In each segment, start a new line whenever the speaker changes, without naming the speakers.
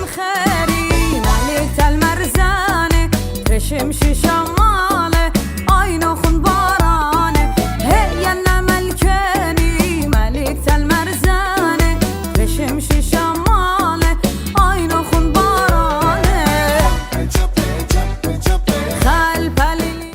الخيري ملكة المرزانة تشمشي شمالة عينه خنبارانة هي أنا ملكاني ملكة المرزانة تشمشي شمالة عينه خنبارانة خلف لي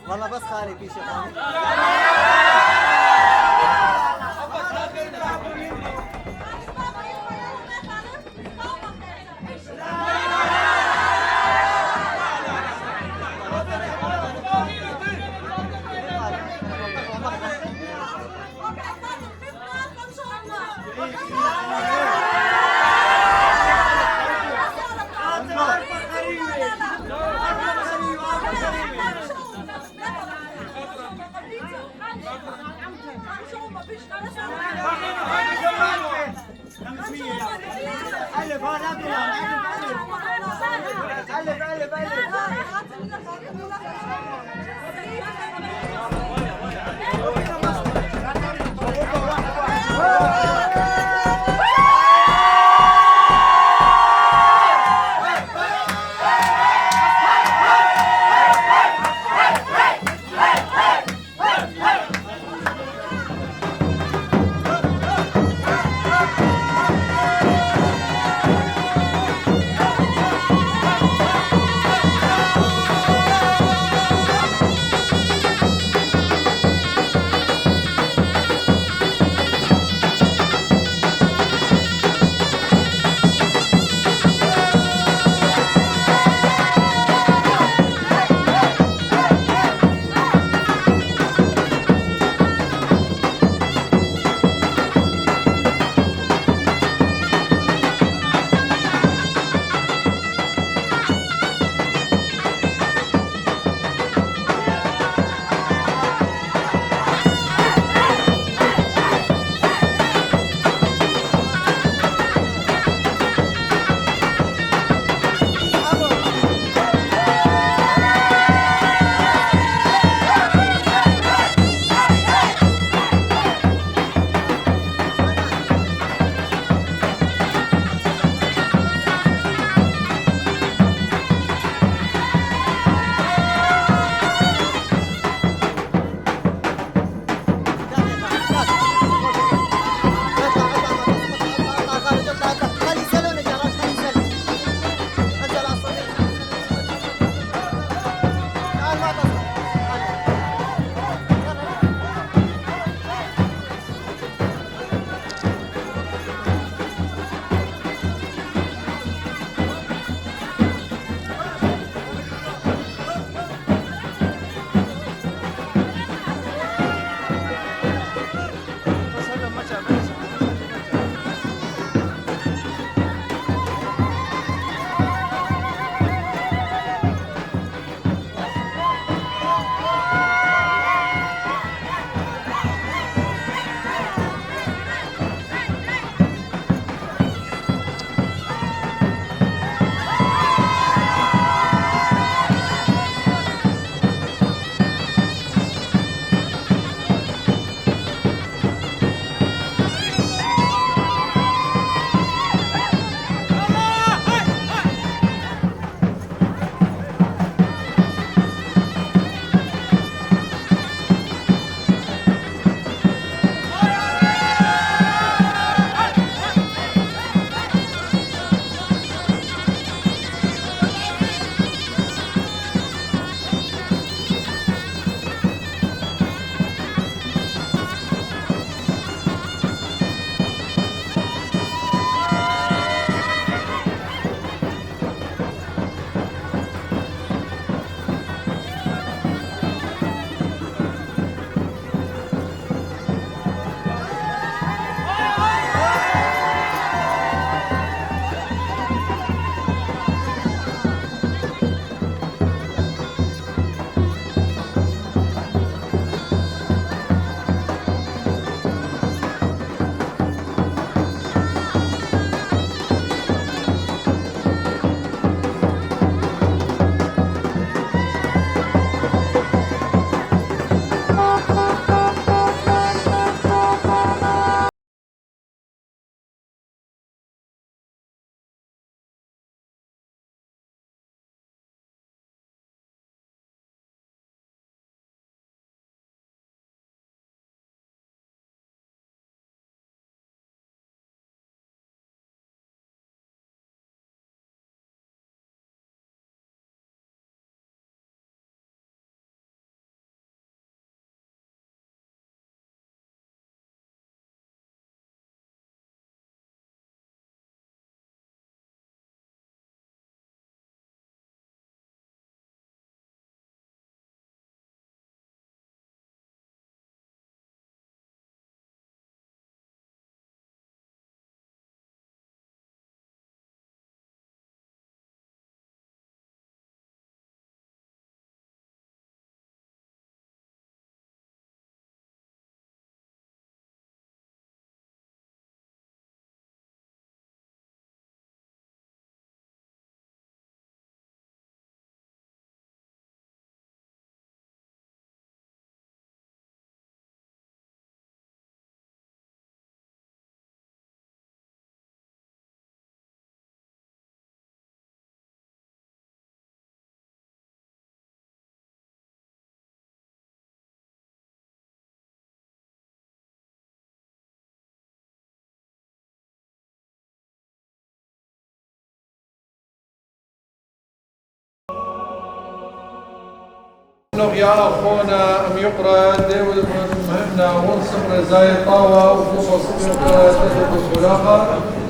والله بس خالي في شيء.
يا أخونا أم يقرأ داود مهمنا ونصبر زي طاوة وفوق صبر تدرك الخلاقة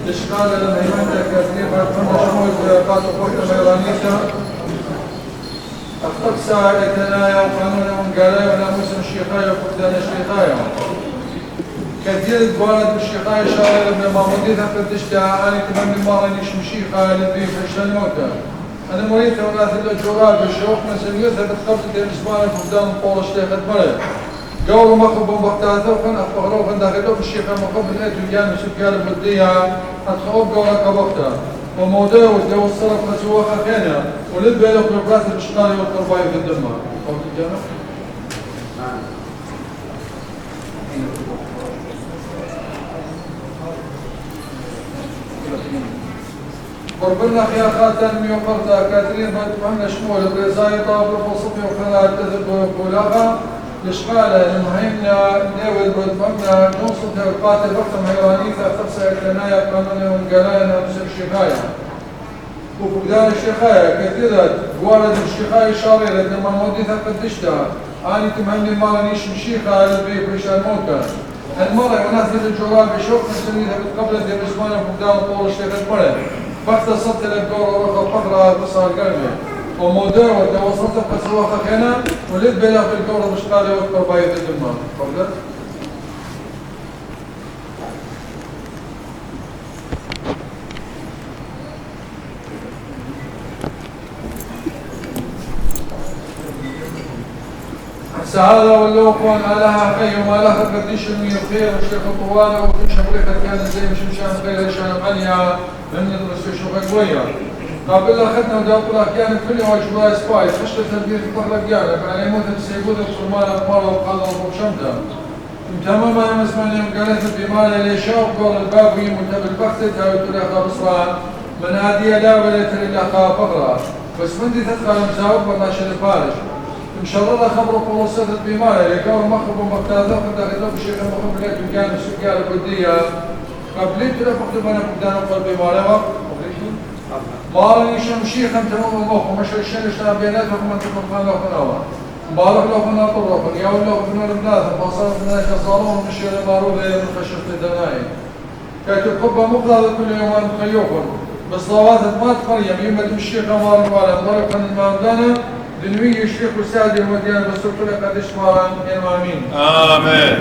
إشغال المهمة كثيرة كنا شمول قاد وقت ميرانيسة أخطبسا إتنايا وقانونا ونقالايا وناموس الشيخايا وفقدان الشيخايا كثير الوالد الشيخايا شارع ابن ماموديثة قدشتها أنا كمان المارا نشمشيخا لدي فشل الموتى أنا مريت وناث الجوراب الشوق مسؤوليتها بتقبل الإسبان فقدان الطول الشيخة مريت قولوا مخبوا مختاثة وكان أفقروا وكان داخلوا بالشيخة مقبل إيتو جانب سكال بديها أتخوب قولا كبقتا وموضوع ودو الصرف مسوخة خينا ولد بيلوك ببراث البشتاني والقرباي في الدماء قولت الجانب؟ قربنا يا خاتم يقرطا كاترين فهمنا شمول بريزاي طابل وصفي وخلال تذب بولاغا لشقالة المهمنا ناول فهمنا نوصل القاتل وقت مهيرانيثا خبصة الكناية قانوني ونقلايا نفس الشيخايا وفقدان الشيخايا كثيرا والد الشيخايا شاريرة لما موديثا قدشتها أنا تمهمني المرة نيش مشيخة للبي بريشان موتا المرة وناثل الجراب بشوق مسؤوليتها بتقبل دي بسمانة وفقدان طول الشيخة المرة فاختصرت للدور ورقة الفقرة بصها قلبي ومودير وتوصلت بسواقة هنا ولد بلا في الدور مشقالي والقرباية الدماء تفضل السعادة واللوقون لها خي وما لها قديش من الخير والشيخ الطوالة وكل شبريخة كانت زي مش مشان خير شان غنية من ندرس شوفك ويا قبل أخذنا وداطلة كانت كل واجبها سبايس خشت تنبيه الفقرة جانب على موت السيبودة بصرمانة بمرة وقادة وبشمتها تماما مسمى قالت بمالة ليشاوف قول الباب ويموت بالبختة أو تلاقى بصران من هذه لا ولا تري لها فقرة بس من دي تدخل مساوب والله شد الفارج مشررة خبر قروسة بمالة لكور مخبو مختاذة قد أخذوا بشيخ المخبو لك كان السكية البدية قبلت لفقد بنا قدان القلب بمالة مالني شمشيخا تمام المخ ومش الشن اشتغل بيناتهم من تفرقان له خناوة مبارك له خنا طرقا يقول له خنا البنات فصار الناس صاروا من الشيء المعروف من خشية الدنايا كانت القبة مقضى كل يوم مخيوفا بالصلوات ما تقريم يمد الشيخ مال المال مبارك المامدانة دنوي الشيخ وسادي المدينة بالسلطة قد اشمارا امامين آمين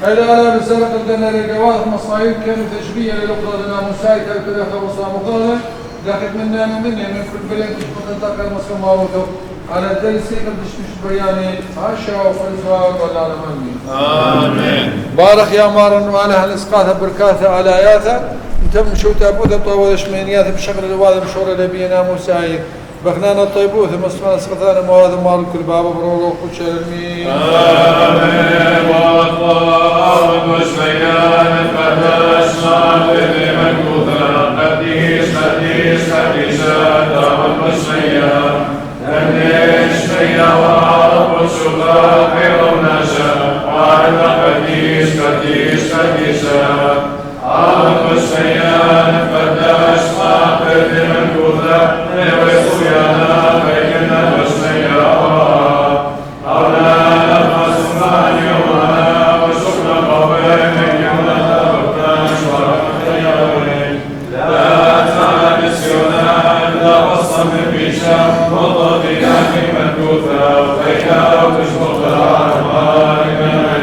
خلال بسرق الدنا للجواز مصايب كانوا تشبيه للأخرى لنا مسايدة وثلاثة وصام مقالة داخل منا من كل بلد تشبه تنطق المسلم معروضه على الدلسي قد تشبه بياني عاشا وفرزوار ولا على مني آمين بارك يا مارن وعلى الإسقاط بركاته على آياته انتم شو تابوذ طوال شمينيات بشغل الواد مشهور لبينا مسايد بخنانا الطيبوث مسمى سقطان مواد مال كل باب برولو خدش المين
آمين والله مسميان فتاش مالذي منكوثا قديس قديس قديسات والمسميان تنش ميا ورب السلطان خير الناس وعلى قديس قديس قديسات المسميان فتاش مالذي منكوثا ويانا بيننا المسميان أولانا فاسمان يومنا وسكنا قوين يومنا بكتاش ورحمة يومين لا تعالسيونا لا وصم بيشا وضبنا في منكوثا وفينا وتشبقها مالكنا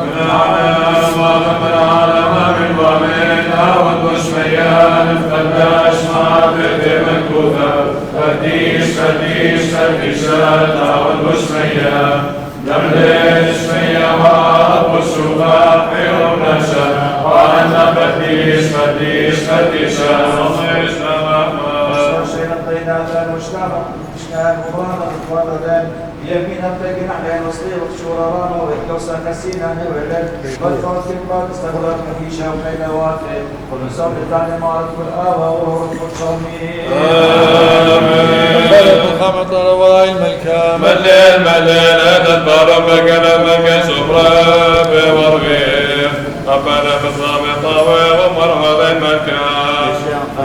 من عالم ومن عالم من ومن أود مسميان فقداش معبد منكوثا قديس قديس قديسات أود مسميان دملي اسميا وأبو السلطان خير الناس وأنت قديس قديس قديسات الله يسلمك
مشكان مبارك وردان يمين أبتقين على نصير شوراران وإكلوسا كسينا نولد والفوت كبار استغلق مفيشا وخيلا واتر ونصاب الثاني معرض بالآوى وروح الصميم
آمين بلد الخمط الوائل ملكام
مليل مليل تدبر بقلبك سفرة بورغيف ربنا بالضابط ومرغب المكان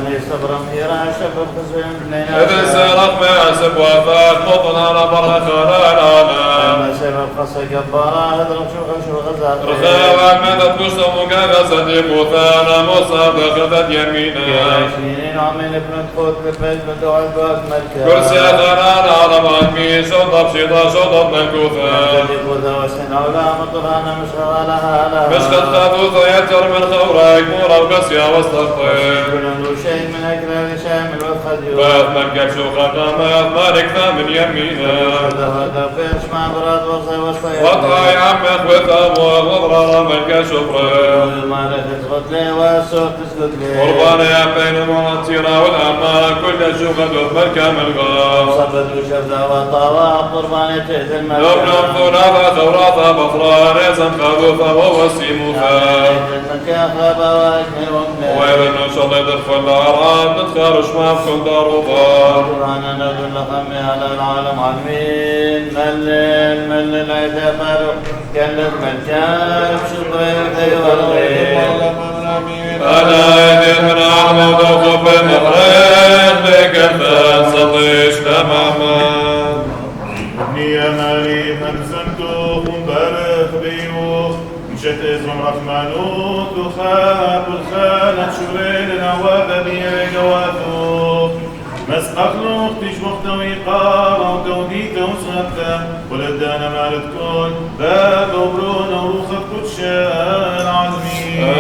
وبني صبرا إيرا شبب خزين بنينا
إذن سيرت بأسب وفات مطلع برها خلالا
لما سبب قصة جبارا هدرم شو غزات
رخاوة مدد قشت مقابسة بوثانا مصابقة يمينا
سنين عمين ابن تخوت لبيت بدو عباد مركز
كرسي أثنان على مهمي شطب شطا شطب منكوثا
بوثا وسن علا مطرانا مش غالها لها
مش قد خذوث يتر من خورك مورا وقسيا واستخطير
كل شيء من أكرار شامل والخديو
بات مركب شوخة مات مالك ثامن يمينا
هذا فيش مع براد وصي وصي
وطعي عمك وثاموه وضرار ملك شفرة
ما رفت غدلي والسوق تسقط لي
قربان يا بين المنطيرة والأمان كل شوخة ملك ملغا
صبت وشفدا وطاوة قربان تهت الملك
نبنم ثلاثة ثوراثة بطران يزن خذوثة ووسيموثا
الملك أخرب وأكمل ومن
ويل نشل يدخل العرام نتخارش ما بكل دار وضار
قرآن نقول لخمي على العالم عالمين ملل اعتبر كلت ملكان شبريتي والغير
أنا يدي من أحمد وخب المغرب لك الفان سطيش تماما
ابني يا مالي همسنتو خنبرخ بيوخ مشت اسم رحمانوت وخاب الخانة شورين العواب بيه جواتوخ مسقخلوخ تشبخت ويقارا وتوديت وسغبتا ولدانا مالتكون باب وبرون وروخت كتشان عالمين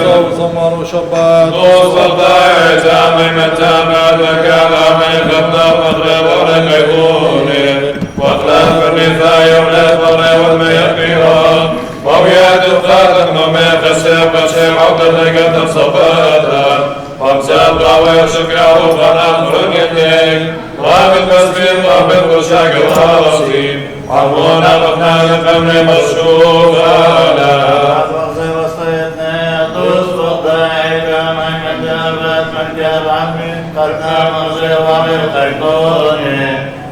وصمر وشبات
توصل ضايع جامي متامة لكالا من خبنا مغرب ورقيقوني واخلاف الرثاية والأكبر والميقيرا ووياد الخاتم نومي خشب خشب عبد اللقاء صفاتا وامساب غاوي شكره وخنا فرنيتك وابد مسبين وابد وشاق الغرصين عمونا بطنا لقمن مشروفا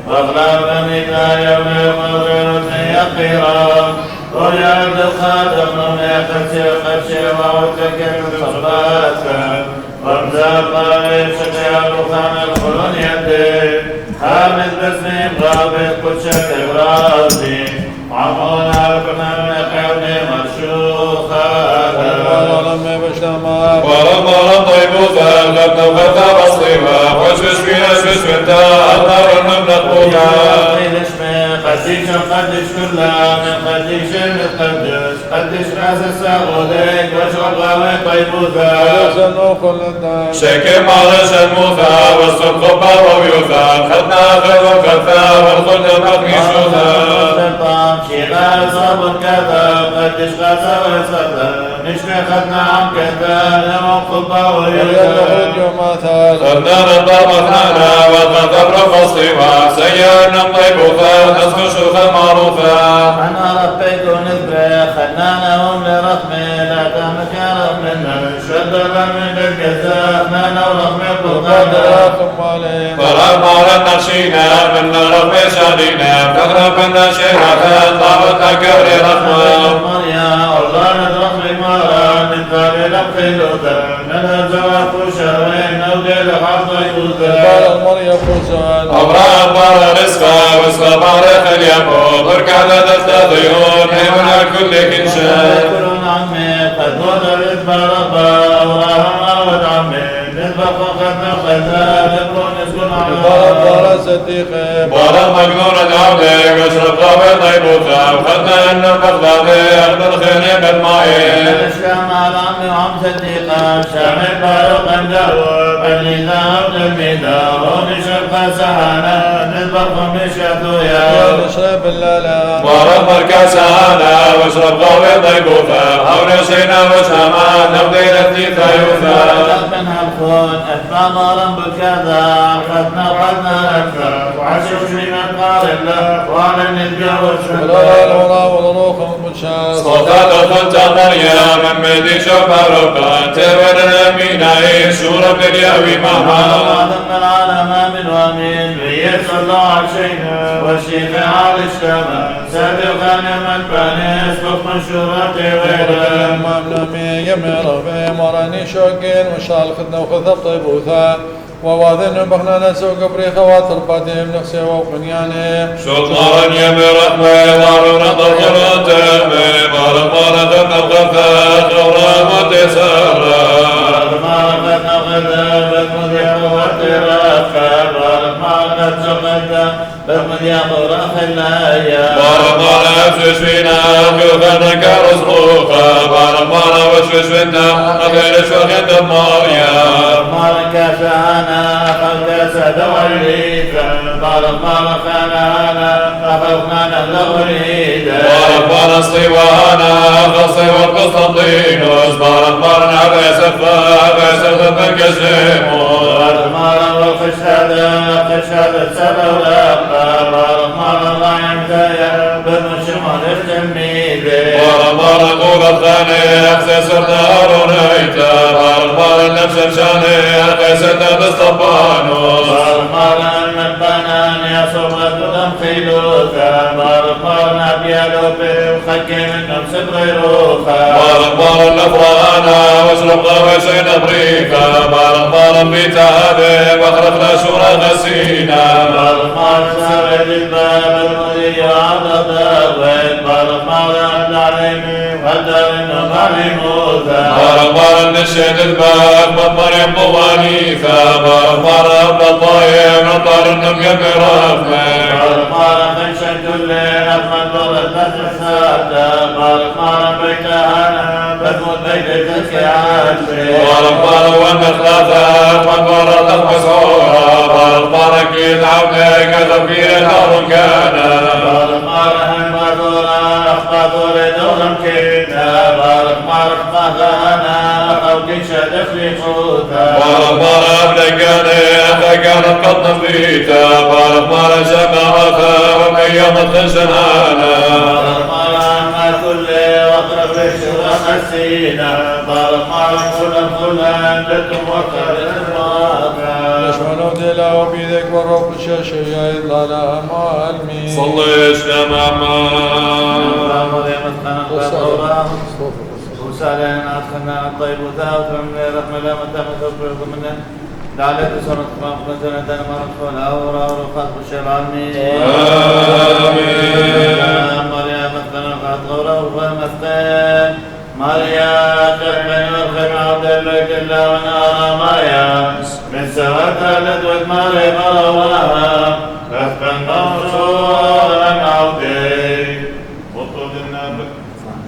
واغلب ندايا ومغرر يقيرا ويعد الخاتم من يخشي خشي وعدك صفاتا وامزا طالب شكي الرخان الخلون يدي حامد بسمين رابط كتشك الرازي عمونا كنا من قولي مرشوخا
ولم بشتما
ولما طيبوثا لبنا وغدا بصيبا وشوش فينا شوش فتا النار المبنى قوما
قديش قديش كلها من قديش متقدس قديش راس السعوديك واشرب غاوي طيبوثا
وزنوا كل الدار
شكي معرش الموثى والصدق ويوثى خدنا خير وكفى والخلد مقيشوثا
شيغا صاب كذا قديش غاسا وسطا نشنا خدنا عن كذا لمقبا ويوثا
يوم ثال
خدنا نضرب ثانا والغضب فصيبا سيرنا طيبوثا نسخ شوخ معروفا
أنا ربيت نذبه خلناهم لرحمه لا تهمك يا رب منا شدنا من الجزاء ما نورق من القدر
ثم عليه
فرق مارنا شينا من ربي شادينا فقرب لنا شيرا طابت كبر رحمة
مريا الله نرحم مرا نتابع لبخلوتا ننزع كشوين نودي لحظ يوتا
قال المريم فوزان
أمرا بار رزقا وسط بارخ اليمو بركع لدست ضيون حيونا كل كنشان
كل عمي قد وضرت بربا وراها ودعمي نذبح وقدنا خذا نبرون نسكن
قال
على
صديقه
بارا مجنون العودة واشرب غابة طيبوتا وخدنا أن بغدادي أخذ الخير بالمعين
الإسلام على عمي وعم صديقا شامل بارق الدعوة بني ذهب للميدان ونشرب سهانا نذبح ومشهدوا يا
نشرب الليلة
بارا مركز أنا واشرب غابة طيبوتا هون سينا وشامان نبدي لتيتا يوثا
منها الخون أتبع نارا بالكذا خدنا أكثر وعشش من قارب له وعلى نتجاوز
ولا الولا والروح المنشاس
صوتات خلت مريم من مدي شوف ربا تبر الأمينة شورب اليوي مهما
ثم العالم من ومن بيس الله عشينا والشفاء على الشمال
سادر غنم البنس بخ منشورات ويلا
أمامنا يمر في مراني شوقين وشال خدنا وخذ طيبوثا وواذن بخنا نسوق بريخة واترباتهم نفسي وقنياني
شطارا يمر أحمي وارنا ضرورته بارمارة تقفت غرامة سرى
بارمارة غدا بالمذيع والتراف بارمارة تغدا بالمذيع ورخ اللايا
بارمارة وشوشوينا كوفنك رزقوخا بارمارة وشوشوينا أخير شوخين دماريا
بارمارة كاسانا أخذ سدوليتا بارمارة خانانا أخذنا نغريدا
بارمارة صيوانا خصي والقسطنطينوس بارمارة عبيسفا كزيموس
بارمارة والخشادة سبولا بارمارة ضايم دايا بالمشمال التلميذ
بارمارة قوة الثاني أخسي سرنا أرونيتا بارمارة نفس الشاني أخي سرنا بسطبانوس
بارمارة المبانان يا صبغة دم خيلوثا بارمارة بيالوبي وخكي منهم سبغيروخا
بارمارة الأفرانا واشرب غوشين بريكا بارمارة بيتابي واخرجنا شورى غسينا
بارمارة سارد الباب المذي وعضد الغيب بارمارة العليم والدار النمالي موثا
بارمارة نشهد الباب مريم ضوانيثا بارمارة بطايم نطار النبي برفمه
بارمارة خنشا كل أحمد ضرد نفساتا بارمارة بيتهانا بدمود بيت تسكيات
بارمارة والنخلافة بارمارة تخمسورا بارمارة كيد عبدك تفكير دار كان
بارمارة هنبادورا أخبادور دورم كينا بارمارة مهانا أو كيشا دخلي خوتا
بارمارة أبلكاني أخاكانت قد نبيتا بارمارة جماعة وميامة خشنانا
بارمارة ما كل وقرب الشرى خسينا بارمارة كلا لكم وقر الماتا
يشملوا دلا وبيدك والروح الشاشة يا إطلالها معلمين
صلي اسلام
وسالين أدخلنا الطيب وثاوت من رحمة الله متى متوفر منا لعلك سنة ما قلنا دنا ما ندخل أورا ورخاص بشر العالمين
آمين
مريم مثلنا قد غورا وفمثل مريم تحمل الخير عبد الله جل ونعم مريم من سوات الأدوات مريم رواها أفكا موصولا عودي وطود النابك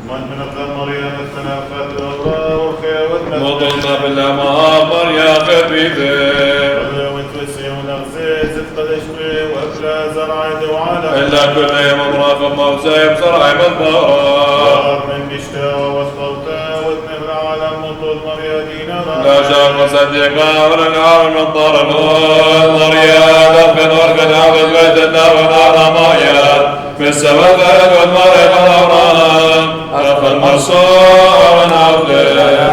من أفضل مريم مثلنا قد غورا وخير
وضلنا بالأمام يا خبيثي إلا كل يوم مراقب موسى بسرعة مضبارا
من بشتاوى والصوتا واثنى العالم وطول مريادين
لا شك صديقا ولنعار النطار النور يا دفن ورقد عبد بيت الدار ونار مايا بالسبب والمرء الأوران أرخ المرسول ونعبده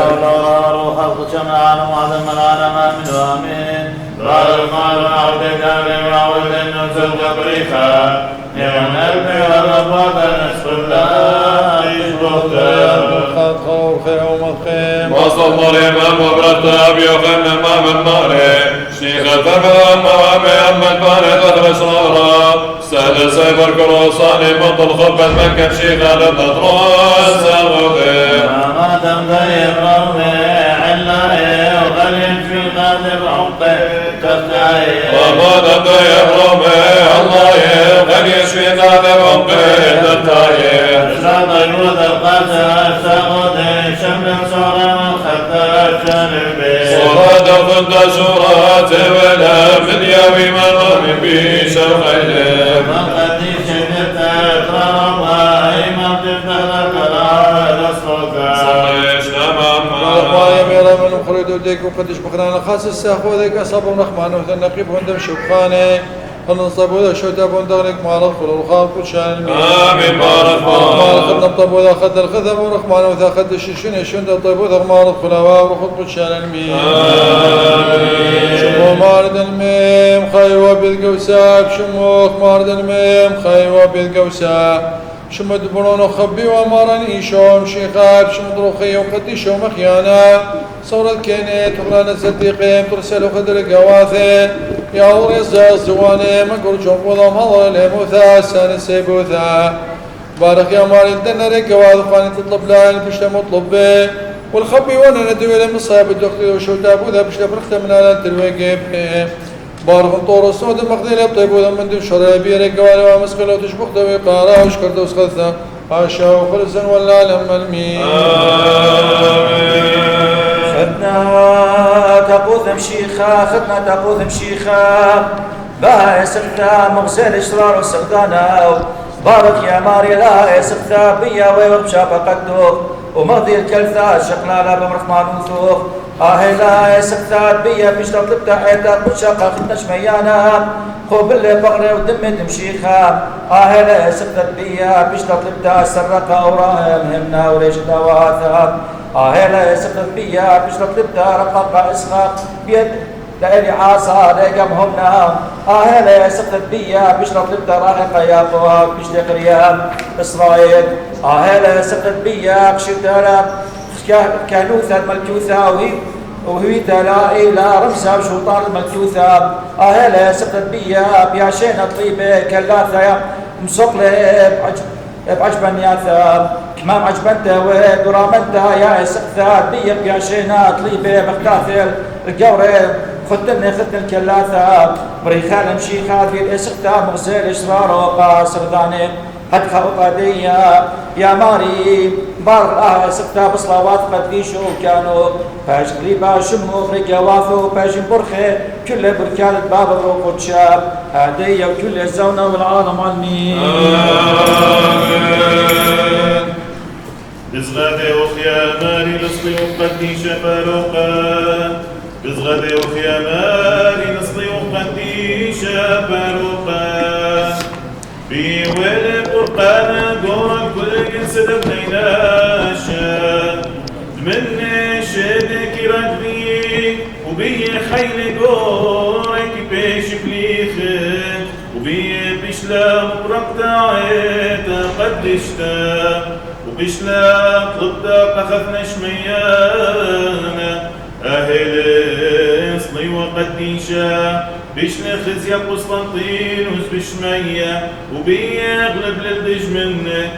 خلق جميعا وعظم العالم امين وامين قال المال عبد كامل وعود النزل قبريخا نعم البي والرباط نسخ الله يشبهته
قد خوف يوم الخيم
وصل مريم وبرتاب يوخن امام الماري شيخ الفرم وامي اما الباري قدر اسرارا سهل سيبر كروساني بطل خبت مكة شيخ النطرون سغبي
ما تمضي الرمي علائي وغلين في الغاذب عمقي تفتعي
وما تبدي الرمي الله يبغي يشفي غاذب عمقي تفتعي
رزاق الوذ القاسى سغدي شمل صورا خطا جانبي
صلاة ضد شورات ولا من يوم من بي شرقي
وقد شدت اكرام وإمام تفتح كلام الصوت
صليش تماما
الطايب يرى من مخرج وديك وقدش بخنا خاص الساخو ذيك أصاب الرحمن وثنقيب هندم شبخاني خلص ذا شوتا بندرك ما رخل الخالق وشان
آمين بارك
ما
الله
رخل نطب ذا خد الخذب ورحمن وذا خد الششين يشند الطيب ذا ما رخل هوا وخط وشان المين شبه مارد الميم خير بالقوسا بشموخ مارد الميم خيوة بالقوسا شمد برونو خبي ومارني شوم شيخا بشمد روخي وقدي شوم خيانا صور الكينيت وغلانا صديقين ترسلوا خدر قواثين يا ورزا زواني مقر جوم وضم هضر الموثا سان سيبوثا بارك يا ماري الدنا رقواث فاني تطلب لها بشتا مطلب به والخبي وانا ندوي لمصاب الدكتور وشو دابوذا بشتا برخت من على الترويق بارك طور الصوت المقديل بطيب وذا من دون شرابي رقوالا ومسقل وتشبخ دوي قارا وشكر دوس خلثا عاشا وخلصا ولا لما المين
خدنا تقوث مشيخة خدنا تقوث مشيخة باها سقتا مغسل اشرار وسقدانا بارك يا ماري لا سقتا بيا ويوبشا قدوخ ومغذي الكلثة شقنا بمرخ مانوثوخ لا سقتا بيا بيش طلبتا عيتا بشاقة خدنا شميانا قبل بغري ودم مشيخة لا سقتا بيا بيش طلبتا سرقة أوراهم همنا وريش دواثا لا سقط بيا بيش طلبتا رقاقة إسغاق بيد لألي عاصا لقمهمنا لا سقط بيا بيش طلبتا راحقة يا طواب بيش لقريام إسرائيل لا سقط بيا بشتالا كانوثا الملكوثة وهي دلائي لا رمزة وشوطان الملكوثة لا سقط بيا بياشينا طيبة كلاثة مصقلة بعجبن يا ثاب كمام عجبنته ودرامنته يا سقثات بيا بياشينا طليبه مختاثل القوري خدني الكلاثة بريخان مشيخات في الاسقتا مغسل اشرار وقاصر ذانب هدخل قدية يا ماري بار سقتا بصلوات قديشو كانوا باش قريبا شمو فريقا واثو باش برخي كل بركان باب الروق وتشاب هدية وكل الزونة والعالم عني
بزغادي وخيا ماري لصلي وقدي شباروقا بزغادي وخيا ماري لصلي وقدي شباروقا بيوالي قرقانا قورا كل جنسد بنيناشا مني شادك رجبي وبي خيل قورك بيش بليخت وبي بشلا مبرقتا عيتا قدشتا وبشلا طلبتا قخفنا شميانا أهل صلي وقديشا بشنا خزيا قسطنطينوس بشمية وبيغلب للدج منه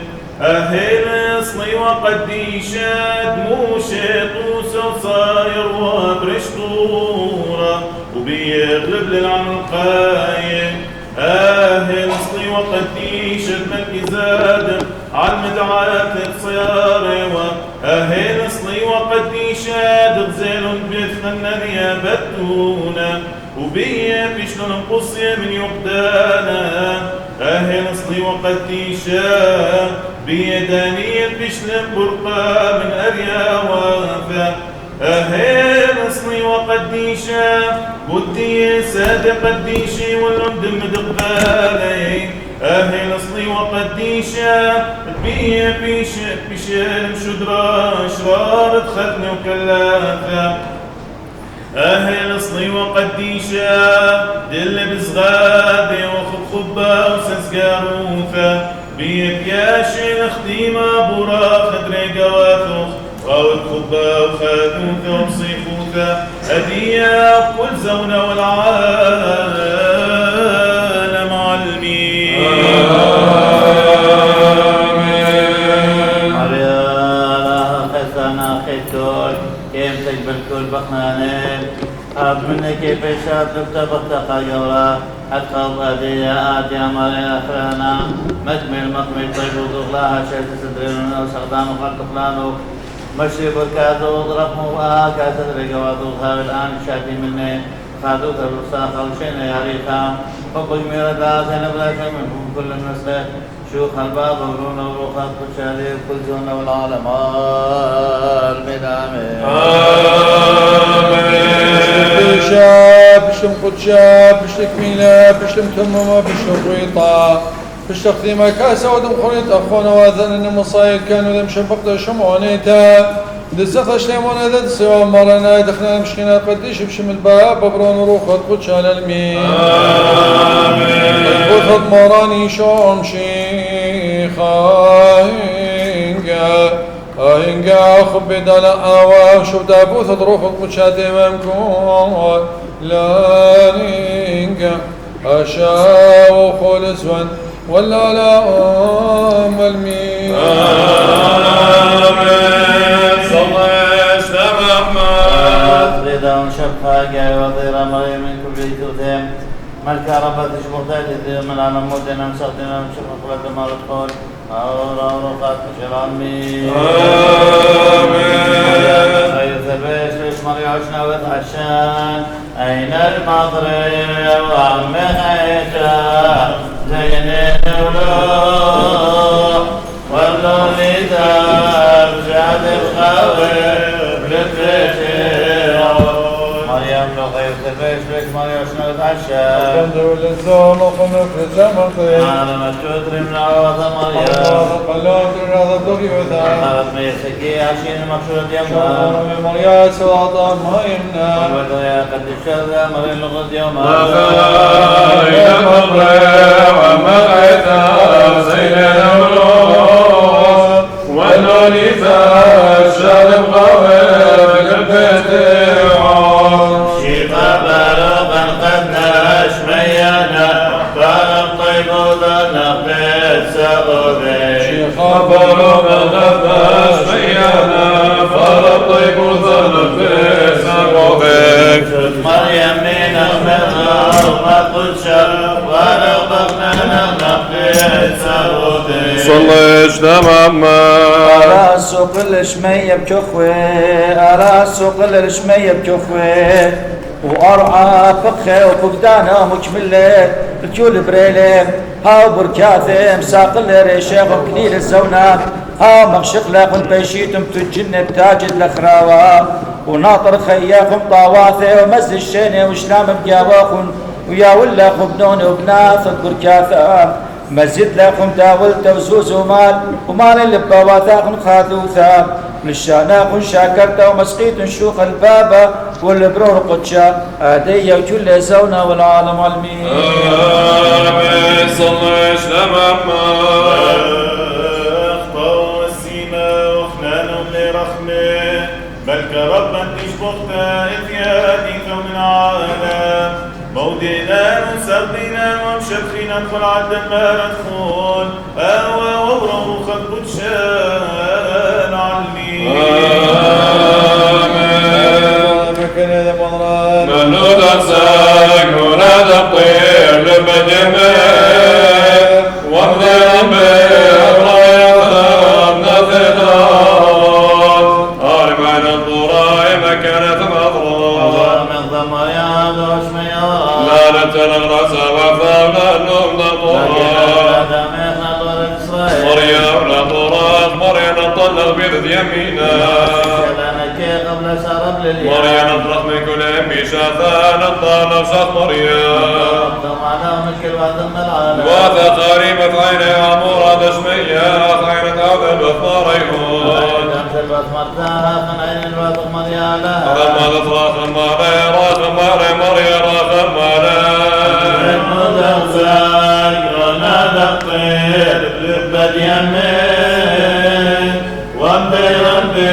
أهل صلي وقديشا دموشة طوسة صاير وبرشطورة وبيغلب للعنقاية أهل صلي وقديشا ملك زاد عالمدعاة الصيارة أهل صلي وقديشا غزال بيتخنن يا بتونا وبيا بيشلون قصية من يقدانا أهل صلي وقديشا بيدانية بيشلون برقا من أريا وافا أهل صلي وقديشا ودي سادة قديشي والأمدم دقبالي أهل صلي وقديشا بيا بيشلم شدرا شرار تخذني وكلاثا أهل صلي وقديشا دل بزغادي وخبا وسنسقاروثا بيبياشي نخديما برا خدري قواثوخ أو الخبا وخاثوثا وبصيفوثا أديا كل زونة والعالم علمي
كيف تقبل كل بخنانين هاب منك كيف شاب تبتبخت قيورا حتى الغدية آتي أمرين أخرانا مجمل مقمل طيب وضغلاها شهد سدرين وسقدان وخلق فلانو مشي بركاته وضربه كاسد رقواتوها الآن شاتي مني خادوك الرساخ وشين يا ريخا حبك ميردا زينب لا من كل النسل شوخ الباب وغرون وروخات كل شهري كل زون والعالم آمين
شاب بشتم قدشاب بشتك مينا بشتم تمما بشتم قويطا بشتك ذي مكاسة ودم خليط أخونا وأذن إن مصايد كانوا ذم شبقت شمعونيتا دزخش ليمون ذات سوا مرنا دخلنا مشكنا قديش بشم الباب ببرون روخت قدش على المين قدخت مراني شوم شيخا هنگا خب بدل آوا شو دابوث روخ قدش دممكم لا هنگا أشاو خلص ولا لا والمين
رضا شفها جاي وضير مريم من كل ثوثهم ملك ربك شبهتك من على مودنا مسخدنا من شبه قبل ما القول أورا ورقات مشر عمي آمين خير ثبيش ليش مري عشنا وتعشان أين المضرب وعم حيتا زين الروح واللولي دار جاد الخوف مريم لو خير ثبيش ليش مري عشنا وتعشان
الحمد لله وقمنا في الزمن
على ما تدري من عوض مريم
قلت الرضا الضغي وذا
قالت ميسكي عشين مقصود يمها
مريا سواطا ما يمنع
والوضع يا قد الشر مريم لغد يوم
وخير مطرع ومقعتا زين الأولوس والنوليتا الشارب قوي قلبت
شيخا باربا قد نشمينا بارب طيب وذا بيت سأوذي
خبروا بالغفاش ميانا فرب طيب وظلم في سقوبك
مريم من المرأة وما قدشا ورغبنا نقبل سأوذي
صليش تماما
أرى السوق الشمية بكخوي أرى السوق الشمية بكخوي وأرعى فخي وفقدانه مكملة الكل بريلة هاو بركاثم ساقل ريشيخ وكليل الزونة هاو مغشق لكم بيشيتم تجن بتاجد الأخراوة وناطر خياكم طاواثي ومز الشيني وشلام بجاواخن ويا ولا خبنون وبناث بركاثة مزيد لكم داولت وزوز ومال اللي بواثاقن خاثوثا للشاناق شاكرت ومسقيت شوخ البابا والبرور قدشا آدي وكل زونا والعالم علمين
آمين صليش تماما
اخطأوا السيما وخنانهم لرحمه بل كربا تشبختا إثيادك من عالم مودينا وسبينا ومشبخنا ادخل عدا ما ندخل أهوى وورو خد بتشان علمي
منود أنساك ونادى الطير لبدمه وامضي ربي أبرايا نثدان أربعين الضراء مكانت مضرار
من ضمر يا دوش ميار
لا نتنغرس وفاونا النوم نطرار مريم لا طراق مريم طلق بيد يمينا
قبل شرب لليوم
مريم اطلق من كل امي شافان الطالب شاف مريم
معنا مشكل وعدم العالم
وثقاريمة عيني عمورة دشمية عينة عذب الطريقون
سلبت مرتاها من عين الوثق مريالا
رمى الاطراق مالي راخ مالي مريم راخ مالي
المدرسك ونادى الطير لبد يمين وامضي ربي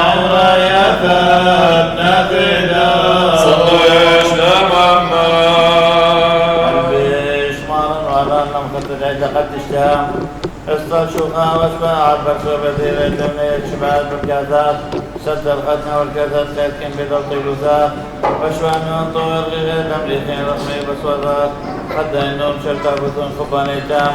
عمره يثب نافذة
صليش تماما
قلبي شمارا وعلى النم خطت عيد قد اشتام استشوقها واشبع عبك وبذير الدنيا شبعت بالكاثات سد الختنة والكاثات سيدكن بضبط الوثاق واشبع من طوير غير تمليحين رسمي بسوثاق حتى انهم شركابتون خباني تام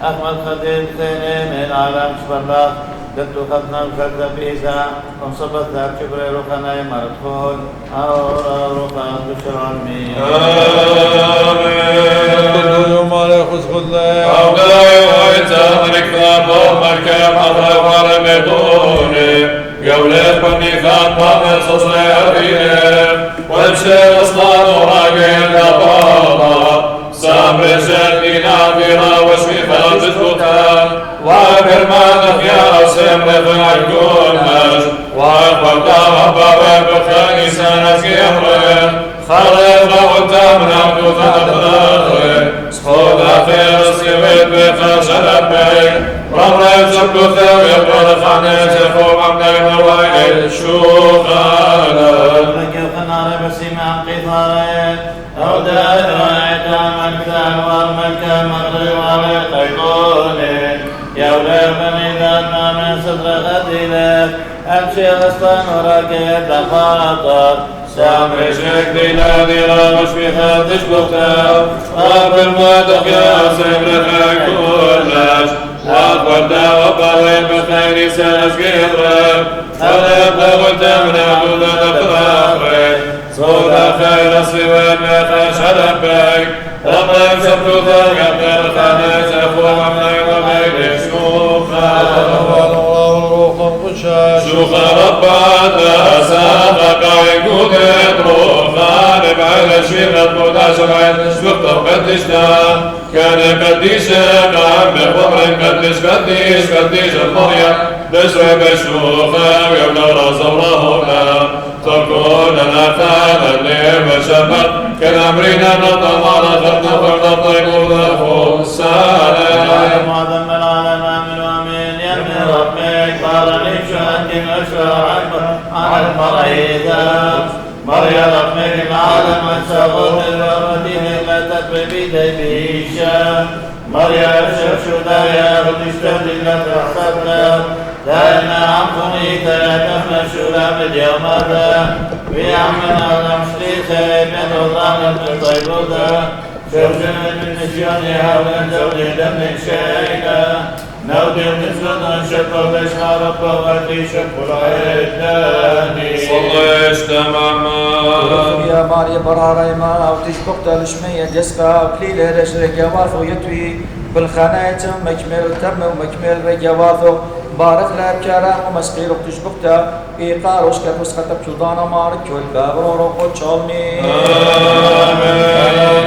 أحمد خدير ثاني من عالم شبرلاق دبت خطنا الفرد بإذا وانصبت ذات شبر رخنا مرتخون أورا رخنا بشر عمي
اليوم على خذ لي
أوقاي ويتامرك ثابو مركب حضر ورمدوني قولت بني فاطمة من صصري أبيهم وامشي أصلا وراقي الأبابا سامر شرقي نافرة وشفيفة بالفتان وابر ما نخيا سمر في العقول وبابا بخاني سنة كبره خالق وتامن عبد ذنبه سخود أخير سيبت بخشل بيك رمرة زبط ثوي برخانة تخوب عمدين وين شوخانا
لك الخنار بسيما قطارين أو دائر وعدام الكتاب والملك مغرب والقيقونين يا ولد بني ذاتنا من صدر قتيلك أمشي غصبا وراكب لخاطر
سامر شك دينا دينا مش في خاتش بختار قابل ما تقيا سيبرك كلش أكبر دعوة بوين بخير سنس قدرك هذا بغلت من عدود الأفراخ صوت خير صوين مخش هدبك رقم شبت ذلك الخانة سفوه من غبيك شوخا شوخا ربنا ساقك يقود روخان بعد الشيخ المداش بعد شوخ قدشنا كان قديشة قام بخبر قديش المريم نشرب الشوخة ويبنى راس الله تكون الأثار اللي بشبك كان أمرنا نطمع خدنا فرد الطيب له السلام
معظم العالم آمين وآمين يا ابن ربك قارني بشهد أشهر عن المريضة مريم ربك العالم الشغل الوردين لا تطبي بيديشا مريم الشفشودا يا رب اشتهد لك رحمتنا دائما عمقني تلاتفنا الشولام اليوم هذا في عمنا ونمشلي خير من الله من طيبودا شوشنا من نشيانها ونزولي دم شيئا نودي نسلنا شكر بشنا ربه وردي شكر عيداني
صلى اجتمع ما
يا ماري براري ما أو تشبق تلشمية جسقا وكليل رشرك يوارثو يتوي بالخناية مكمل تم ومكمل رك يوارثو بارك لا بكرام ومسقيل وتشبقتا إيقار وشكت وسقط بشضانا مارك والبابر وروق تشالمي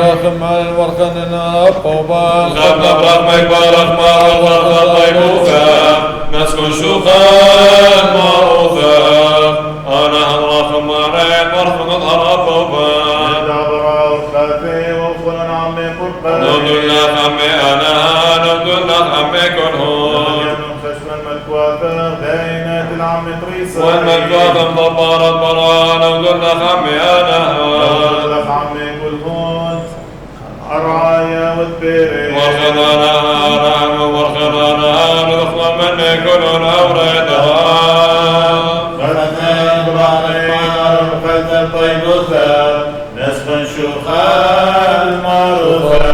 رحم على الورقة قوبان
خبنا برحمك بارك ما الورقة طيبوثا نسكن شوخا معروفا أنا هنرحم معرين ورحم الأرض قوبان
دابرا وخلافي وفل عمي قربان
نودنا خمي أنا نودنا خمي كنهون
خشم الملكوافة دينة العم طريسة
والملكوافة مضبارة برانا نودنا خمي أنا
لك عمي كلهون الرعاية والبيري
وخذنا رحم وخذنا نخل من كنون أوريدها
خلنا إبراهيم خلنا الطيبوثة نسخن شوخا المعروفة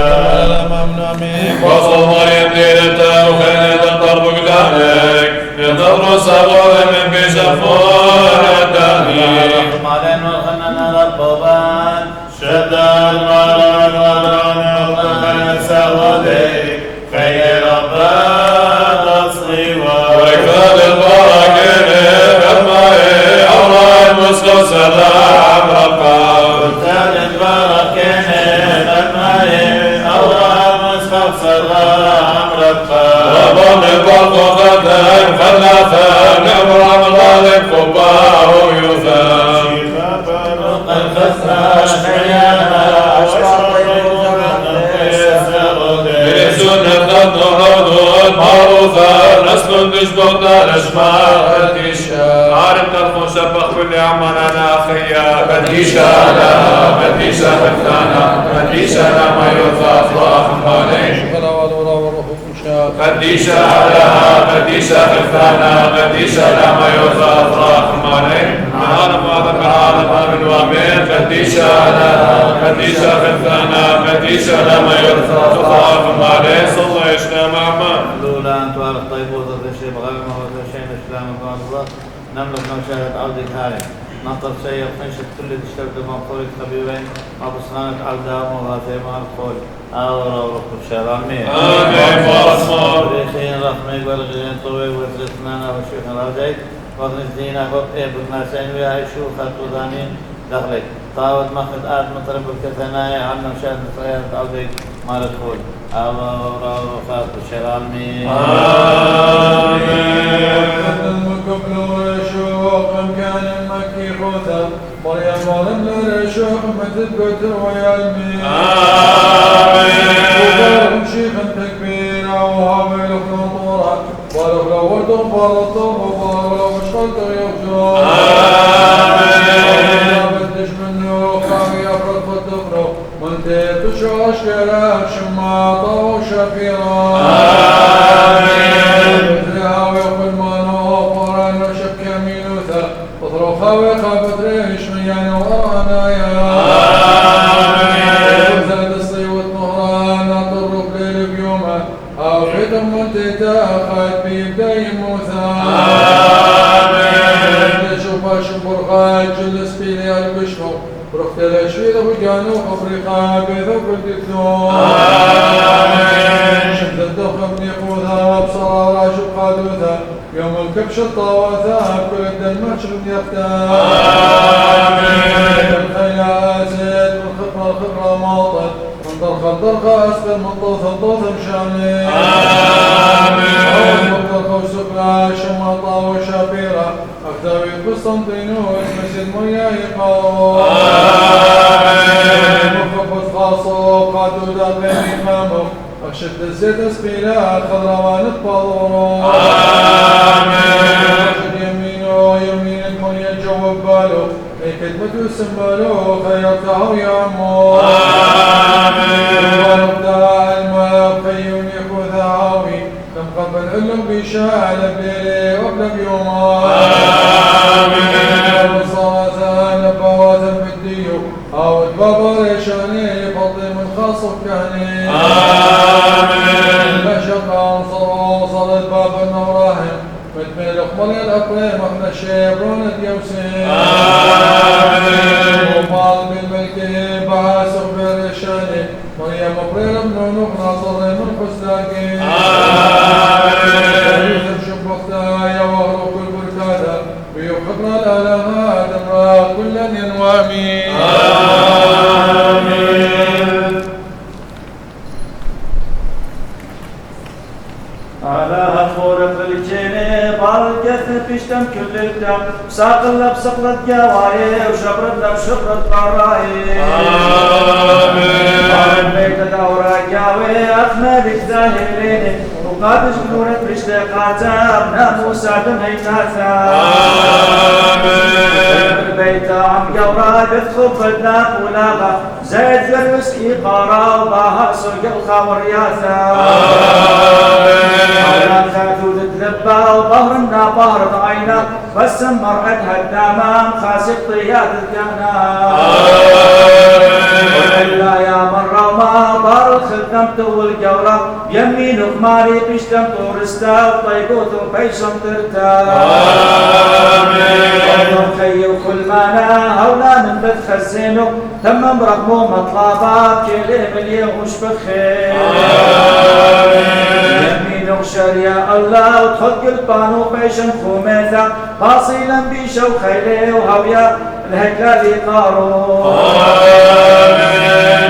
وصل مريم ديرته وخينة الضرب قدامك ينتظر سبوه من بشفون الدهيك
مالين وخلنا ربوبان
شد المران وضران وقفنا سودي خير ربنا تصغيوا
وركض البراكين بالماء أوراد مسلو سلام ربا
وتاد البركين بالماء أوراد مسلو سلام ربا
ربنا البرق خدم خلافا نعم الغالب قباه يثام
الخسرة شريانا
بسنة النهض معروفة نسل تشبهنا الأشمار بديشة عارف ترخو شبخ كل عمنا أخيا بديشة لا بديشة حفلنا بديشة لا ما يرضى أفراح مالين بديشة لا بديشة حفلنا بديشة لا ما يرضى أفراح مالين عالم هذا كعالم آمن وامين بديشة لا بديشة حفلنا بديشة لا ما يرضى أفراح مالين صلى اجتمع ما
لولا أن تعرف طيبوت الشيء بغير ما هو شيء الإسلام الله نملك مشاهد عودك هاري نطر شيء خنشة كل تشترك بمقولك خبيرين وبصنانك عودها وغاثي مع القول أورا ورب الشهر آمين
آمين فاسمار
بريخين رحمك والغيين طوي وزرتنانا وشيخ الرجيك وغنزدينا بطئ بكناسين وياهي شوخة وذانين دخلك طاوت مخد آد مطرب الكثنايا عنا مشاهد مطريات عودك مع القول أورا ورب الشهر آمين
آمين
قبل رشوق كان مكي خوثا مريم ظلم رشوق مثبت ويا المين آمين شيخ تكبيرا وهابل خطورا ولو لو تغفر الطب ولو اشتلت يرجو آمين بدش منه خاوي افرد فتفرق وانت تشعش كلام شماطة وشفيرا آمين مثلها ويقول ما نوفر انه شك يمينوثا اطرقها ويخافت ريش ميان ورانا يا آمين زاد الصيوة نهران اطرق ليل بيومه او ختم وانت تاخد بيبدأ موثا آمين شوفها شبرغات جلس بيلي البشمو رحت الاشوير وجانو افريقا بذوق الدكتور آمين شد الدخم يقوذها بصرارا شبقا دوثا يوم الكبش الطاوثا بكل الدنمر شغل يختار آمين الخيا اسد والخطرة ماطل انطرخة اسفل منطوث مشاني آمين منطرخة وسفرة شماطة وشابيرة أكتاوي قسطنطينوس مسجد مويا يقاو آمين مخفض خاصو قادودا بين إمامه أشد الزيت اسقيلا خضروان الطالورو آمين أخذ يمينه يمين المويا جواب بالو أي كلمة سمالو خيرته يا عمو آمين وربدا الماء خيون يخوذ عاوي لم قبل علم بشاعل بليلي وقلب يوما آمين وصاتا نبواتا بالديو أو البابا ريشاني فضي من خاصة كاني آمين مشقا انصروا صلت باب النوراهن متميل اقبل الأقليم احنا الشيبرون اليوسين آمين وقال بالملكي بعاسق بريشاني مريم قرير ابن نوح ناصر من حسناكي آمين شبختها يا وهر كل بركاتا بيوحقنا الالهات امرأة كلا ينوامي آمين
على هالفورق الجيني بالكثر بيشتم كل الدم ساقل بسقلة جواي وشبرت بشبرة براي آمين بيت دورة جاوي أخمالك ذاهلين وقادش نورة بشتاقاتا ابن موسى دميتاتا آمين البيت عم جورا بتخب الداق ولاغا زيد جروسكي قارا وباها سرق الخاورياتا آمين خاتو تتلبى وظهر النابار ضعينا بس مرعدها الدامام خاسق طياد الجانا وإلا يا مرة وما ضار الخدمت والجورة يمين وخماري بيشتم تورستا وطيقوت وبيشم ترتا آمين خي وكل مانا هولا من بتخزينه تمم رقمه مطلبا كيلي مليون وش بخير يمين وشريا الله وتحط البانو بيشم خوميتا باصيلا بيشو خيلي وهويا الهكالي قارو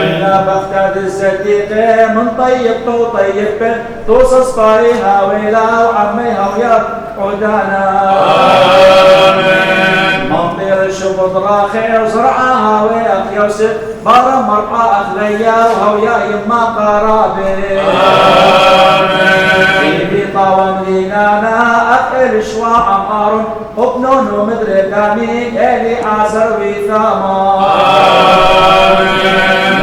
إلا بغداد الزديقة من طيب تو طيب به توصص طاري هاويلا وعمي هاويا عدانا منطير الشبط راخي وزرعة هاوي أخ يوسف بارا مرعى أخليا وهويا يما قرابي في طاوان لينانا أقل شوا عمار قبنون ومدري كامي إلي عزر ويثاما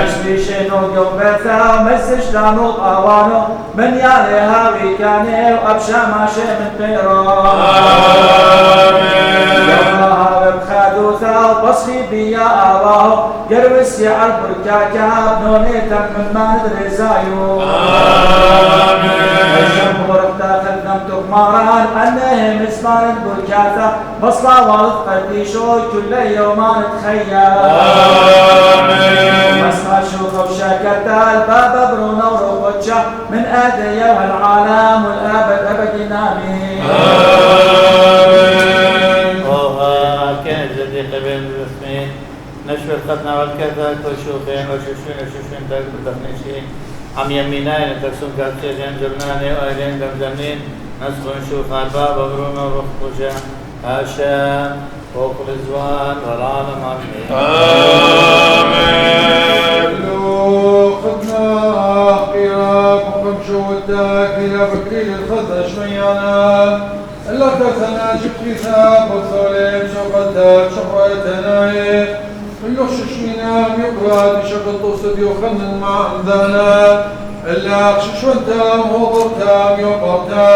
مشتي شنو قوبثا مسج دانو طاوانو من يالي هاوي كاني وأبشا ماشي من بيرا يوما هاوي بخادوثا وبصفي بيا آواه يروس يعال بركاكا بنوني تم من ما ندري زايو خدمتك ماران أنه مسمان بركاتا بصلا والد قديشو كل يومان تخيل مسخى شوخ وشاكتا الباب برونا وروبوتشا من آدية والعالم والأبد أبد نامي
أوها كان جدي قبل الرسمين نشر الختنا والكذا وشوفين وشوشين تاكل تخنيشين عم يمينين ترسم كاتشين جبناني وأيلين دمزمين نسخن شوف الباب برون رخصة هاشم فوق الزوان والعالم آمين
خدنا قيراب وقمشو وداك يا بكيل الخزة شميانا إلا تسنا جبت كتاب وصولين شو قدك شفرتنا اللوش شمينا ميقراد شكل توصد يخنن مع عمدانا إلا ششونتا مهضرتا ميوقرتا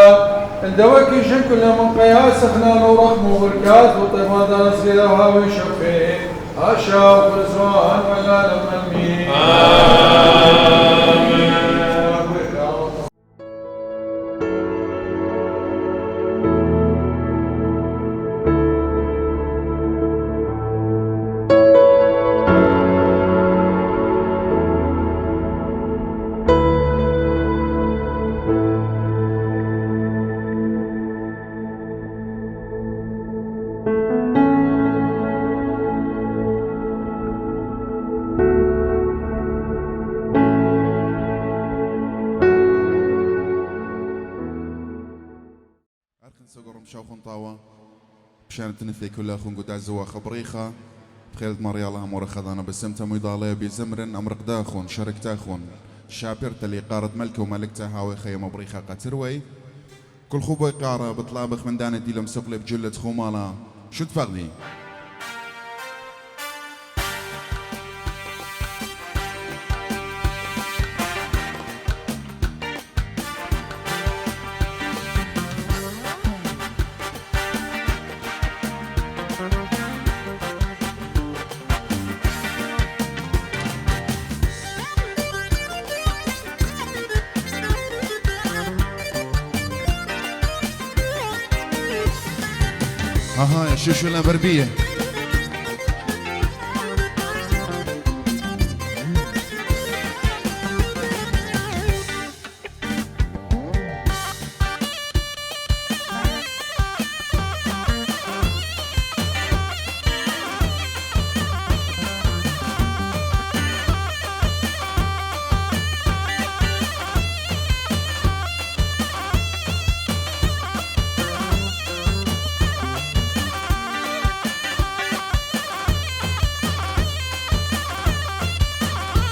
الدواكي شكل من قياس خنان ورخم وبركات وطيبان دانا صغيرة وهاوي شفين هاشا وفرزوان ولا لما المين
شوخن طاوة بشان تنثي كلها خون قد عزوا خبريخة بخيلت مريالها مرخذانا بسمتا ميضالي بزمرن أمرق داخون شارك تاخون شابرت اللي قارت ملكه وملكته هاوي خيم بريخة قتروي كل خوبوي قارة بطلابخ من دانة دي لمسقلي بجلة خومالا شو تفغلي ها يا شوشو الأمربية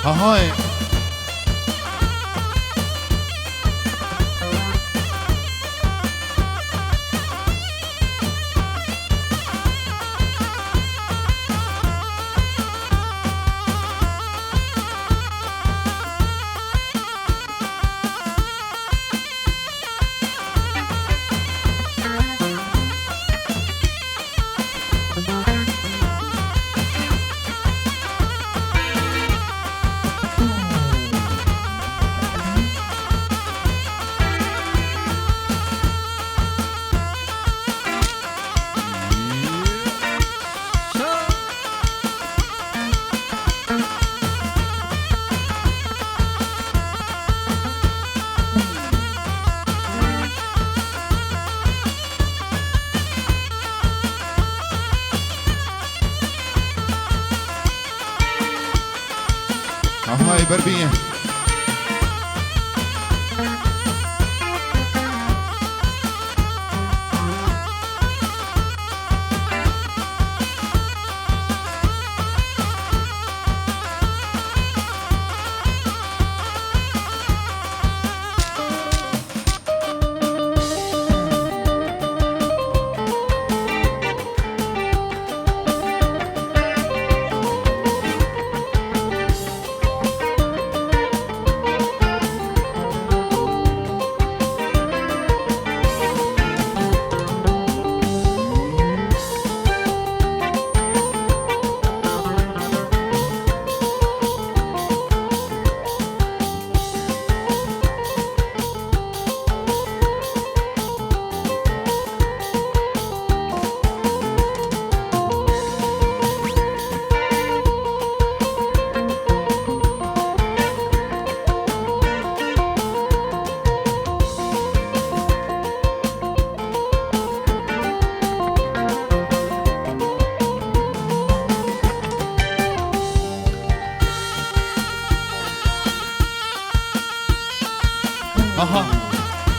هاي هاي بربية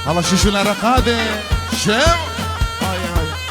الله شو العراق شو هاي هاي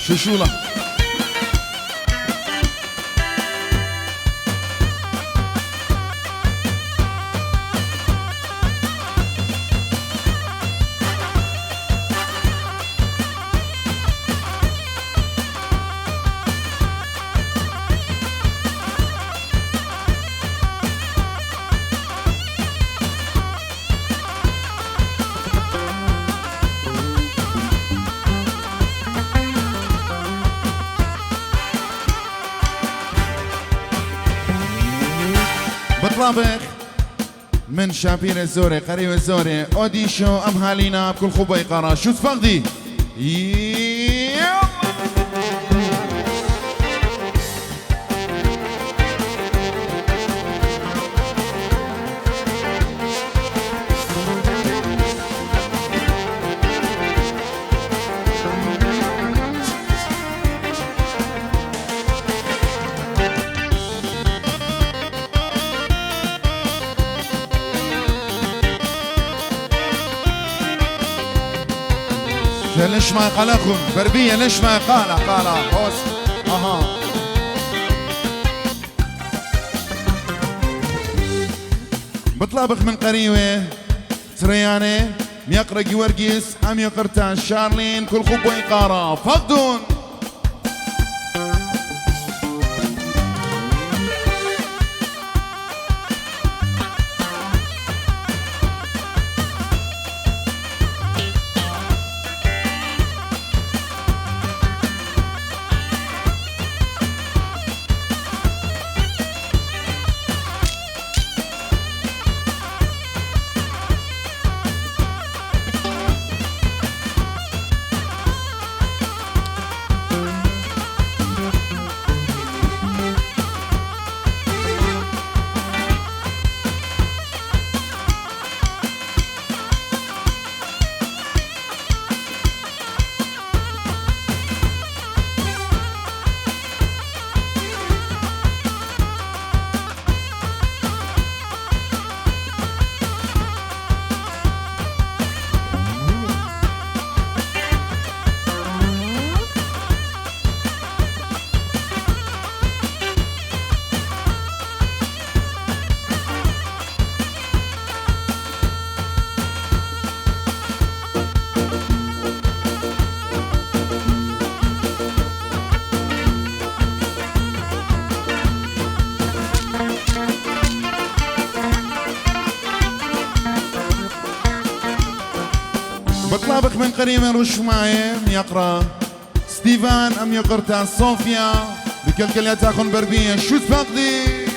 شوشولا بطلبك من شابير الزوري قريب الزوري اوديشو ام هالينا بكل خوبي قرا شو تفقدي ليش ما قالكم بربية ليش ما قال هوس بطلبخ من قريوة ترياني ميقرا جورجيس ام يقرتا شارلين كل خوب ويقارا فقدون بطلبك من قريب روش معي يقرا ستيفان ام يقرتا صوفيا بكل تاخن بربيه شو تفقدي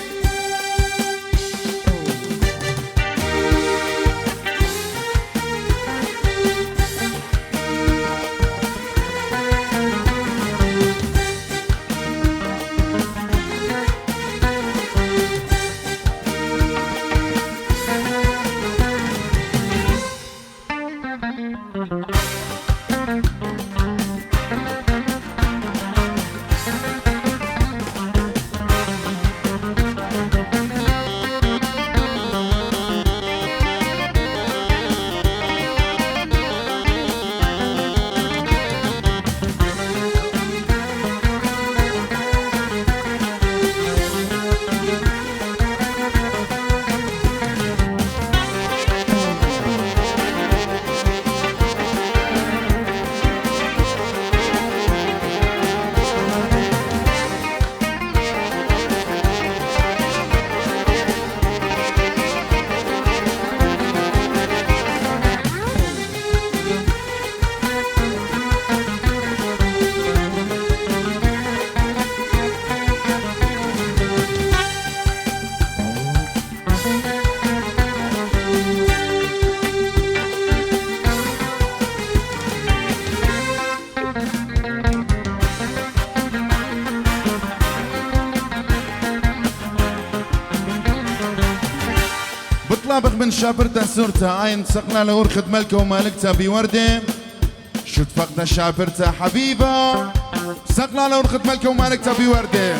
بطلابق من شابرتا سورتا عين سقنا لورخد ملكة ومالكتا بوردة شو تفقنا شابرتا حبيبة سقنا لورخد ملكة ومالكتا بوردة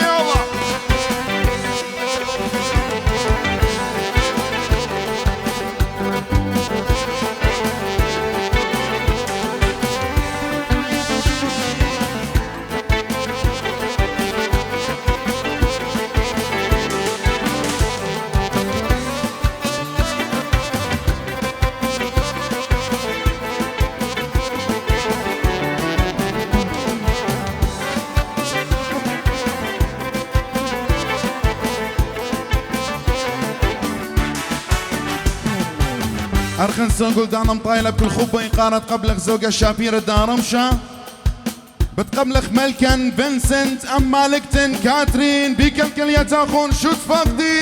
يلا أرخن سنقول دانم طايلة بكل خبة قارت قبلك زوجة شابيرة دارمشا بتقبلك ملكن فينسنت أم مالكتن كاترين بيكلكل يا تاخون شو تفقدي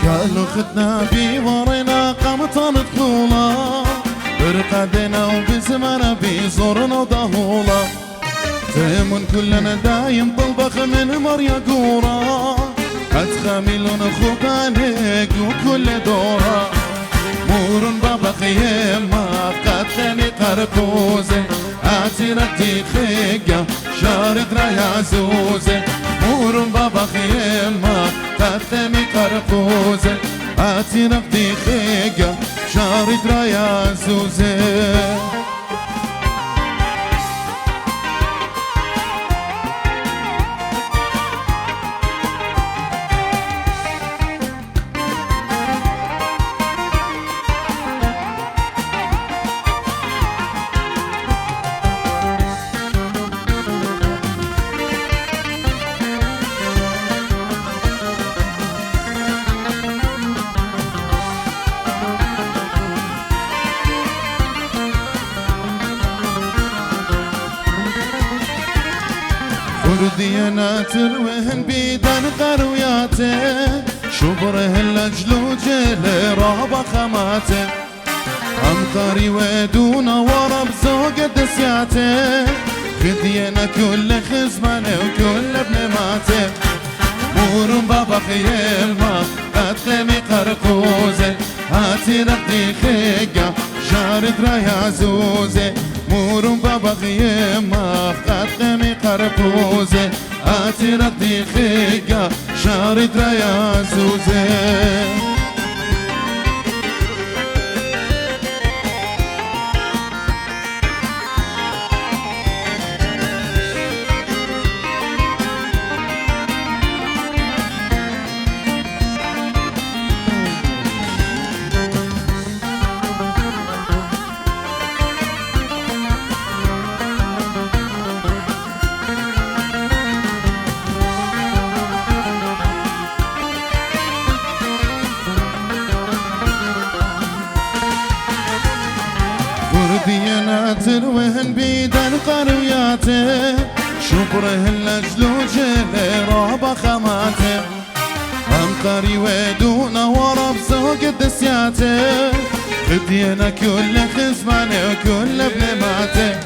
قالوا خدنا بورينا قمطان طفولة برقدنا وبزمنا بزورنا ضهولة تيمون كلنا دايم طلبخ من مريا قورة أتخاملون خبانك وكل دورة مور بابا خيمة قتلني قرقوزة آتي ردي خيقة شارد رايا زوزة مور بابا خيمة قتلني قرقوزة آتي ردي خيقة شارد رايا زوزة فردينا تروهن بيدان قروياته شبرهن لجلوجه لرابا خماته أمطاري ودونا ورب زوج دسياته خدينا كل خزمانه وكل ابن ماته مور بابا خيمة قتلمي قرقوزه هاتي رقدي خيقة شارد رايا زوزه مور بابا خيمة قتلمي قرقوزه هاتي رقدي خيقة شارد رايا زوزه فردينا تروهن بيدان قروياته شبرهن لجلوجه لرابا خماته أمطاري ودونا ورب زوج دسياته خدينا كل خزمانه وكل ابن ماته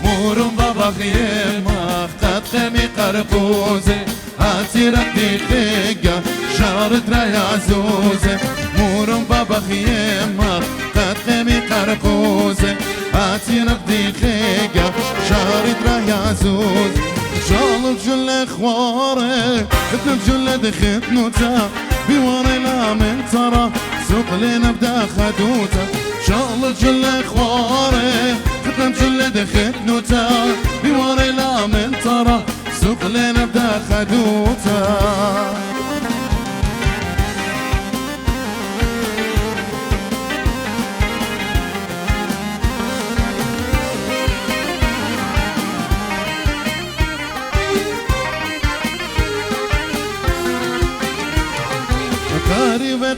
مور بابا خيمة قتلمي قرقوزه قرقوزة هاتي ردي خيقة شارت رايا عزوزة مورم بابا خيمة قد خيمي قرقوزة هاتي ردي خيقة شارت رايا عزوزة شالو بجل اخواره ختنا بجل دخت نوتا بوري لا من ترى سوق لنا بدا خدوتا شالو بجل اخواره ختنا بجل دخت نوتا بوري لا من ترى سوق لنا بدا خدوتا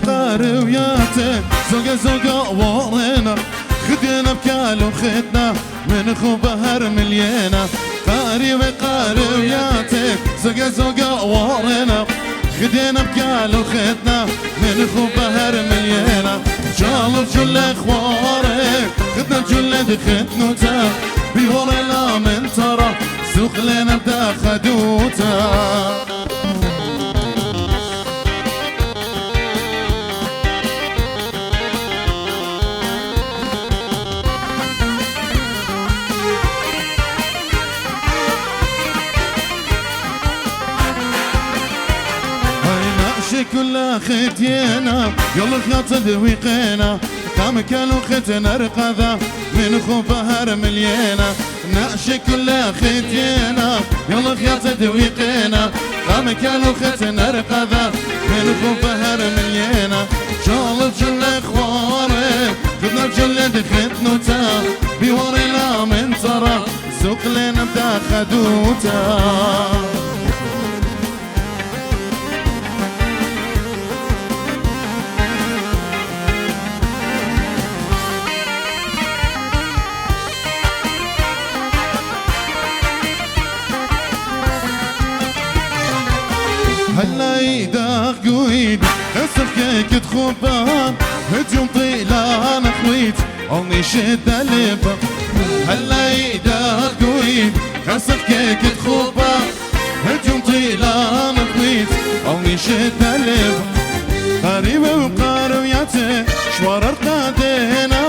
قاري وياته زوقة زوقة ورينا خدنا بكال وخدنا من خو بهر مليانة قاري وياته زوقة زوقة ورينا خدنا بكال وخدنا من خو بهر مليانة شالو بجل اخواره خدنا بجل دخدنوتا بيوري لا من ترى سوق لنا بدا خدوتا كلها ختينا يلا خياط ذويقينا قام كانوا ختنا رقذا من خو بهر مليانة نعشي كلها ختينا يلا خياط ذويقينا قام كانوا ختنا رقذا من خو بهر مليانة شال بجل اخواره خدنا بجل دخدنوتا بيوري لا من ترى سوق لنا بدا خدوتا هلا ايدك قويد خسر كيك تخبان هجوم طيلة انا خويت امي شد اللبا هلا ايدك قويد خسر كيك تخبان هجوم طيلة انا خويت امي شد اللبا قريبة وقاروياته شوار ارقادينا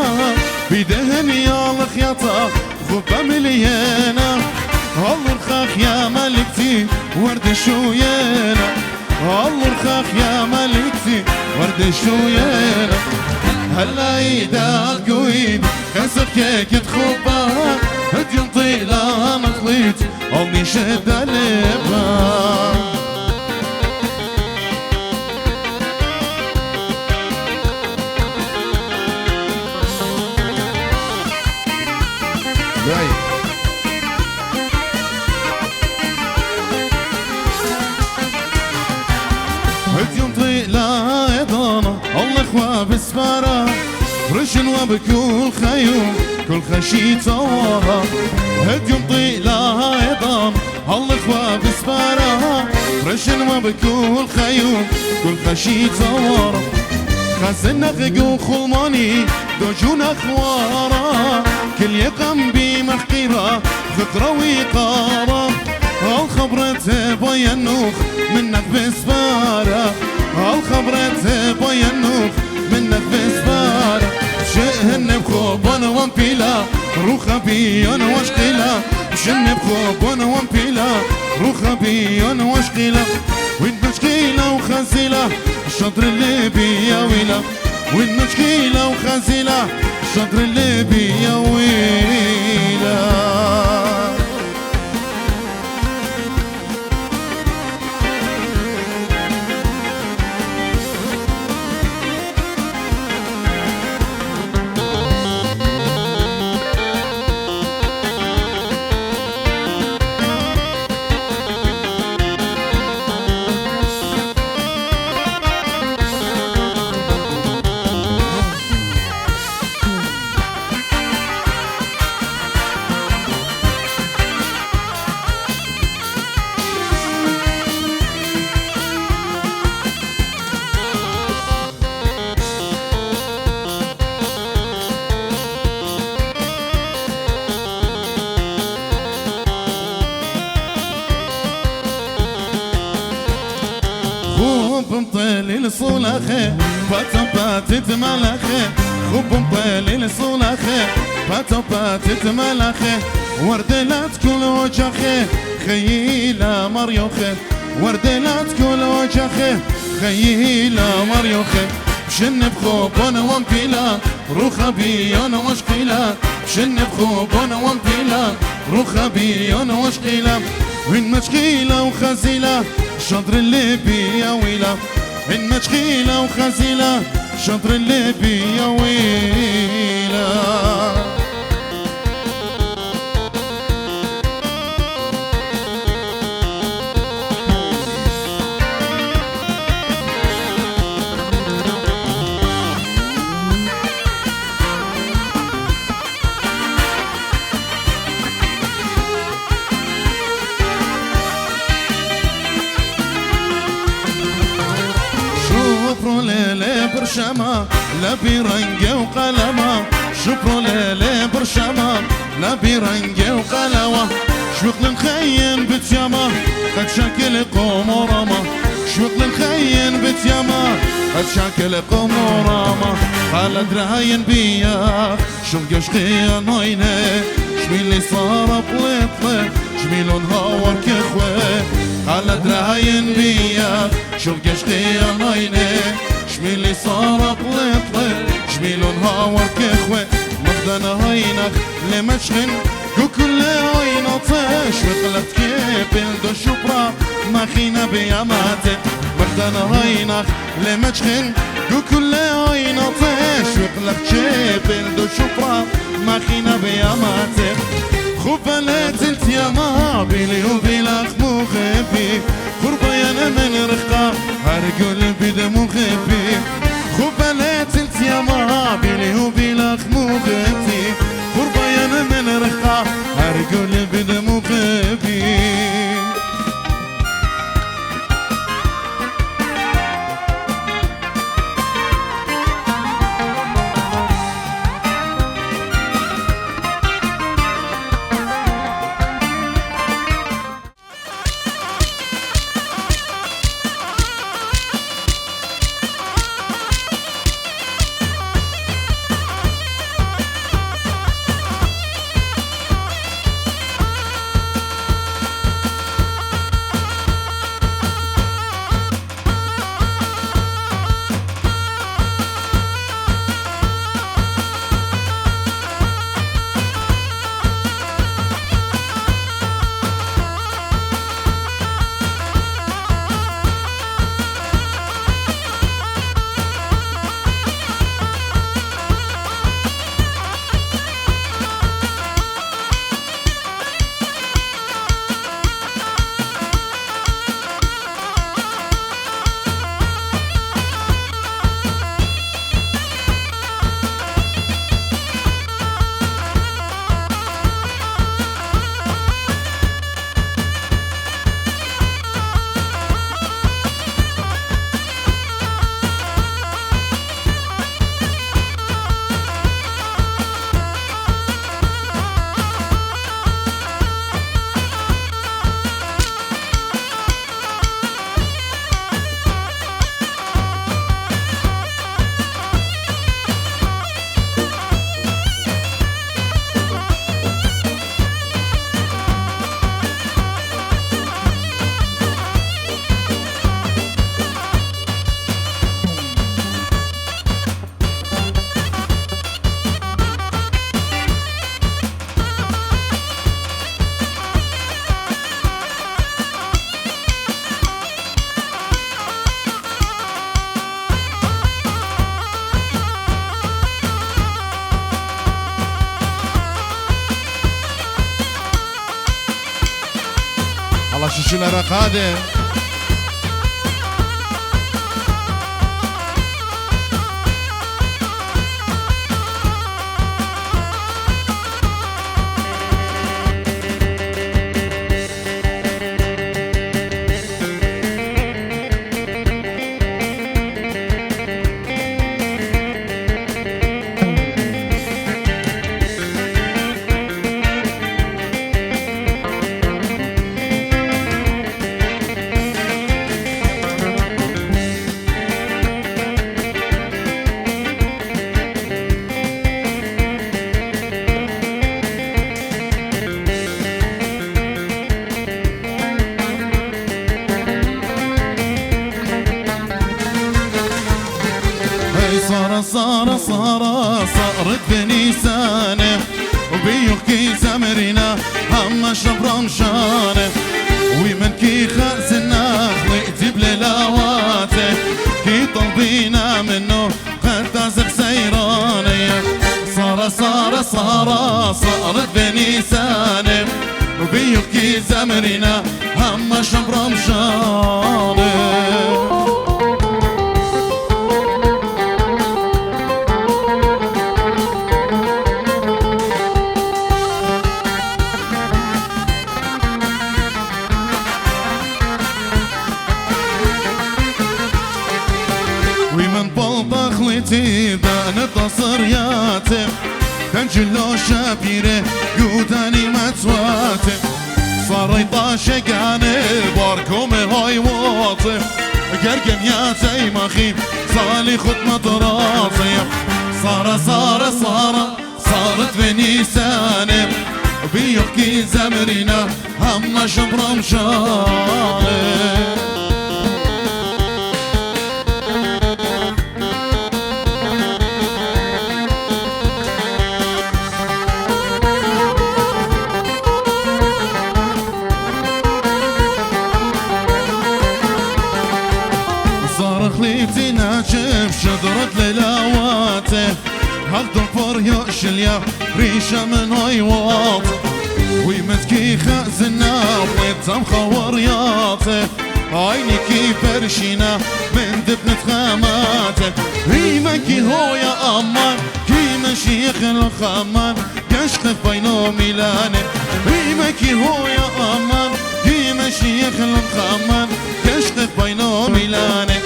بيدهن يا الخياطة خبا مليانة الله الخاخ يا ملكتي ورد شويانا الله الخاخ يا ملكتي ورد شويانا هلا ايدك قويد خسر كيك تخبى هدي طيلة انا خليت امي شد اللبا هديم طيلة يضانا الله اخوة بسفارة رشن وبكل خيوم كل خشي تواها هديم طيلة يضانا الله اخوة بسفارة رشن وبكل خيوم كل خشي تواها خزنا غيقو خلماني دوجون اخوارا كل يقم بمحقيرة ذكرى ويقارا الخبرة بويا النوخ منك بسفارة الخبرة بويا النوخ منك بسفارة شئهن بخوبان وانبيلا روخا بيان واشقيلا شن بخوبان وانبيلا روخا بيان واشقيلا وين مشكيلة وخزيلة الشطر اللي بيا ويلا وين مشكيلة وخزيلة الشطر اللي بيا ويلا مطيل صلاخه باتت ملاخه خوب مطيل صلاخه باتت ملاخه وردلات كل وجهه خيلة مريوخه وردلات كل وجهه خيلة مريوخه بشن بخوب وانا ومبيلا روخا بي انا وشقيلا بشن بخوب وانا ومبيلا روخا بي انا وشقيلا وين مشقيلة وخزيلة شطر الليبي يا ويلا وين مشقيلة وخزيلة شطر الليبي يا ويلا شوفروا ليلة برشامة لا برنجة وقلمة شوفروا ليلة برشامة لا برنجة وقلمة شوق نخين بتياما قد شكل قمرامة شوق نخين بتياما قد شكل قمرامة قال دراين بيا شوق يشقي ناينة شميلي صار بلطلة شميلون هاور كخوة قال دراين بيا شوق يشقي ناينة شميلي صار بلطلة شميلون هاور كخوة مخدنا هينخ لمشخن كل عينة طيش وقلت كيبل دو شبرا ماخينا بياماتي مخدنا هينخ لمشخن كل عينة طيش وقلت كيبل دو شبرا ماخينا بياماتي خبلت التياما بيلي وبيلاخ مخبي خربيانا من رخا هرقل بدمو خبي خبلت التياما بيلي وبيلاخ مخبي خربيانا من رخا هرقل بدمو خبي الله شو العراق هذا صارت بنيسانه وبيحكي زمرنا هم شبرم شانه ومن كي خازنا خلقت بليلاواته كي طلبينا منه قد تزق سيرانه صارت بنيسانه وبيحكي زمرنا هم شبرم شانه نتصرياته تنجلو شابيره يوداني متواته صار يطاشقاني باركم هاي واطف قرقن يا زي صالي خد مطراتي صارت بنيساني بيحكي زمرنا هم شبرم شاني شدرت ليلاواته هقدر فريش اليا ريشة من هايوات ويمتكي خازنا ويتم خورياته عيني كي فرشينا من دبنة خاماته ريمكي هو يا أمان كي مشيخ الخمان كشخ بينو ميلاني ريمكي هو يا أمان كي مشيخ الخمان كشخ بينو ميلاني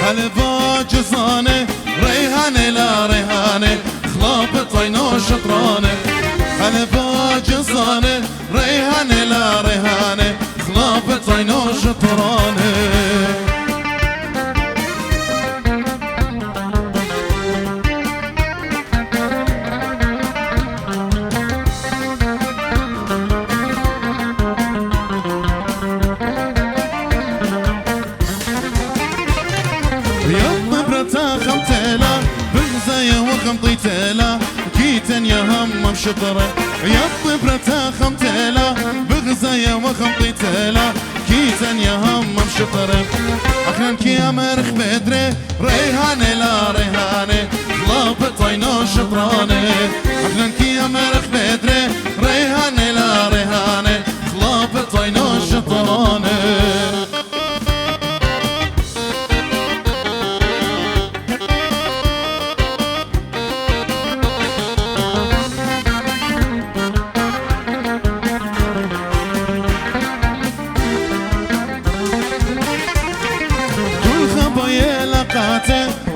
هلفا جزانه ريحانه لا ريحانه خلاب طينو شطرانه هلفا جزانه ريحانه لا ريحانه خلاب طينو شطرانه خمطيتلا كيتن يا هم شطرة يا طبرة خمتلا بغزايا وخمطيتلا كيتن يا هم شطرة أخلان كي أمرخ بدري ريحانة لا ريحانة خلاب طينو شطرانة أخلان كي أمرخ بدري ريحانة لا ريحانة خلاب طينو شطرانة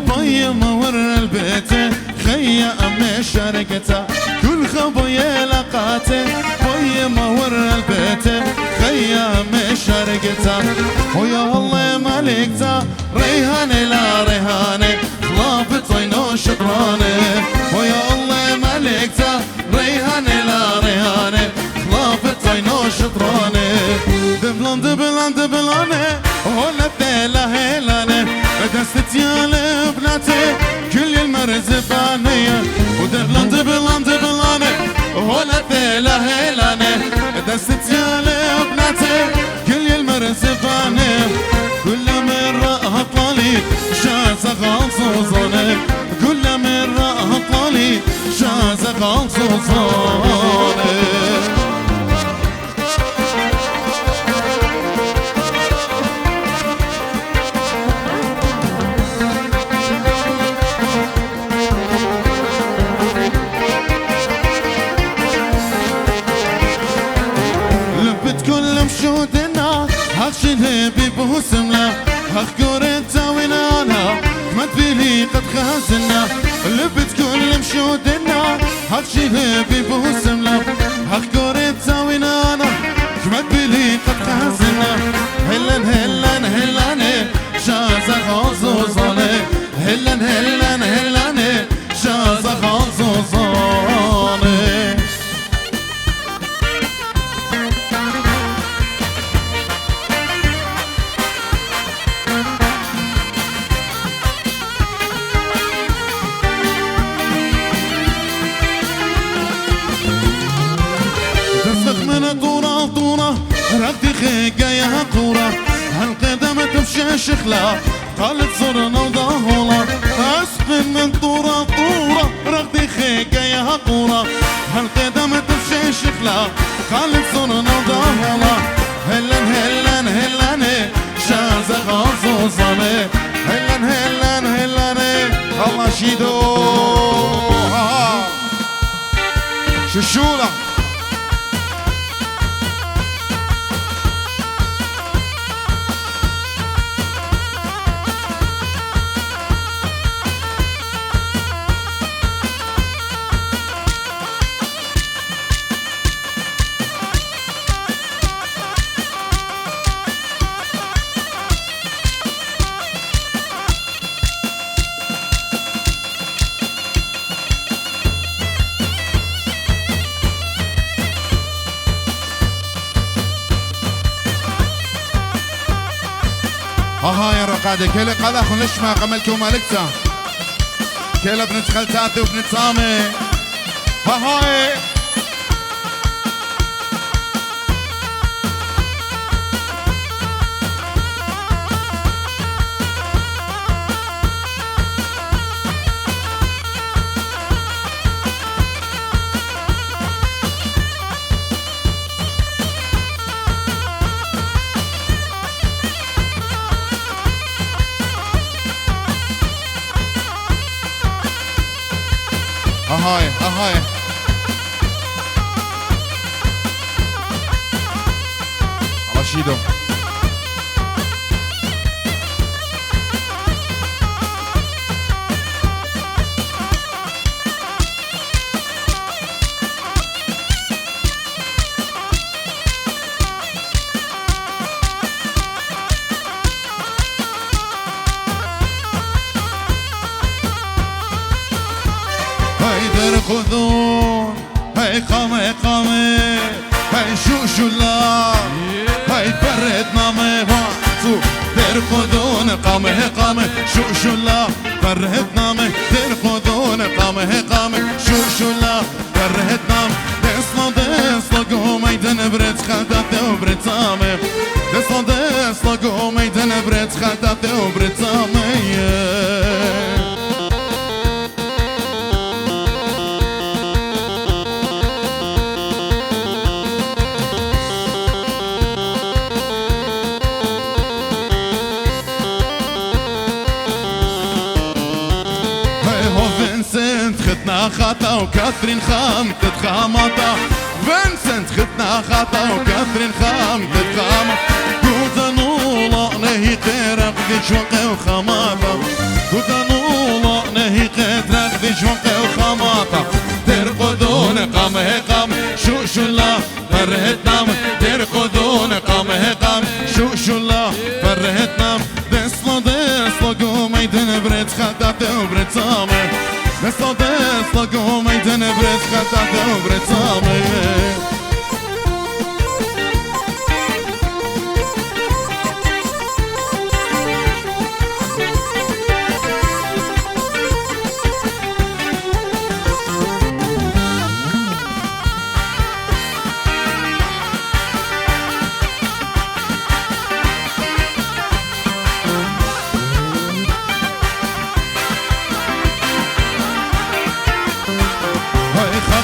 طي مور البيت خيا أمي شاركته كل خبايا لقاته طي مور البيت خيا أمي شاركته ويا الله مالكته ريحانة لا ريحانة خلاف طينو شطرانة ويا الله مالكته ريحانة لا ريحانة خلاف طينو شطرانة دبلان دبلان دبلانة ولا تلا هلانة دستي يا لبناتي كل المرزبانية ودبلان دبلان دبلانة ولا تلا هلانة دستي يا لبناتي كل المرزبانية كل مرة هطلالي شازة غلصوصانة كل مرة هطلالي شازة غلصوصانة هخشنها ببوسمنا هخكورت تاوينانا ما تبيلي قد خازنا لبت كل مشودنا هخشنها ببوسمنا هخكورت تاوينانا ما تبيلي قد خازنا هلن هلن هلن شازا غازوزاني هلن هلن هلن شازا غازوزاني شخلا قالت زرنا وضهولا أسقن من طورة طورة رغدي خيكة يا قورة هالقدم تفشي شخلا قالت زرنا وضهولا هلن هلن هلن شازة غازوزاني هلن هلن هلن الله شيدو ششولة هاي رقادة كيلا قلا خلش ما قملكم مالكتا كيلا بنت خلتاتي وبنت سامي هاي هاي هاي رشيدو خذون هاي قامي قامي هاي شوشولا هاي فرد نامي وانتو دير خذون قامي قامي شوشولا فرد نامي دير خذون قامي قامي شوشولا فرد نام دسلا قوم ايدن بريت خدات وبريت سامي دسلا قوم ايدن بريت خدات وبريت سامي ختنا خطا وكاترين خام تتخامطا فنسنت ختنا خطا وكاترين خام تتخامط كوتانولا نهي قيرق دي شوقي وخماطا كوتانولا نهي قيرق دي شوقي وخماطا ترقدون قامه قام شوشولا فرهت نام ترقدون قامه قام شوشولا فرهت نام دسلا قوم ايدن بريت خدات وبريت سامي دسلا قوم ايدن بريت خدات وبريت سامي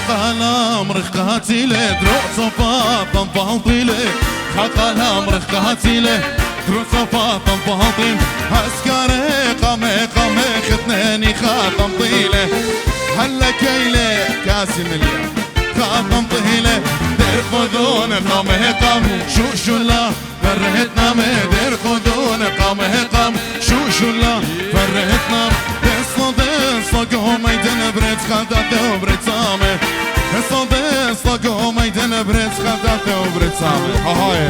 خقال رخاتي له دروع صفا طنفاطي له خقال رخاتي له دروع صفا طنفاطي عسكري قامي ختناني خاطم طيله هلا كيله كاسم اليوم خاطم طيله دير خذون قامي قام شوشولا فرهت نامي دير خذون قام شوشولا فرهت نام دسلا قوم ايدن بريت خدات وبريت سامي دسلا قوم ايدن بريت خدات وبريت سامي هاي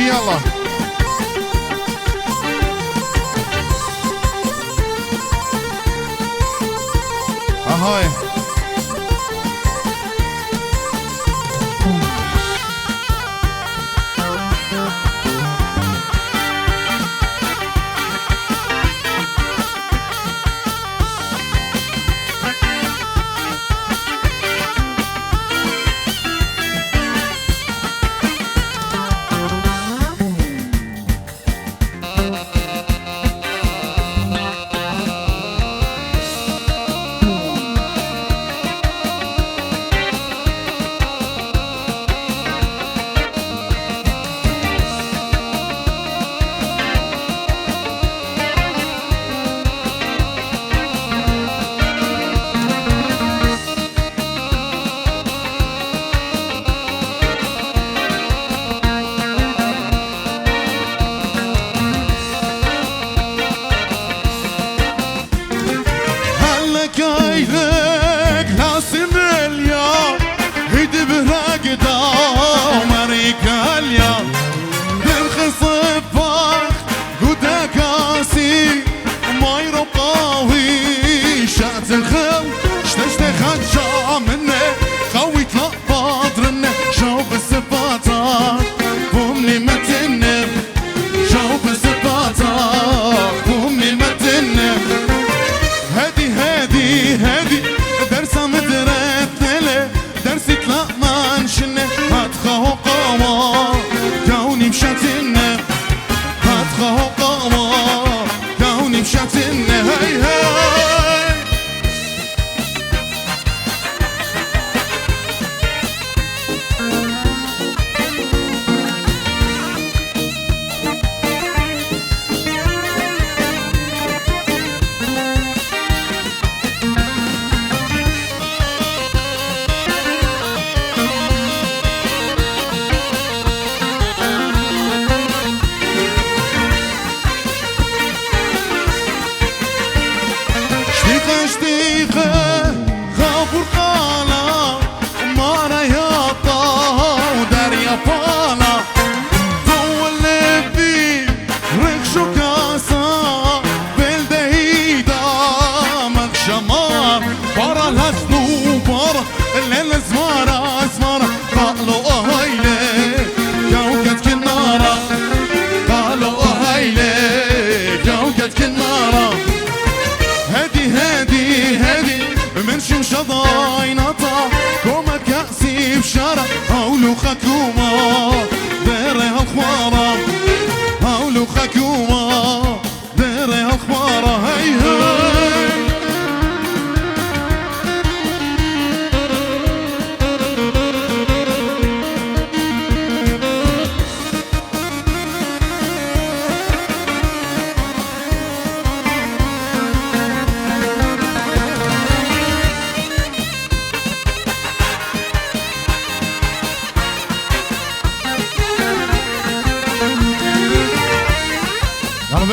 يلا هاي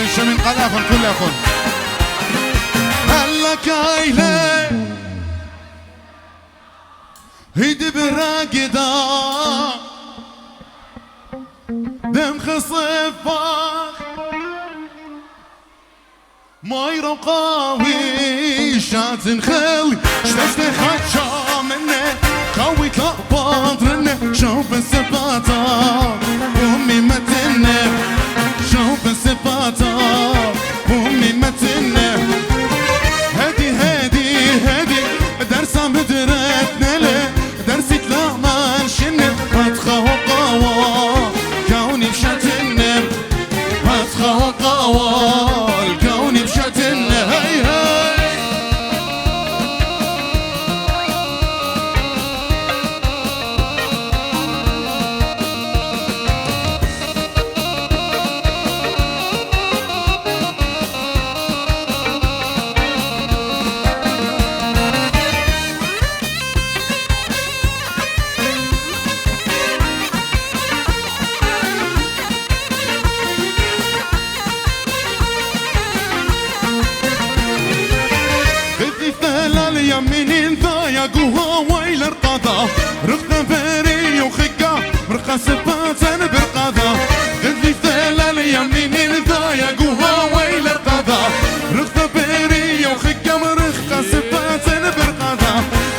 شمن قلاخن كل أخن هلا كايلة هيدي براقدا دم خصفاخ ما يرقاوي شاتن خلي شتشتي خدشا منه قوي كبادرنه شوف السباتا أمي متنه شوف السباتا أمي متنه هدي درسا مدرتنا له درسي تلامان شنه هتخا وقاوا كوني بشتنه هتخا وقاوا الكوني بشتنه هي يمين ذايا قوها ويل الرقاضة رقدة بري وخقة مرقى سباتن برقاضة قدلي ثلا اليمين ذايا قوها ويل الرقاضة رقدة بري وخقة مرقى سباتن برقاضة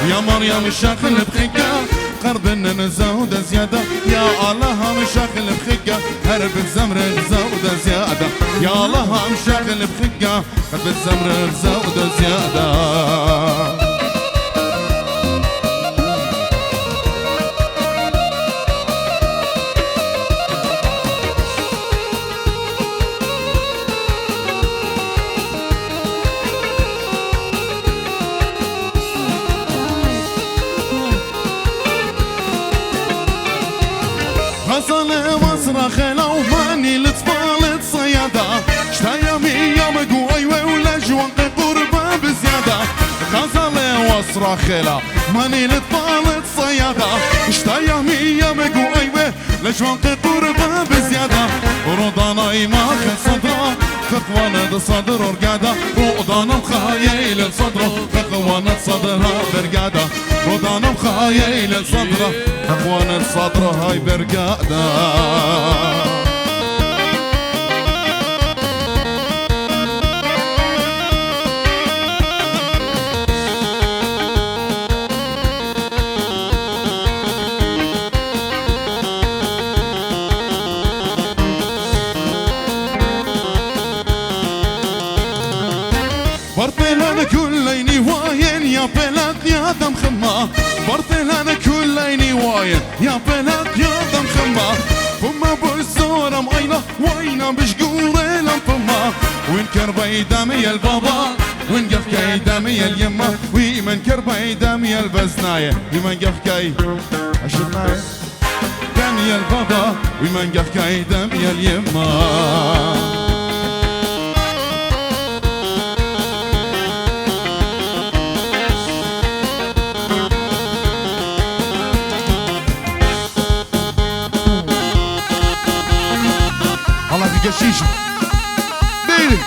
يا مريم الشاخل بخقة قربنا نزود زيادة يا الله مشاخل بخقة هرب الزمر زود زيادة يا الله مشاخل بخقة هرب الزمر زود زيادة غزل وصرخ لو ماني لطفال صيادة شتا يمي قوي ولجوان قربة بزيادة غزل وصرخ لو ماني لطفال صيادة شتا يمي قوي ولجوان قربة بزيادة رضانا ما خد صدره خطوانة صدر ورقادة رضانا مخايل صدره خطوانة صدرها برقادة رضانا مخايل صدره خطوانة صدرها هاي برقادة برطلان كليني واين يا بلاد يا دم خما برطلان كليني واين يا بلاد يا دم خما فما بالزورة ماينة واينة بشقورة لم فما وين كربي دامي البابا وين قفكي دامي اليما ومن كربي دامي البزناية ومن قفكي أشرناية دامي البابا ومن قفكي دامي اليما الشيشة بيلي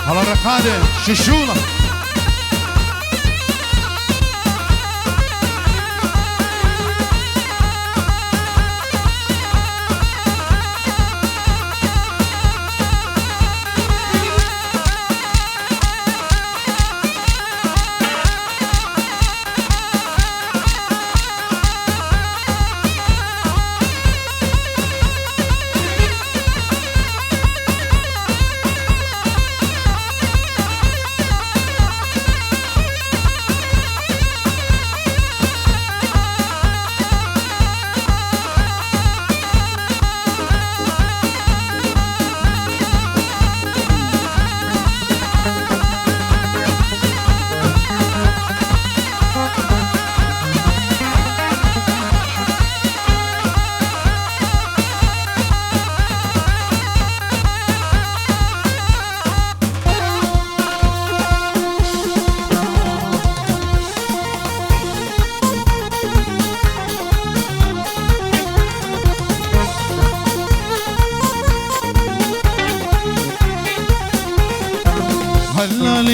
على الرقادة ششولة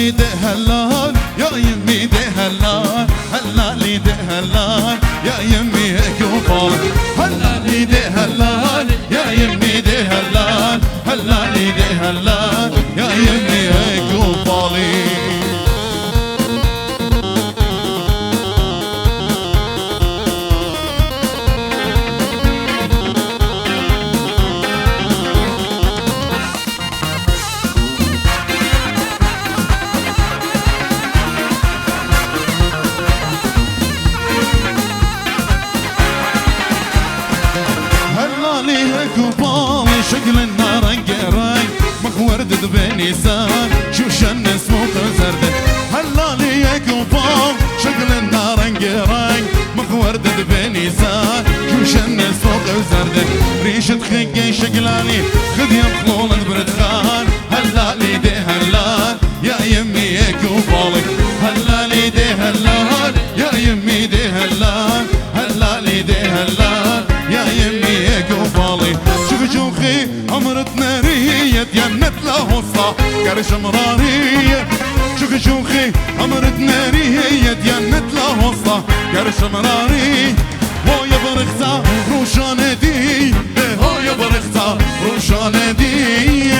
هلالي ده هلال يا يمي ده هلال هلالي ده هلال يا يمي قبال هلالي ده هلال يا يمي ده هلال هلالي ده هلال يا يمي قبالي شكل النار انقراي مخورد بنيسان شو شن اسمه زرده هلالي يا قبام شكل النار انقراي مخورد بنيسان شو شن اسمه زرده ريشة خقي شقلاني خذ يا مخلول بردخان هلالي دي هلال يا يمي يا قبالك هلالي دي هلال يا يمي دي هلال هلالي دي هلال يا يمي يا قبالي شوخي عمرت نارية ينت له الصا قرش مرارية شوخي عمرت نارية ينت له الصا قرش مراري هو يا برختا روشان دي هو يا برختا روشان دي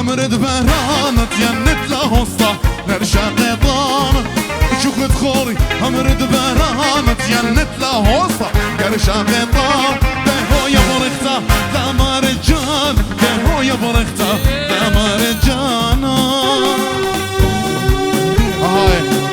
امرد برانت ينت لهوستا نرشا قيطان شوخت خوري امرد برانت ينت لهوستا نرشا قيطان دهو يا برختا دمار جان دهو يا برختا دمار جانا هاي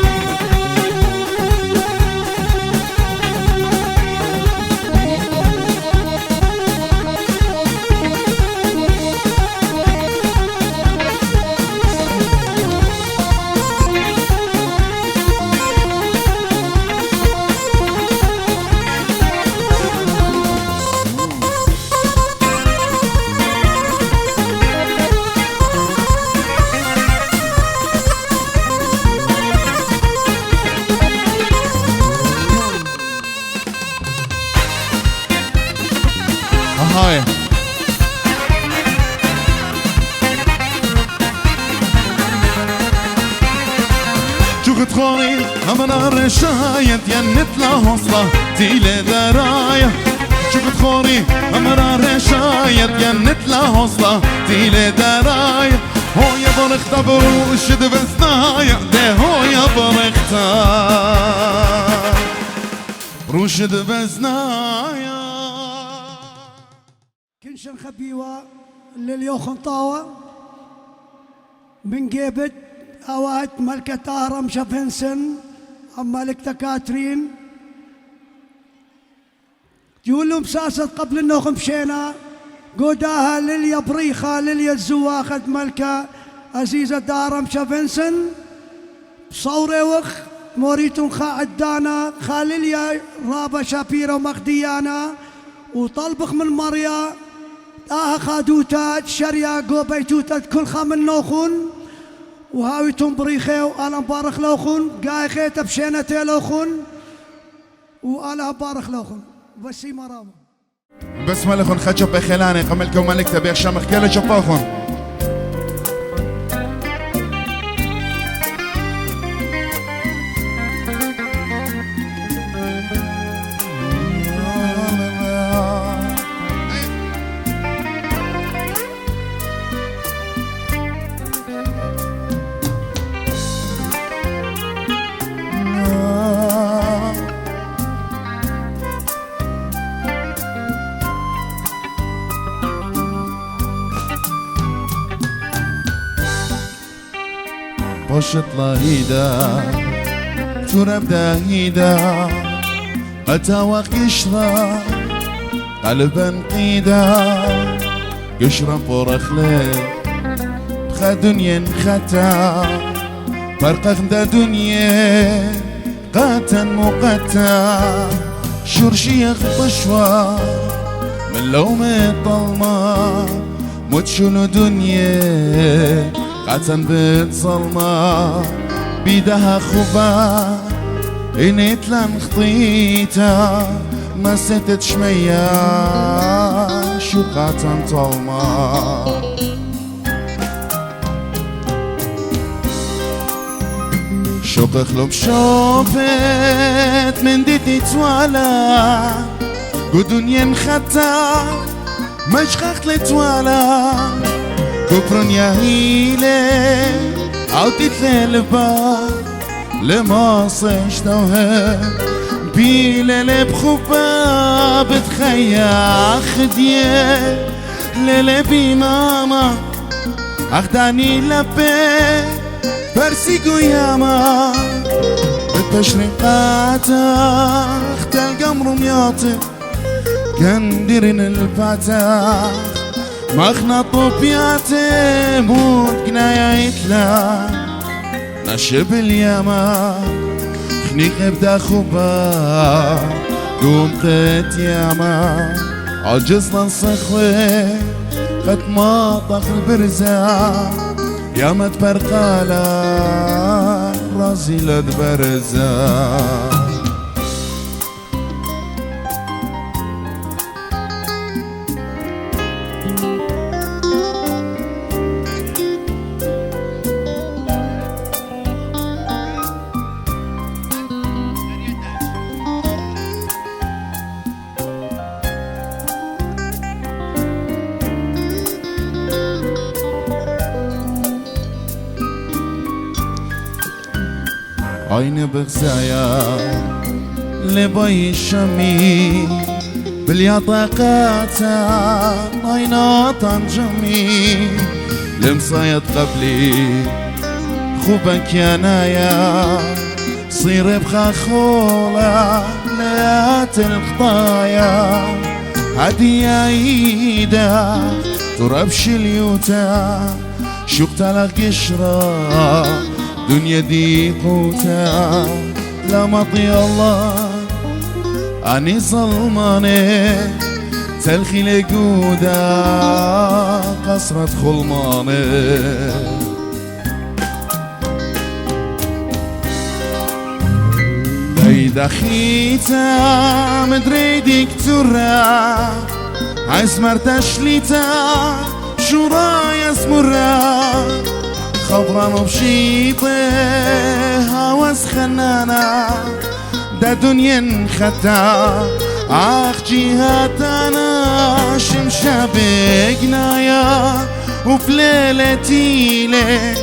هاي شوخت خوري امنا رشايت ينت لهوصلة تيلي دراية شوخت خوري امنا رشايت ينت لهوصلة تيلي دراية هو يا برختا بروشد بزنايا ده هو يا برختا روشد بزنايا
كنشن خبيوة لليوخن طاوة من جيبت أوات ملكة أهرم شفنسن أم ملكة كاترين يقولوا مساسة قبل النوخ مشينا قوداها لليا بريخة لليا الزواخد ملكة عزيزة دارم شفنسن صوري وخ موريتون خا عدانا خالليا رابا شابيرا ومخديانا وطلبخ من مريا خادوتات شريا قوبيتوتات كل خامن نوخون وهاويتون بريخي وانا مبارخ لوخون قاي خيتا بشينتي لوخون وانا مبارخ لوخون بسي مرام
بس ملخون خجب بخلاني قملكم ملك تبيع شمخ كيلا جباخون بوشت لاهيدا تراب داهيدا قتاوى قشرة قلبا قيدا قشرة فرخلي بخا دنيا ختا فرقق دا دنيا قاتا مقتا شرشيخ بشوى من لوم الظلمة موت شنو دنيا قاتن بتظلمة بيدها خبا انت لن خطيتا ما ستت شمية شو قاتن ظلمة شوق خلوب شوفت من ديتي توالا قو دنيا نخطا مشخخت لتوالا كفرن يا هيلي عودت للبا لما صشتوها بيلي بخفا بتخيا خديه ليلي بماما اخداني لبي برسيقو ياما بالتشريقات اخت القمر مياطي كندرن الفتح مخنا طوبياتي موت قنايا يتلا نشب الياما خنيق ابدا خبا قوم قيت ياما عجزنا نصخوي قد ما طخ البرزة يا ما تبرقالا راسي لدبرزة عيني بغزايا لبي الشمي باليطاقاتا عينا طنجمي لمصايد قبلي خوبك يا نايا صير بخاخولة ليات الخطايا هدية ايدا تراب شليوتا شوقت على قشرة دنيا دي قوتا لا مطي الله أني ظلماني تلخي لقودا قصرة خلماني بيدا خيتا مدريدك ترى عايز مرتشليتا شو رايا اسمرا خبران بشيطه هواس خنانا دا دنيا نختا اخ جهاتنا شمشة بقنايا وفي ليلة تيلة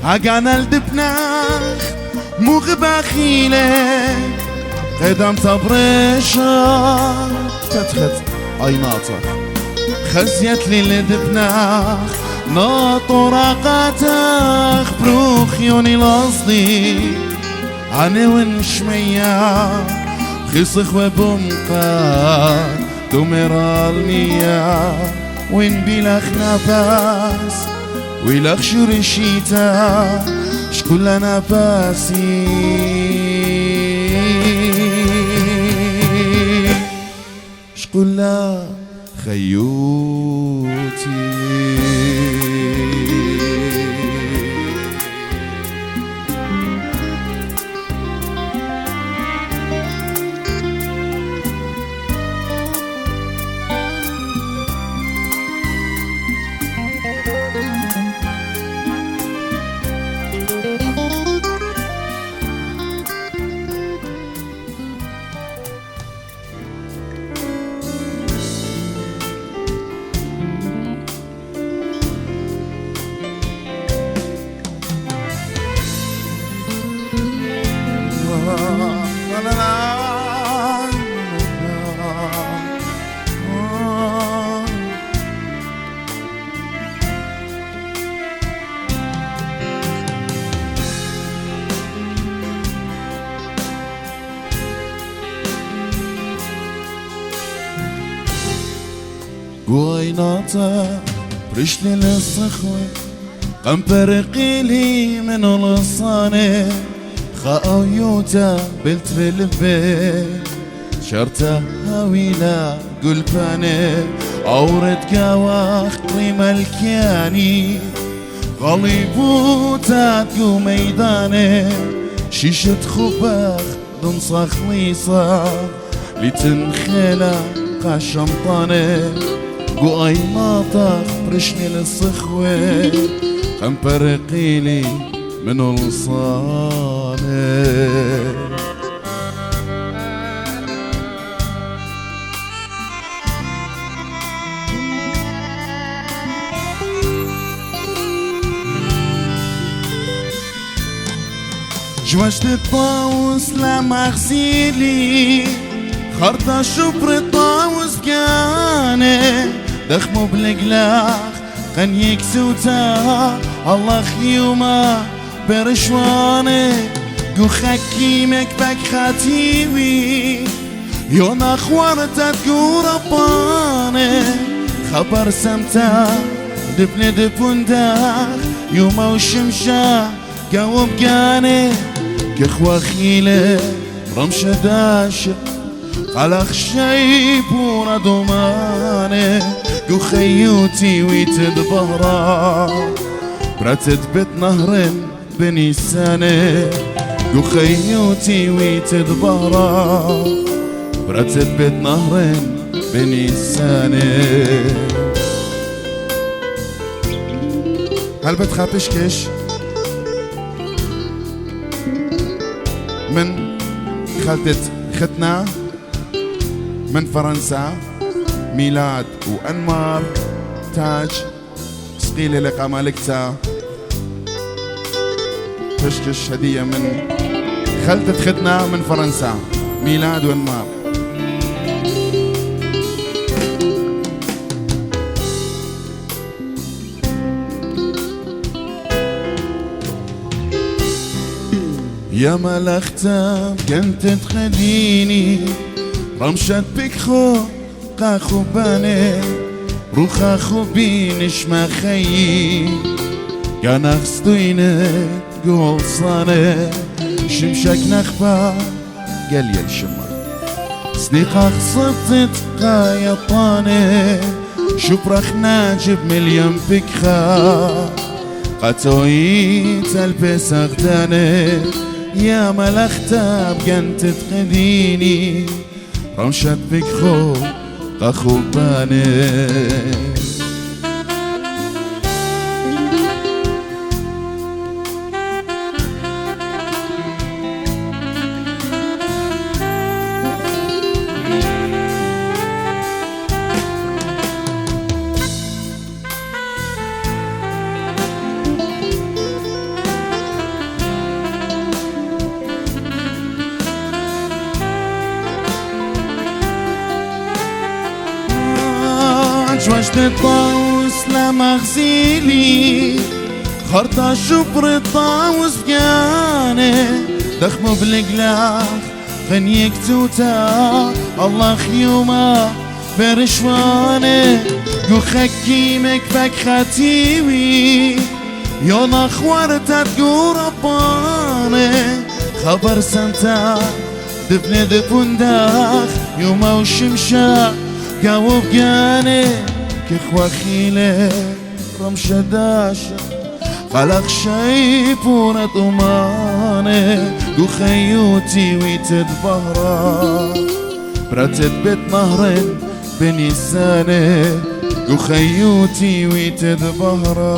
هقانا الدبناخ مغبى خيلة قدام تبريشة فتخت عيناتك خزيت لي الدبناخ ناطرقاتك بروخ يوني الأصلي عني ونشمية خصخ وبمقى دمر المياه وين بلخ نفس ويلخ شرشيتا شكل نفسي شكل خيوتي قويناتا برشلي للصخوة قمبر قيلي من الصاني خاويوتا بلت بالبيت شرته هاويلا قلباني أورد قواخ قريم الكياني غليبو تاتقو ميداني شيشة خباخ دنصاخ ليصا لتنخيلا قاشمطاني قو أي ماطاخ برشني للصخوة خمبرقيلي منو الصاني جوشت الطاوس لما غسيلي خرطة شبر الطاوس كاني دخمو بالقلاخ قن يكسوتا الله خيوما برشواني قو خكيمك بك خاتيوي يوم اخوارتا تقو رباني خبر سمتا دبن دبن داخ يوما وشمشا قوم قاني كخوا خيلة رمشة داشة قلق شيبورة دوماني قو خيوتي ويتد بهرا براتد بيت نهر بنيساني قو خيوتي ويتد بهرا براتد بيت نهر بنيساني هل بتخافش كش من خالتة ختنا من فرنسا ميلاد وأنمار تاج سقيلة لقى مالكتا كشكش هدية من خالتة ختنا من فرنسا ميلاد وأنمار يا ملختها كنت تخديني رمشت بك خو قاخو باني روخا خو بينش ما خيي كان اخستوينك قول صاني شمشك نخبا قال يا الشمر سنيقا خصبت قايطاني شبرخ ناجب مليون بكخا قطوي تلبس اغتاني يا ملختها بقنت تقديني رمشت بك خو باني جوشت الطاوس لما غسيلي خرطة شبر الطاوس بقاني دخمو بالقلاخ خنيك توتا الله خيوما برشواني قو خكيمك بك خاتيوي يوم اخوارتا تقو رباني خبر سنتا دبن دبن داخ يوما وشمشا قاو بقاني كخوا خيلة رمشة داشة خلق شيبونة طماني قو خيوتي ويتد بهرا براتد بيت نهر بنيساني قو خيوتي ويتد بهرا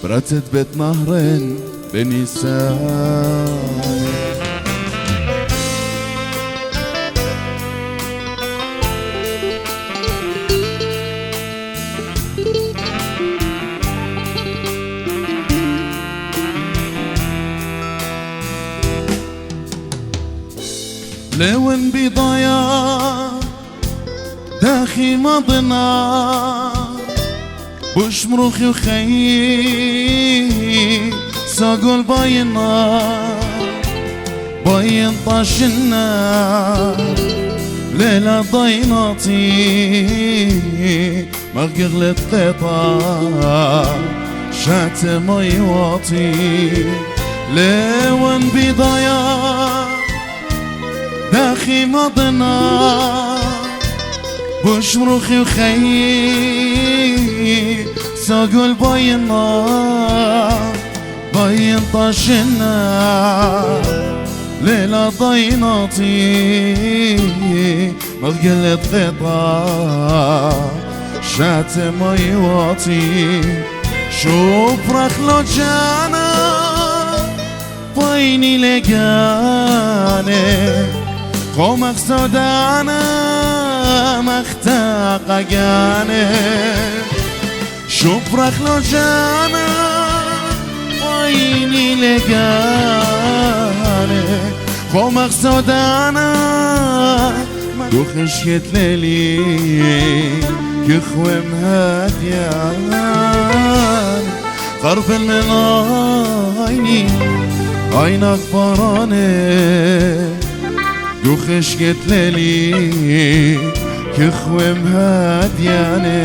براتد بيت نهر بنيساني لون بضياء داخي مضنا بوش مروخي وخيي ساقو الباينا باين طاشنا ليلة ضيناتي مرقغلت قطع شات ميواتي لون بضياء داخي مضنا بشمرخي وخي ساقول باينا باين طاشنا ليلة ضيناتي مغقلت غطا شاتم يواطي شوف رخلو جانا بايني لقاني قومك سودانا مختاق قاني شوف رخلو جانا بايني لقاني قومك سودانا وخشيت ليلي كخوم هاديان قرب من عيني عينك براني وخشيت ليلي كخوم هادياني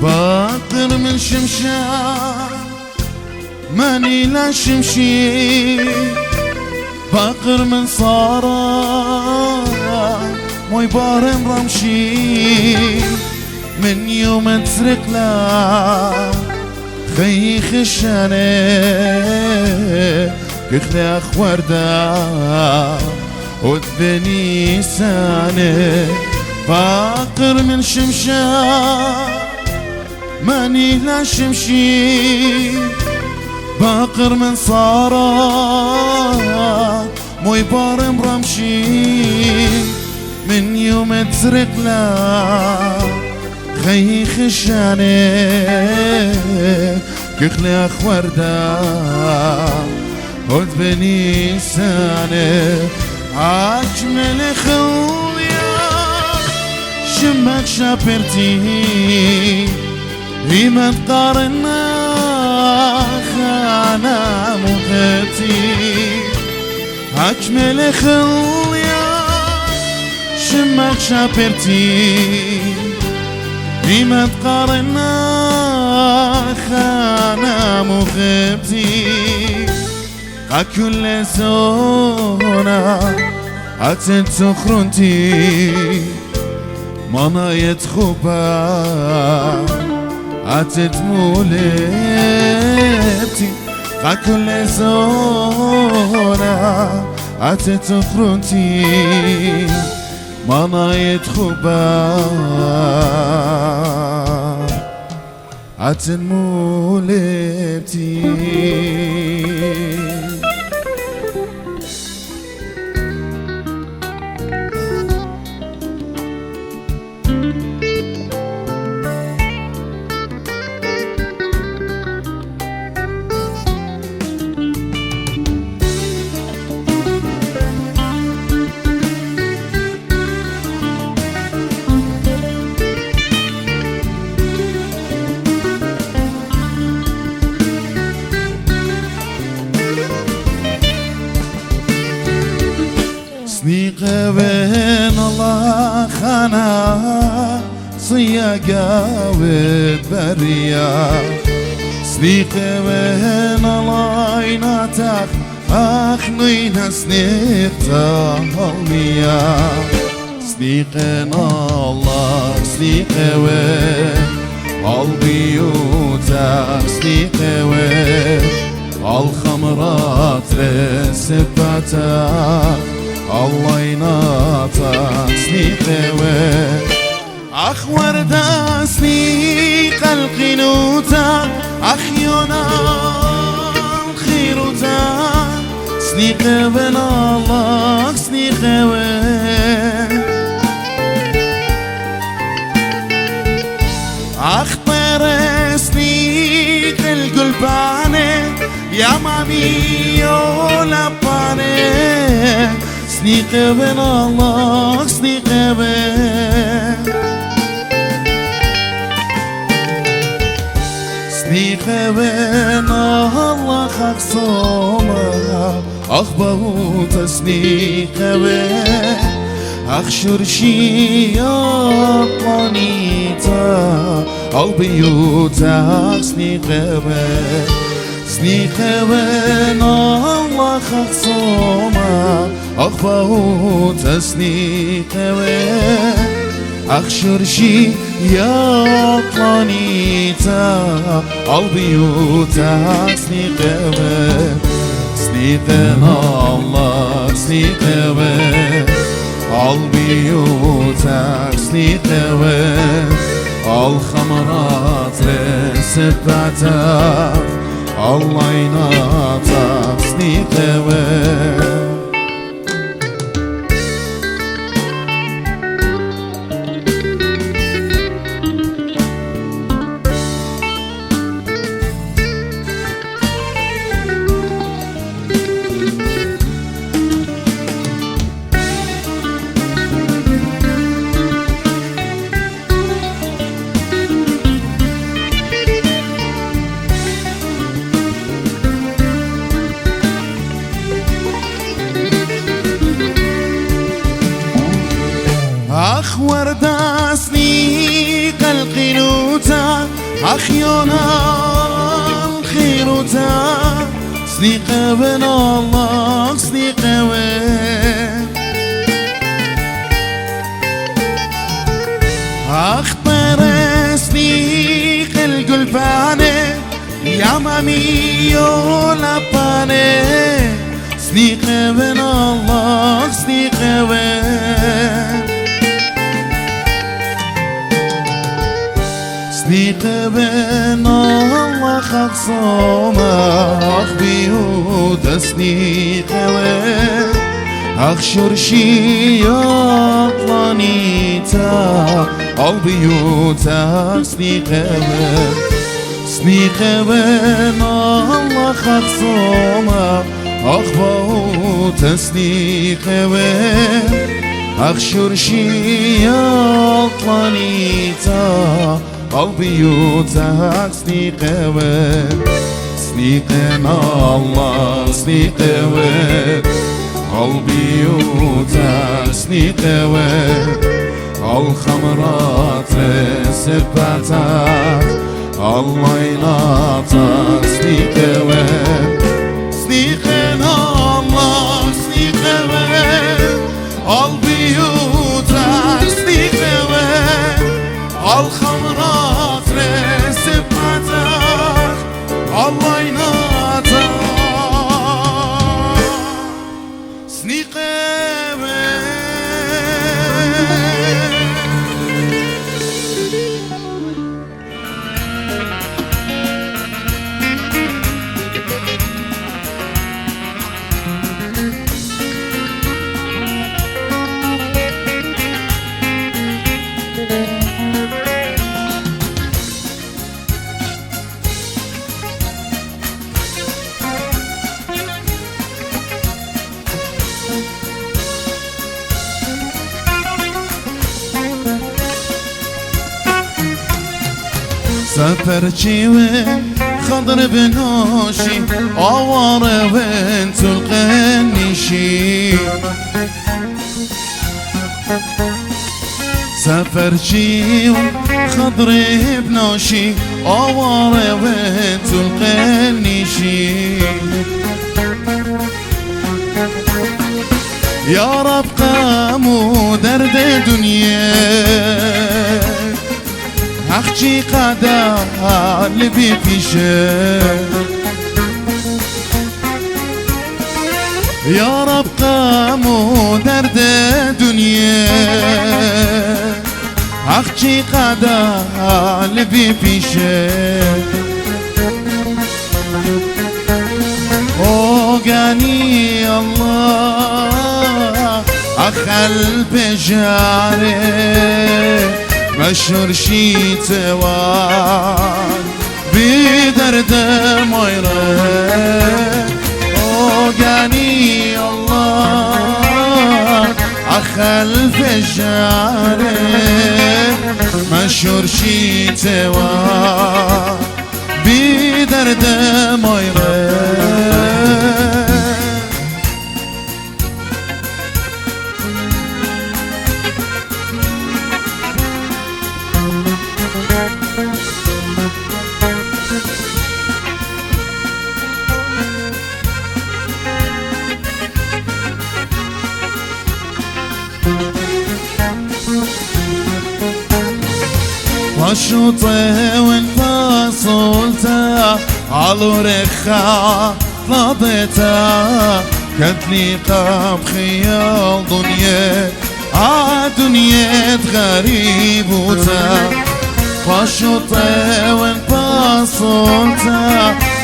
باقر من شمشار ماني لا شمشي باقر من صارا موي بارم رمشي من يوم تسرق لا خي خشاني كخلي اخوردا وذبني ساني باقر من شمشار ماني لا شمشي باقر من صارا موي بارم رمشي من يوم تسرق لا خي خشاني كخلي اخوردا هود بني ساني عجمل خويا شمك شابرتي لما تقارنا خانا مغتي أجمل خليا شمك شابرتي لما تقارنا خانا مغتي كل زونا أتت سخرنتي مانا يتخبا عتت مولتي كل زونا عتت خرنتي مانا يتخبا عتت مولتي سنيقة بين الله خنا صياقة وتبريا سنيقة بين الله يناتك أخنينا سنيق تهميا سنيقة الله سنيقة وين البيوتك سنيقة وين الخمرات رسبتك الله يناطق سنيقة أخ وردة سنيق القنوتا أخ يونا الخيروتا سنيقة بن الله سنيقة أخ طير سنيق القلباني يا مامي ولا باني سنيقة بين الله سنيقة بين سنيقة بين الله خصومة أخبه تسنيقة بين أخشر شيا قنيتا البيوتا سنيقة بين سنيقة بين الله خصومة أخبه تسنيقة بين أخشر شي يا قنيتا البيوتا سنيقة بين سنيقة الله سنيقة بين البيوتا سنيقة بين الخمرات سبعتا الله يناطق سنيقة بين أخ وردة سنيق القنوتا أخ يونا الخيروتا سنيقة بين الله سنيقة بين أخ طير سنيق القلباني يا مامي يولا باني سنيقة بين الله سنيقة بين سنيقة بين الله خصومة أخ بيوت سنيقة بين أخ شرشي أطلانيتا البيوت سنيقة بين سنيقة بين الله خصومة أخ بيوت سنيقة بين أخ شرشي أطلانيتا البيوتك سنيقة بين سنيقة الله سنيقة بين البيوتك سنيقة بين الخمرات سبعتك الله يناطق سنيقة بين سنيقة الله سنيقة بين البيوتك سنيقة بين الخمرات سبعتك الله يناطق سنيقة سفرتي خضر بنوشي عوار بنت القنيشي سفرتي خضر بنوشي عوار بنت القنيشي يا رب قاموا درد دنيا أخشي قدر لبي في شيء يا رب قاموا درد دنيا أخشي قدر لبي في شيء أوغاني الله أخل بجاري مشهور شي توان بدرد ميرة أوغاني الله خلف الجاري مشهور شي توا بدرد ميري وشوطه وانفصلته على رخا طلبته كتليقة بخيال دنيا عدنيا غريبوته وشوطه وانفصلته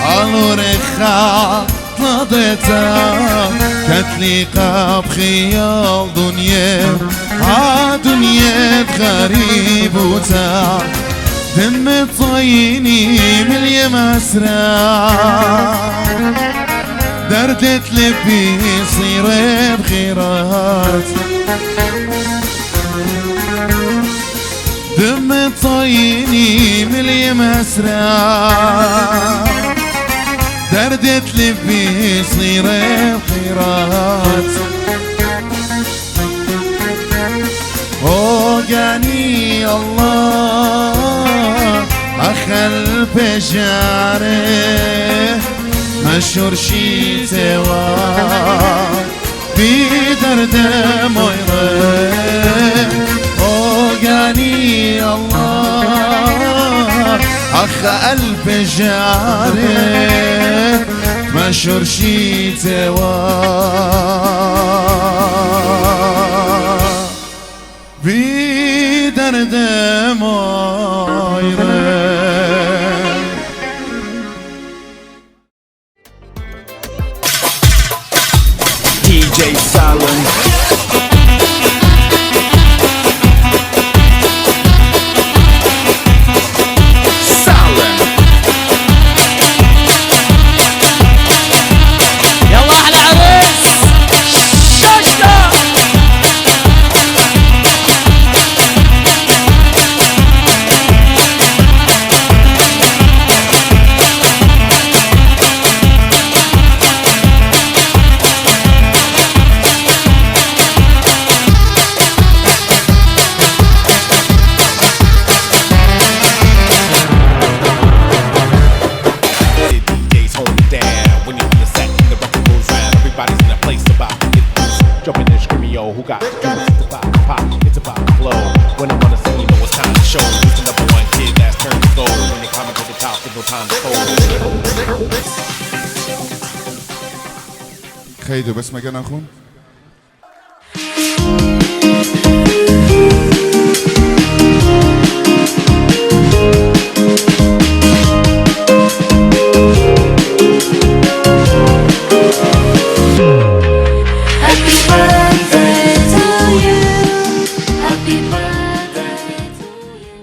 على رخا طلبته كتليقة بخيال دنيا عدنيا غريبوته دم طيني من اليم أسرار دردت لبي يصير بخيرات دم طيني من اليم أسرار دردت لبي يصير بخيرات وقاني الله أخل بجاره مشهور شي توا بدرد ميره وقاني الله أخل بجاره مشهور شي توا بدرد ميره
DJ Silent.
يلا احلى عريس شاشة
DJs hold it down when you're on the set and the record goes round. Everybody's in a place about to get loose. Jumping in screaming, yo, who got the juice? It's about to pop, it's about to flow. When I'm on the scene, you know it's time to show. Who's the number one kid, last turn to gold. When they climb to the top, there's no time to fold.
خيدوا بس مكان أخون
Happy birthday to you. Happy birthday to you.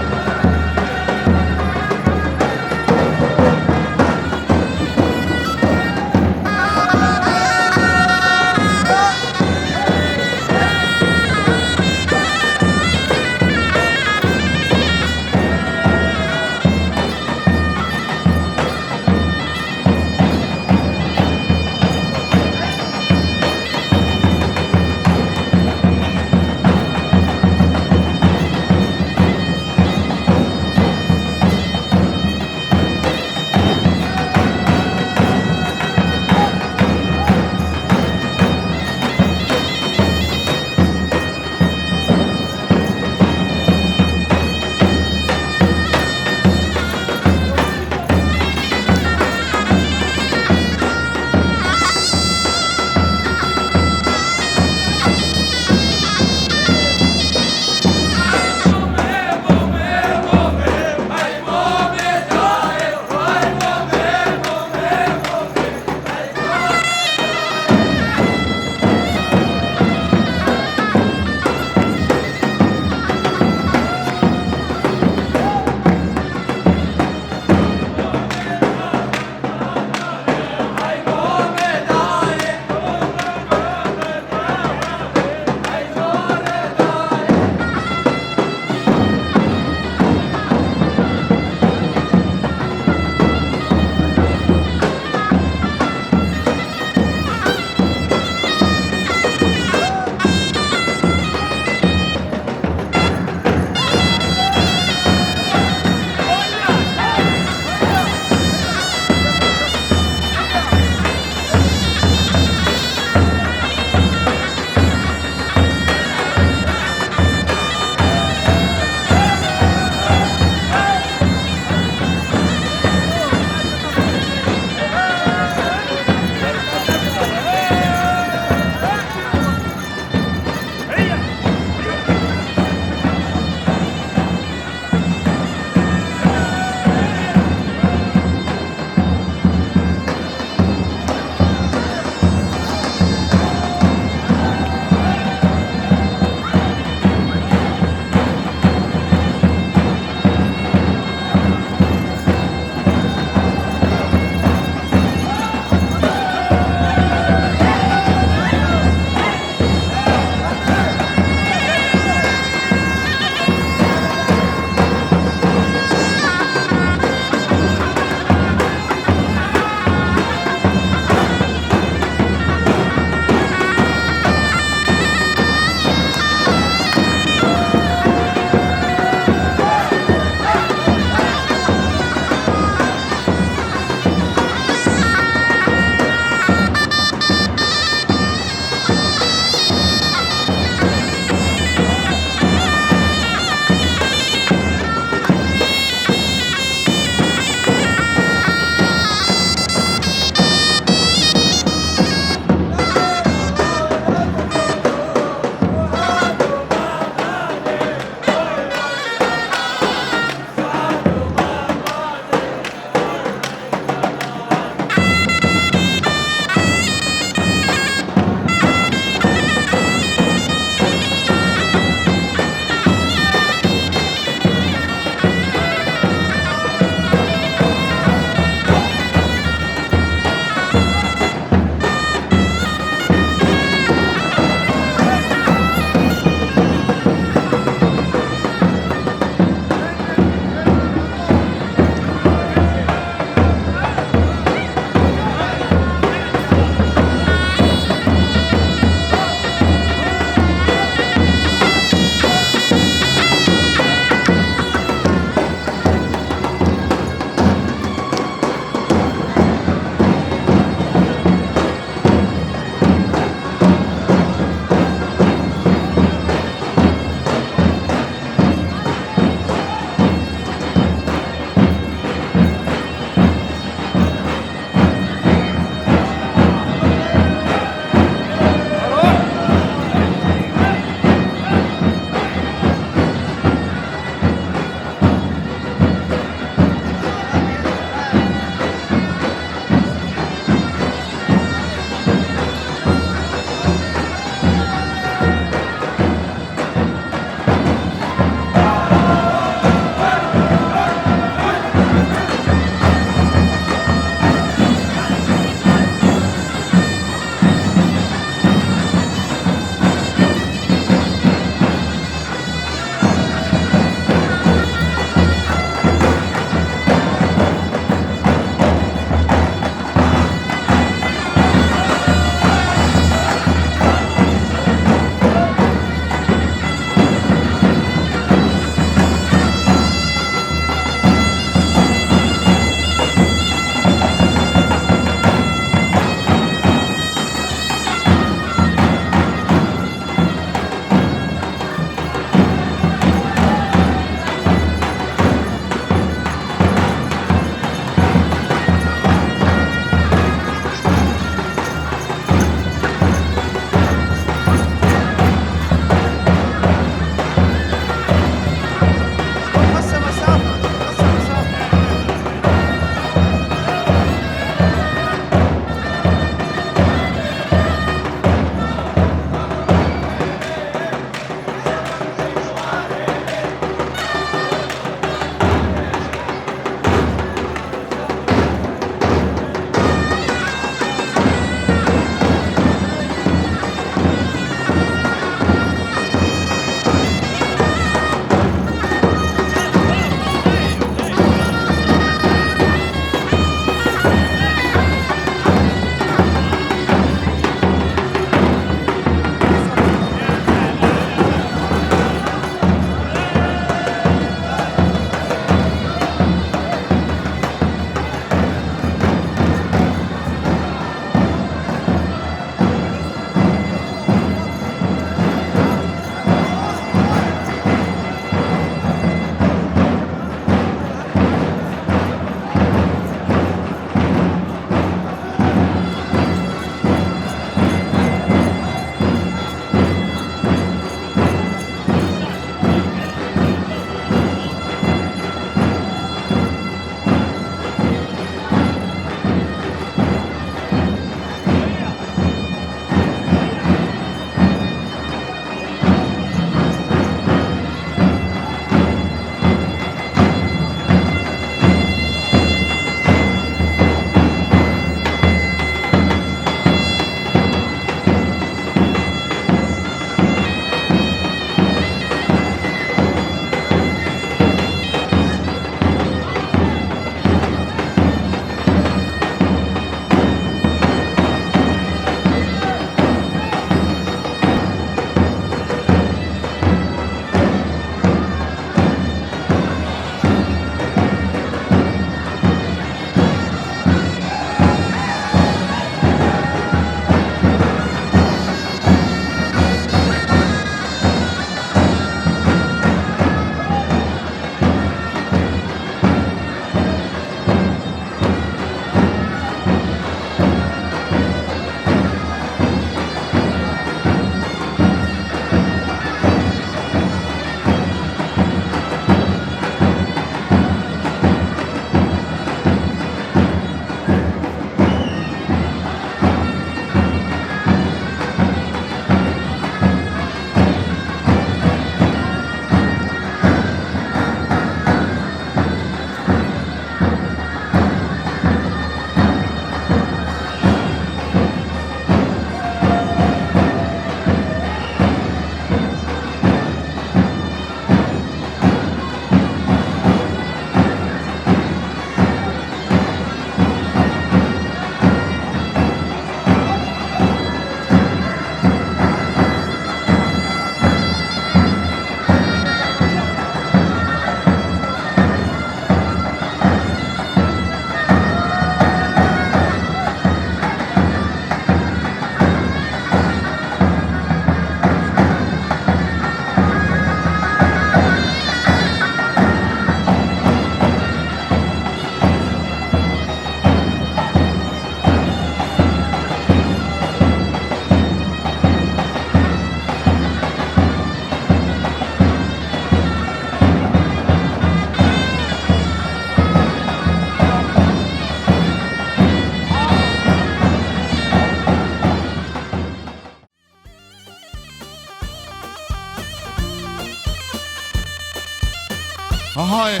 هاي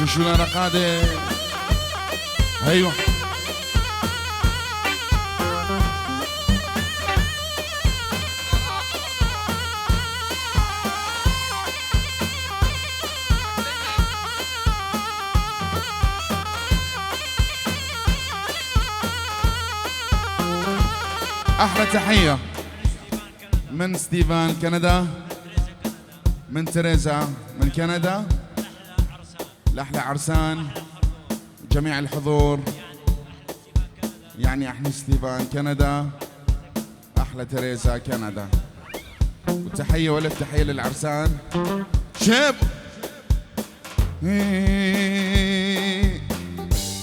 شو لنا قاعدة ايوه احلى تحية من ستيفان كندا، من تريزا من كندا، لأحلى عرسان جميع الحضور، يعني احنا ستيفان كندا، احلى تريزا كندا، وتحية والف تحية للعرسان شاب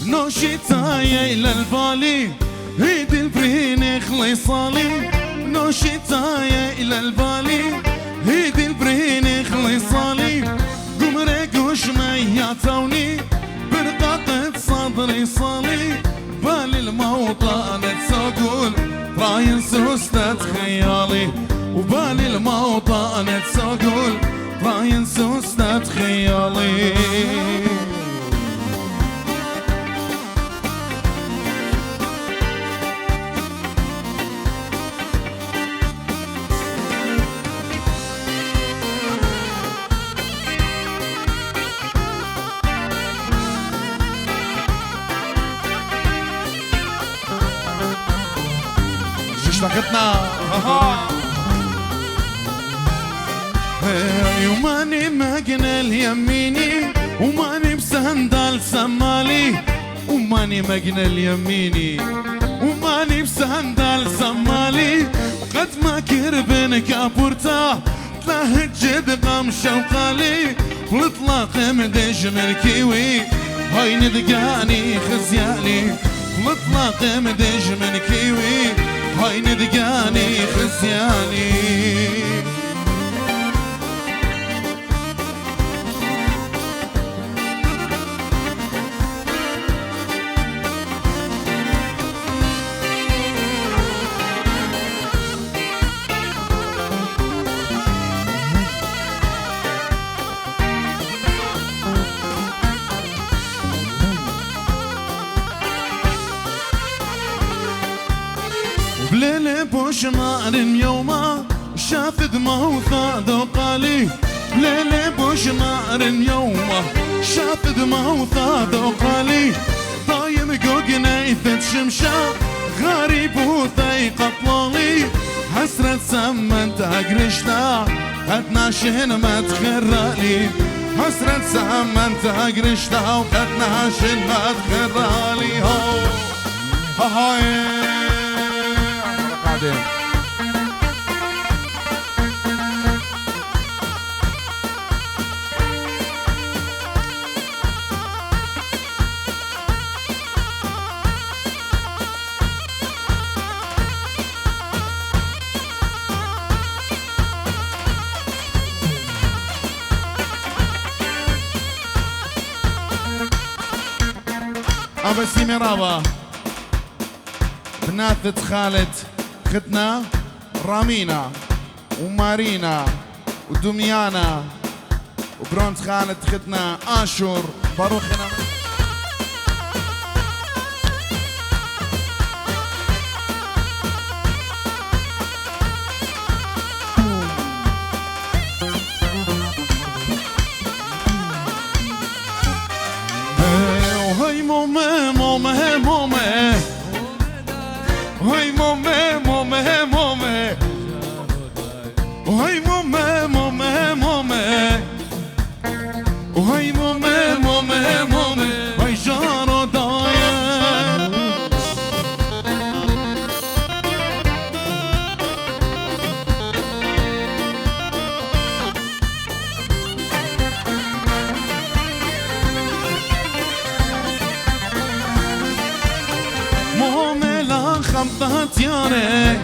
نوشيتاي الى البالي هيد البرين خليصالي نوشيتاي الى البالي هيد البرين خليصالي قمرك وش مياتوني برقاقة صدري صالي بالي الموطن تساقول راين سوستة خيالي وبالي الموطن تساقول راين سوستة خيالي اشتقتنا وماني مقنى اليميني وماني بسندال سمالي وماني مقنى اليميني وماني بسندال سمالي قد ما كربن كابورتا تلهجد قمشة وقالي والاطلاق مدش من كيوي هاي ندقاني خزياني والاطلاق مدش من كيوي هاي ندقاني خزياني بليلة بوش نار يوما شاف دمه ثاد وقالي بليلة بوش نار يوما شاف دمه ثاد وقالي طايم قوقنا يثت شمشا غريب وثيق اطلالي حسرة سمن تقرشتا قد ناشن ما تخرالي حسرة سمن تقرشتا وقد ناشن ما تخرالي هو هاي أبا سيمي رابا بنات خالد ختنا رامينا ومارينا ودميانا وبرونت خالد ختنا آشور باروخنا وهي مومي مومي مومي وهي مومي مومي مومي وهي مومي مومي مومي وهي مومي مومي مومي وهي جارو دايا مومي لا خمطات ياري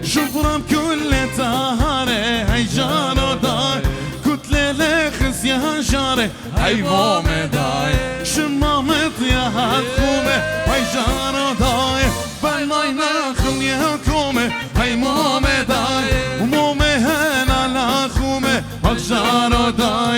شفرة بكل تهاري هاي جارو داي كتلة لخس يا جاري هاي مومي داي شمامت يا هاتكومي هاي جارو داي بالماي ناخل يا كومي هاي مومي داي ومومي هنا لاخومي هاي جارو داي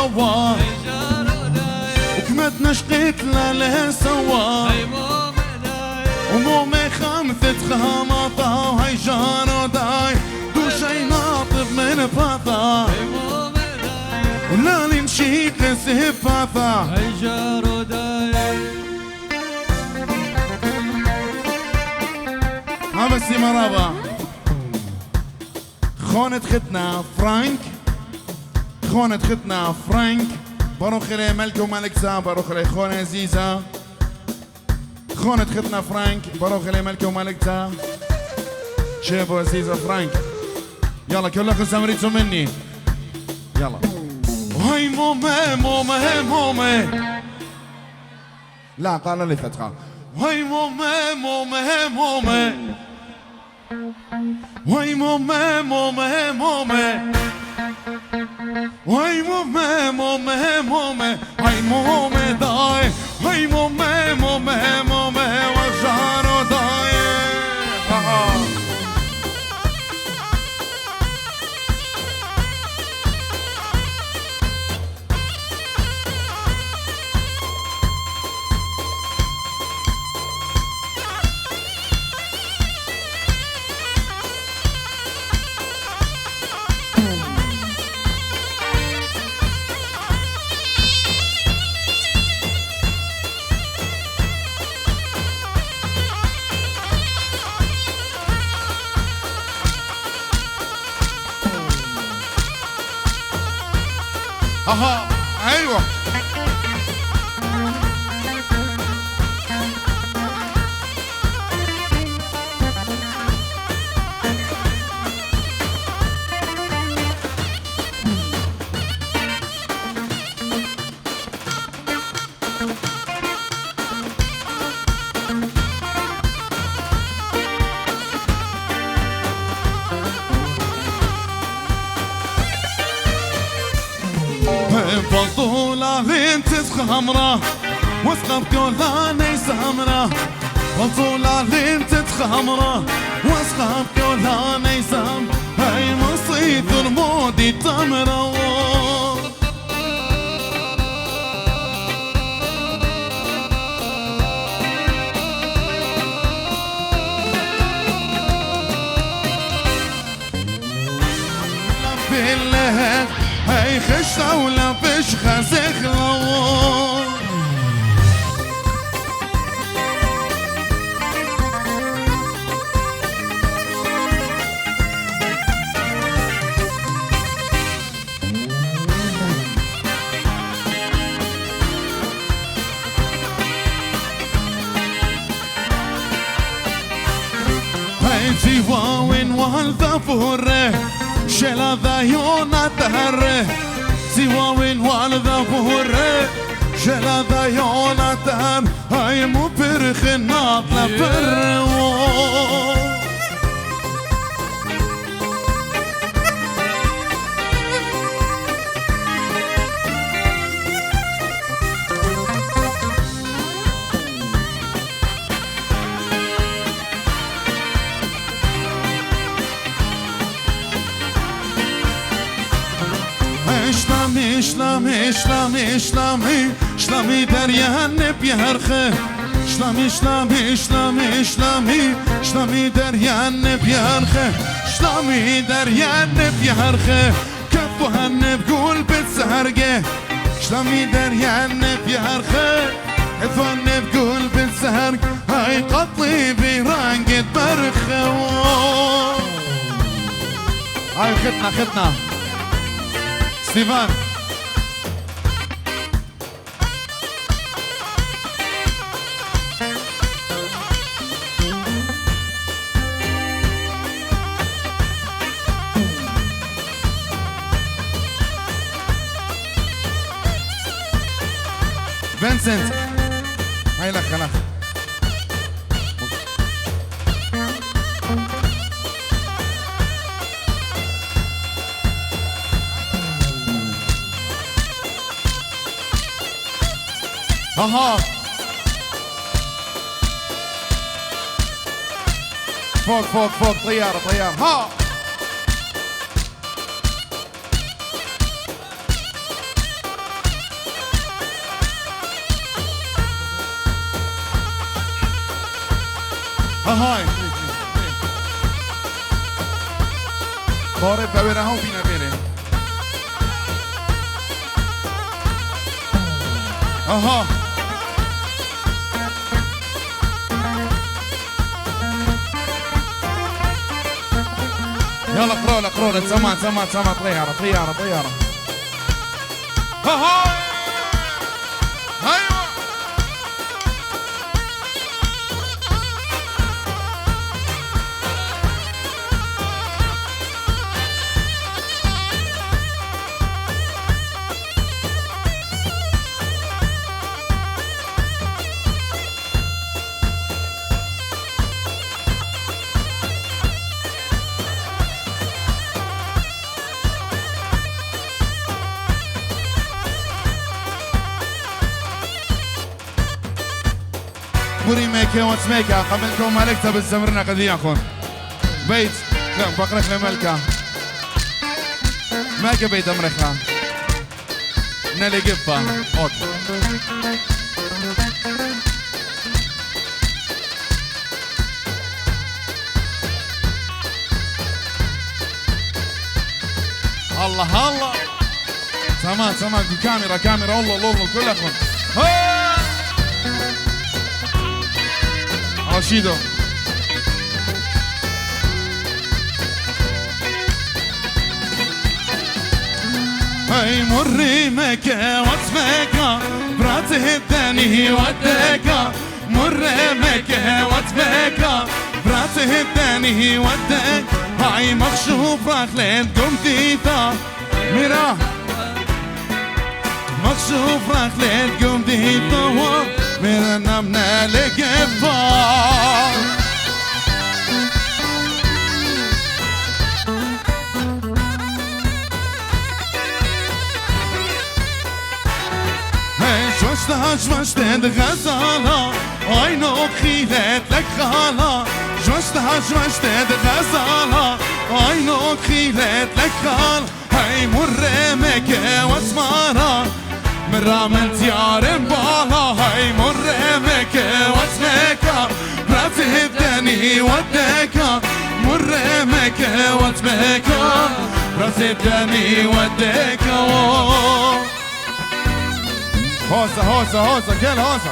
سوا وكمتنا شقيت لا سوا ومومي خمثة خمطة وهي جارو داي دو شي ناطب من فاطا ولا لي مشيت لسهفافا هي جارو داي ها بس مرابا خونة ختنا فرانك خونة ختنا فرانك باروخ لي ملك وملك زا باروخ لي خونة زيزا خونة ختنا فرانك باروخ لي ملك وملك زا شيفو زيزا فرانك يلا كلكم سمريتوا مني يلا هاي مومي مومي مومي لا قال لي فتحة هاي مومي مومي مومي هاي مومي مومي مومي هاي مومي مومي مومي هاي مومي داي هاي مومي مومي مومي وجارو داي اها ايوه بطولة بنت خمرة وثقة بكولاني سمرة بطولة بنت خمرة وثقة بكولاني سم هاي مصيد رمودي تمرة بالله هاي خشة ولا بشخة زخلوون هاي جيواوين والذفورة شلا ذايونا تهره سواوين والذفورة شلا ذايونا تهر هاي مو برخ الناطلة برو شلامي شلامي شلامي شلامي دريان بيرخه شلامي شلامي شلامي شلامي شلامي دريان بيرخه شلامي دريان بيرخه كفوهن بقول بتسهرقه شلامي دريان بيرخه كفوهن بقول بتسهرق هاي قطلي برانقة برخه هاي ختنا ستيفان فينسنت هاي لك خلاص اها فوق طيارة ها هاي بارد ببره ها و بینه بره آها يلا قرولة قرولة سما سما سما طيارة طيارة طيارة ها ايوه بوري ميكي واتسميكا قبلكم مالكتا بالزمرنا قد ياخون بيت لا بقرك لملكا مالكا بيت امريكا نالي قفة اوكي الله الله تمام تمام كاميرا كاميرا الله الله الله كل اخوان رشيدو هاي مري مكة واتمكة براته الثاني ودكة مري مكة واتمكة براته الثاني ودك هاي مخشوف راخلين قمتيتا ميرا مخشوف راخلين قمتيتا ميرا نمنا لقفا شوشتها غزالة عينك خيلت لك خالة شوشتها غزالة عينك خيلت لك خالة هاي مرمك واسمارة مرة من تيار مبالا هاي مرمك واسمك براتي الدني ودك مرمك واسمك براتي الدني ودك هوسة هوسة هوسة كل هوسة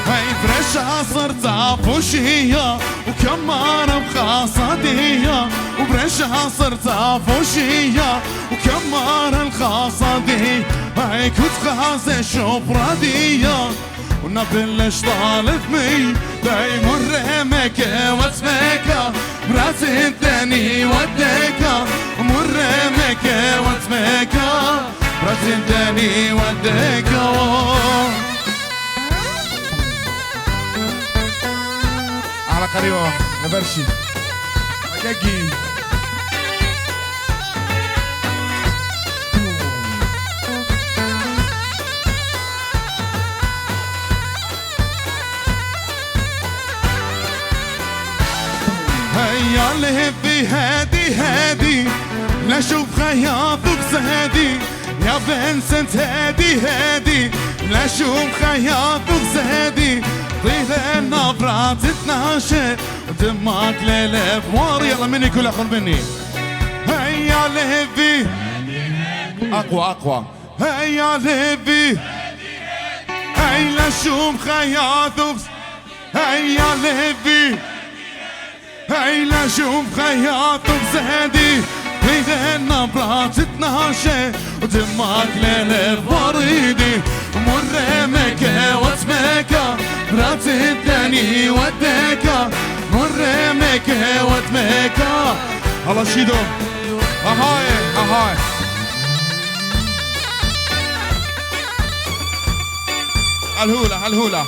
هاي برشا صرت عفوشية وكمان بخاصتية وبرشا صرت عفوشية وكمان الخاصة دي هاي كنت خاصة شبرادية ونبلش طالب مي داي مرمك واسمك براسي الدني ودك مرمك واسمك براسي الدني ودك على قريبة نبرشي أجاجي هيا لهبي هادي هادي لا شوف خياطك زهادي يا بنسنت هادي هادي لا شوف خياطك زهادي طيل النبرة تتناشى ودمك للابوار يلا مني كل اخر مني هيا لهبي اقوى اقوى هيا لهبي هيا لا شوف خياطك هيا لهبي هاي لا شوف خياطك زهدي إذا النبرة تتناشى ودمك للبريدي مرمك واسمك براتي الدني ودك مرمك واسمك الله شيدو اهاي اهاي الهولة الهولة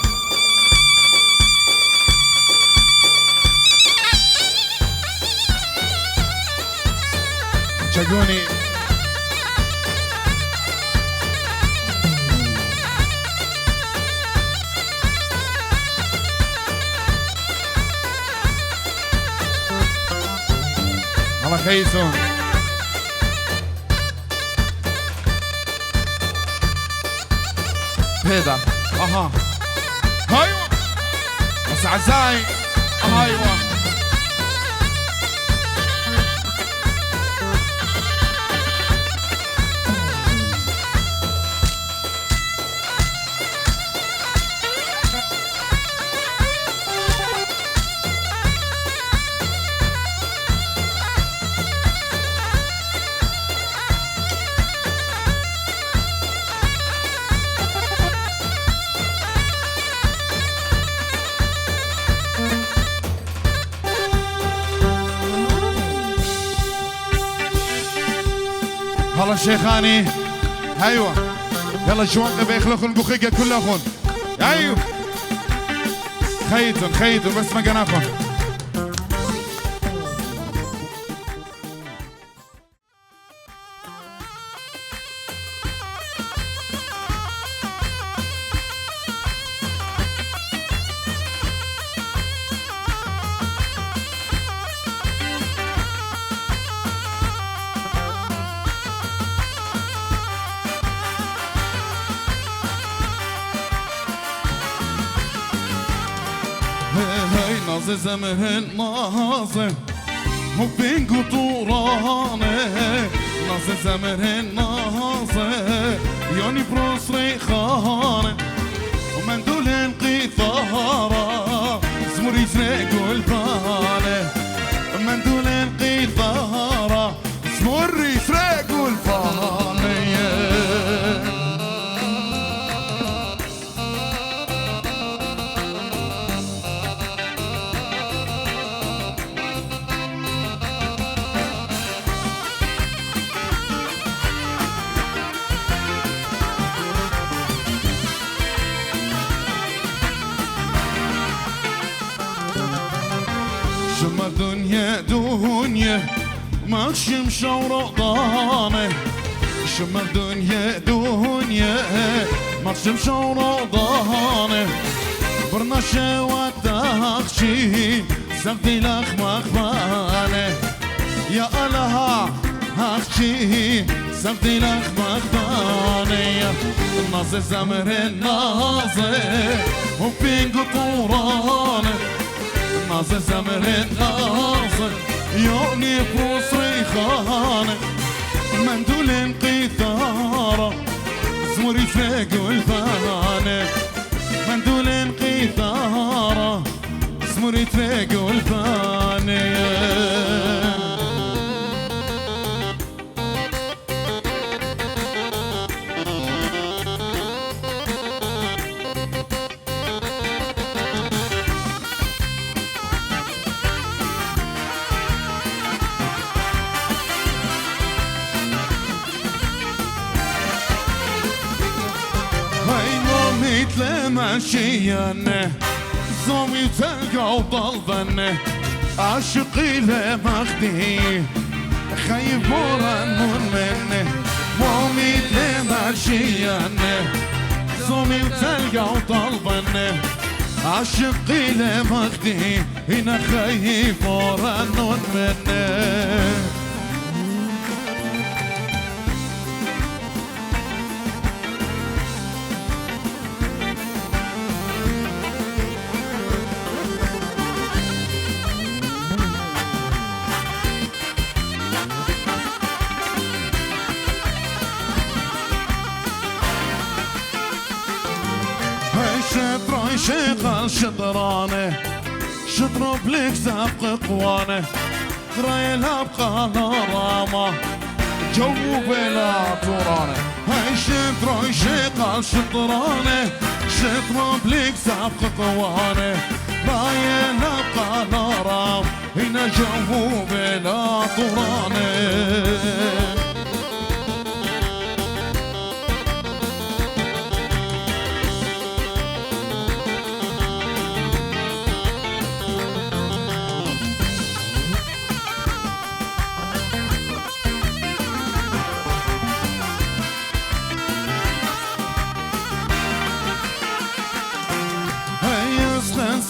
شاقوني خيسون هيدا اها ايوه بس عزاي ايوه هلا شيخاني ايوه يلا شوان بيخلقون بخيقة كلهم ايوه خيتون بس ما قناخون نازل زمهن نازل مو بين قطورانه نازل زمهن نازل يوني بروس ريخانه ومن دولن قيثارة زموري تريقو البانه من دولن قيثارة زموري تريقو البانه شمر دنيا ماشي مشاورة ضانه شمر دنيا ماشي مشاورة ضانه برنا شوات تاخشي سبتي لخ مخبانه يا الله هاخشي سبتي لخ مخبانه الناس زمر الناظر وبين قطورانه نازل زمر نازل يوني بوصري خانة مندول قيثارة زمري فوق الفانة مندول قيثارة زمري فوق الفانة ماشيانه زومي تلقى وطلبنه عاشقي له مخدي خايف بوران منه مومي ماشيانه زومي تلقى وطلبنه عاشقي له مخدي هنا خايف بوران منه شيخ الشطرانه شطرب لك سابق قوانه رايلها بقنارامه جو بلا طورانه هاي شطري شيخ الشطرانه شطرب لك سابق قوانه رايلها بقنارام هنا جو بلا طورانه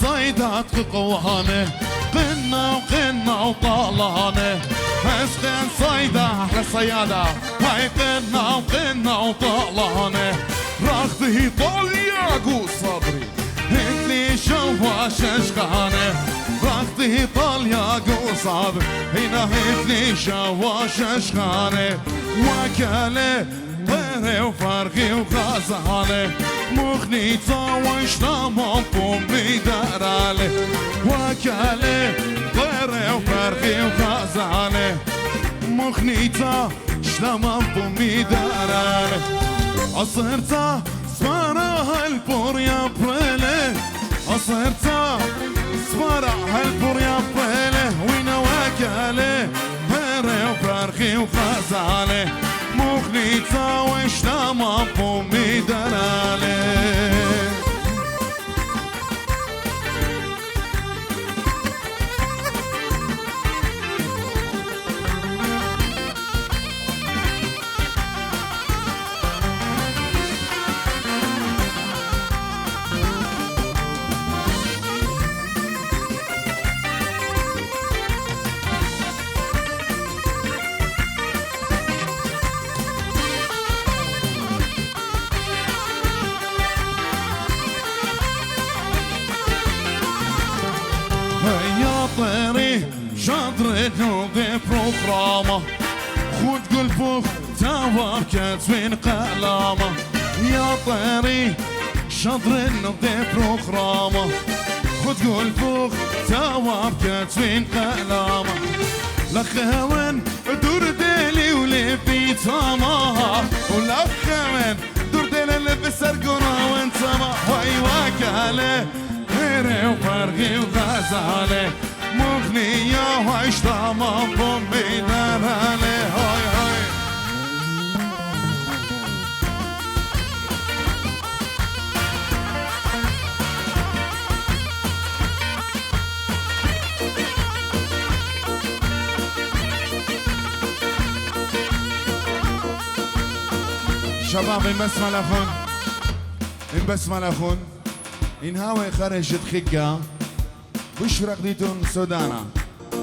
صيدات قوانه قنا وطالانه مسكن صيدة أحلى صيادة هاي قنا وقنا وطلانة رغده طالية قو صبري هكلي شواش اشغانه رغده طالية قو صبري هنا هكلي شواش اشغانه وكاله طيري وفرغي وغازالي مخني طاوش تمام بومي دارالي وكالي طيري وفرغي وغازالي مخني طاوش تمام بومي دارالي عصرتا صفارة هالبور يا بريلي عصرتا صفارة هالبور يا بريلي وينا وكالي طيري وفرغي وغازالي مخني طاوش تمام بومي دارالي هيا طيري شاطرة نوضي بروغرامة خد قلبك تواب كاتبين قلامة يا طيري شاطرة نوضي بروغرامة خد قلبك تواب كاتبين قلامة لخوان دور ديلي ولبي تاما ولخوان دور ديلي لبي سرقونا وانت ما هاي وكالي غيري وفرغي وغزالي مغنية وعيش تمام بومي دارالي هاي هاي شباب انبسمة لأخون انبسمة لأخون إن هاوي خرجت خقة بش رقديتون سودانا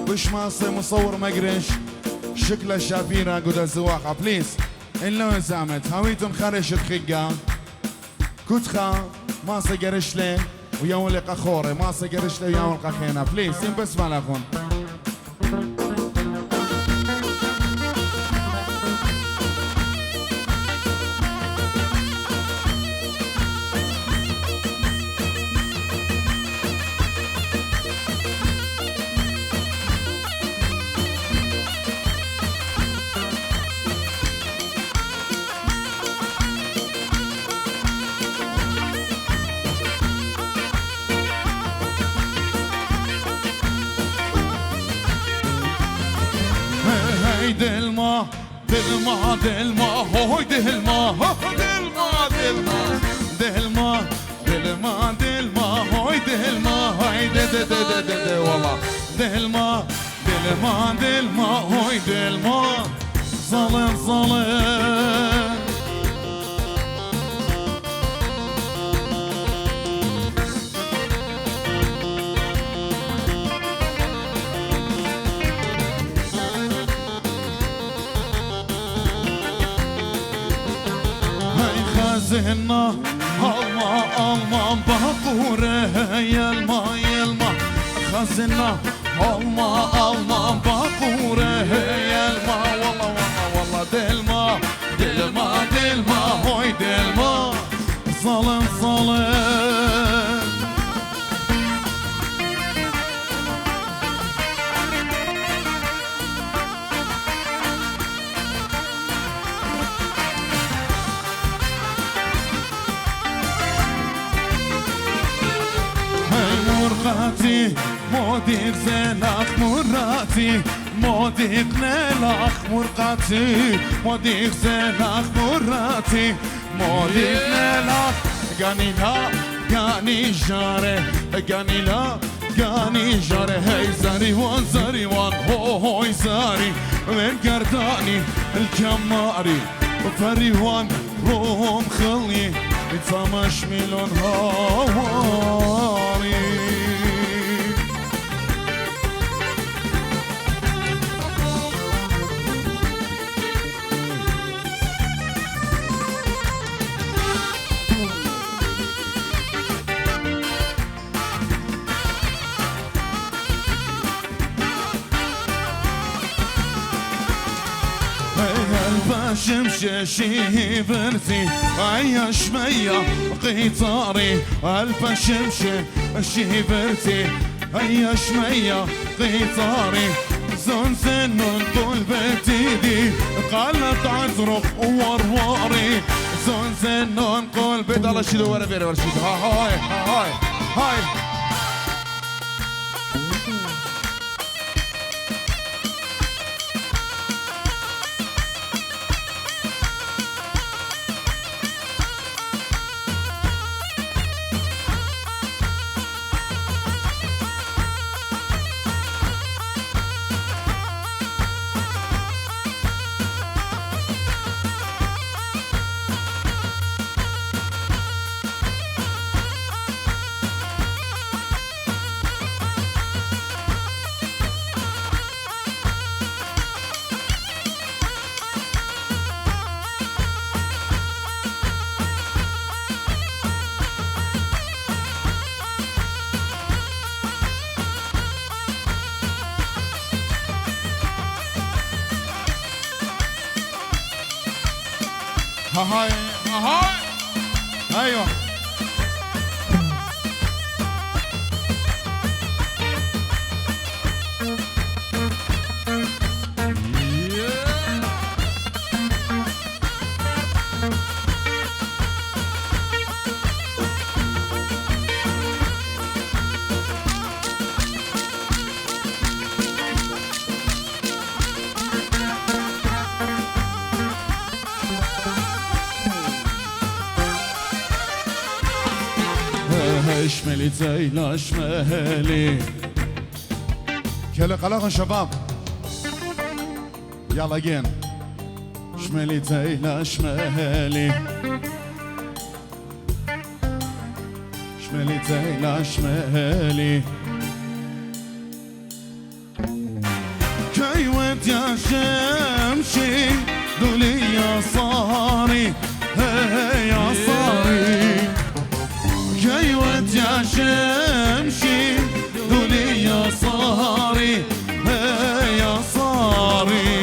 بش ماصي مصور مقرش شكله شافيرا قد الزواقة بليز إن لو زامت هاويتون خرجت خقة كتخا ماصي قرش لي ويولق أخوري ماصي قرش لي ويولق أخينا بليز إن بس مالكون دلما دلما دلما هوي دلما دلما دلما دلما دلما دلما هوي دلما هوي دل والله دلما دلما دلما هوي دلما ظلم ظلم زهنا الله الله بقوره يلما يلما خزنا الله الله بقوره يلما والله والله والله دلما دلما دلما هوي دلما ظلم ظلم مراتي موديك زينك مراتي موديك نيلك مرقاتي موديك زينك مراتي موديك نيلك قاني لا قاني جاري قاني لا قاني جاري هاي زاري وان زاري وان هوي زاري من قرداني الكماري فري وان روم خلي يتمش ملون هواري البشمشة برتي عيا شمية قيطاري البشمشة برتي عيا شمية قيطاري زون سنون طول بتيدي قالت عزرق ورواري زون سنون قول بيت الله شيدو ورا بيري ورا شيدو هاي هاي هاي هاي هاي ايوه اشملي زينا اشمالي كلا قلقا شباب يلا جين اشملي زينا اشمالي اشملي زينا اشمالي كيوت يا شمشي دولي يا صاري يا صاري كيوت يا شمشي دولي يا صاري يا صاري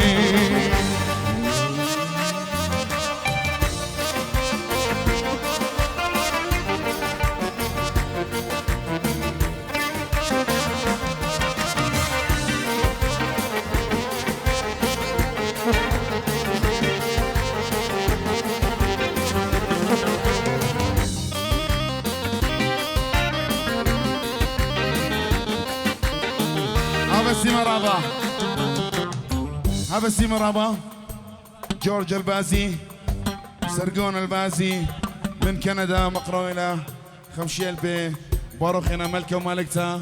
هبسي مرابا جورج البازي سرقون البازي من كندا مقرو إلى خمشيل بي باروخنا ملكة ومالكتا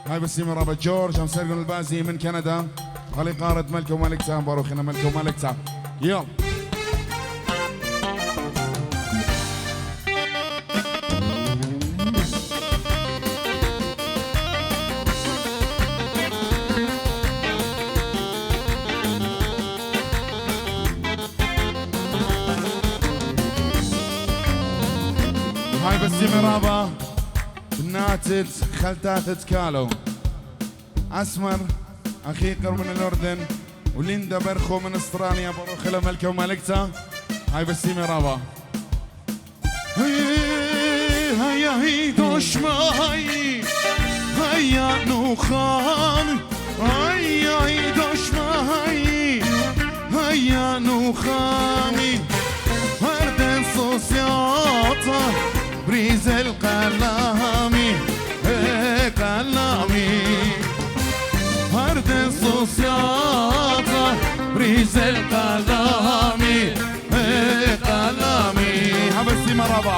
هاي بسي مرابا جورج هم سرقون البازي من كندا هالي قارد ملكة ومالكتا باروخنا ملكة ومالكتا يلا هاي بسي مرابا بناتت خلتات كالو اسمر اخيقر من الاردن وليندا برخو من استراليا بروح الى ملكه وملكتا هاي بسي مرابا هيا هي دوش ماي هيا نوخان هيا هي دوش ماي هيا نوخاني هردن صوصياتا بريز القلامي قلامي هردن صوصياتا بريز القلامي قلامي هبسي مرابا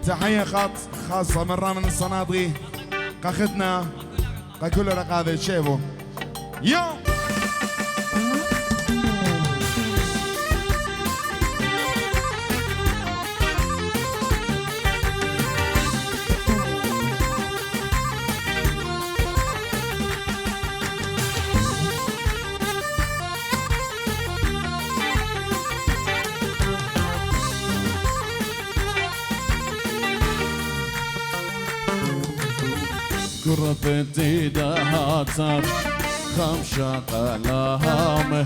تحية خاصة مرة من الصنادقي قاختنا قاكل رقاذة شيبو يوم قربتي دهاتر خمشة قلامه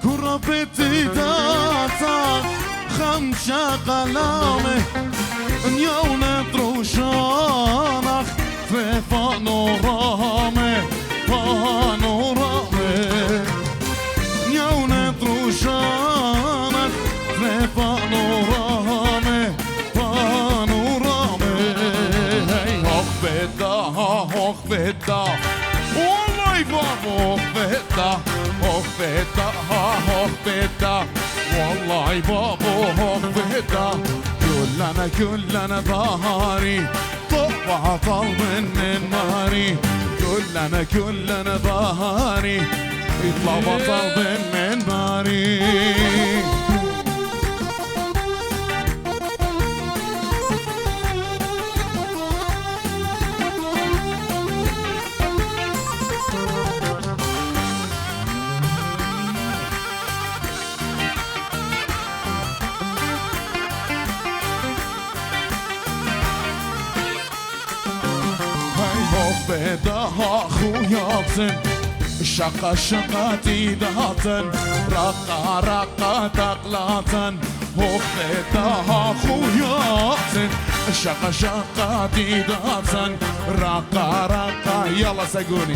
قرب
طابتي داتا خمسة قلامه نيونا دروشانخ في بانورامه نيونا دروشانخ في بانورامه هي هوخ بدا والله بابا هوخ بدا والله بابا هوخ بدا كلنا بهاري طبع طلب من ناري كلنا بهاري يطلع بطل من ناري بدها خوياتن شقاتي دهاتن رقا تقلاتن بدها خوياتن شقاتي دهاتن رقا يلا سقوني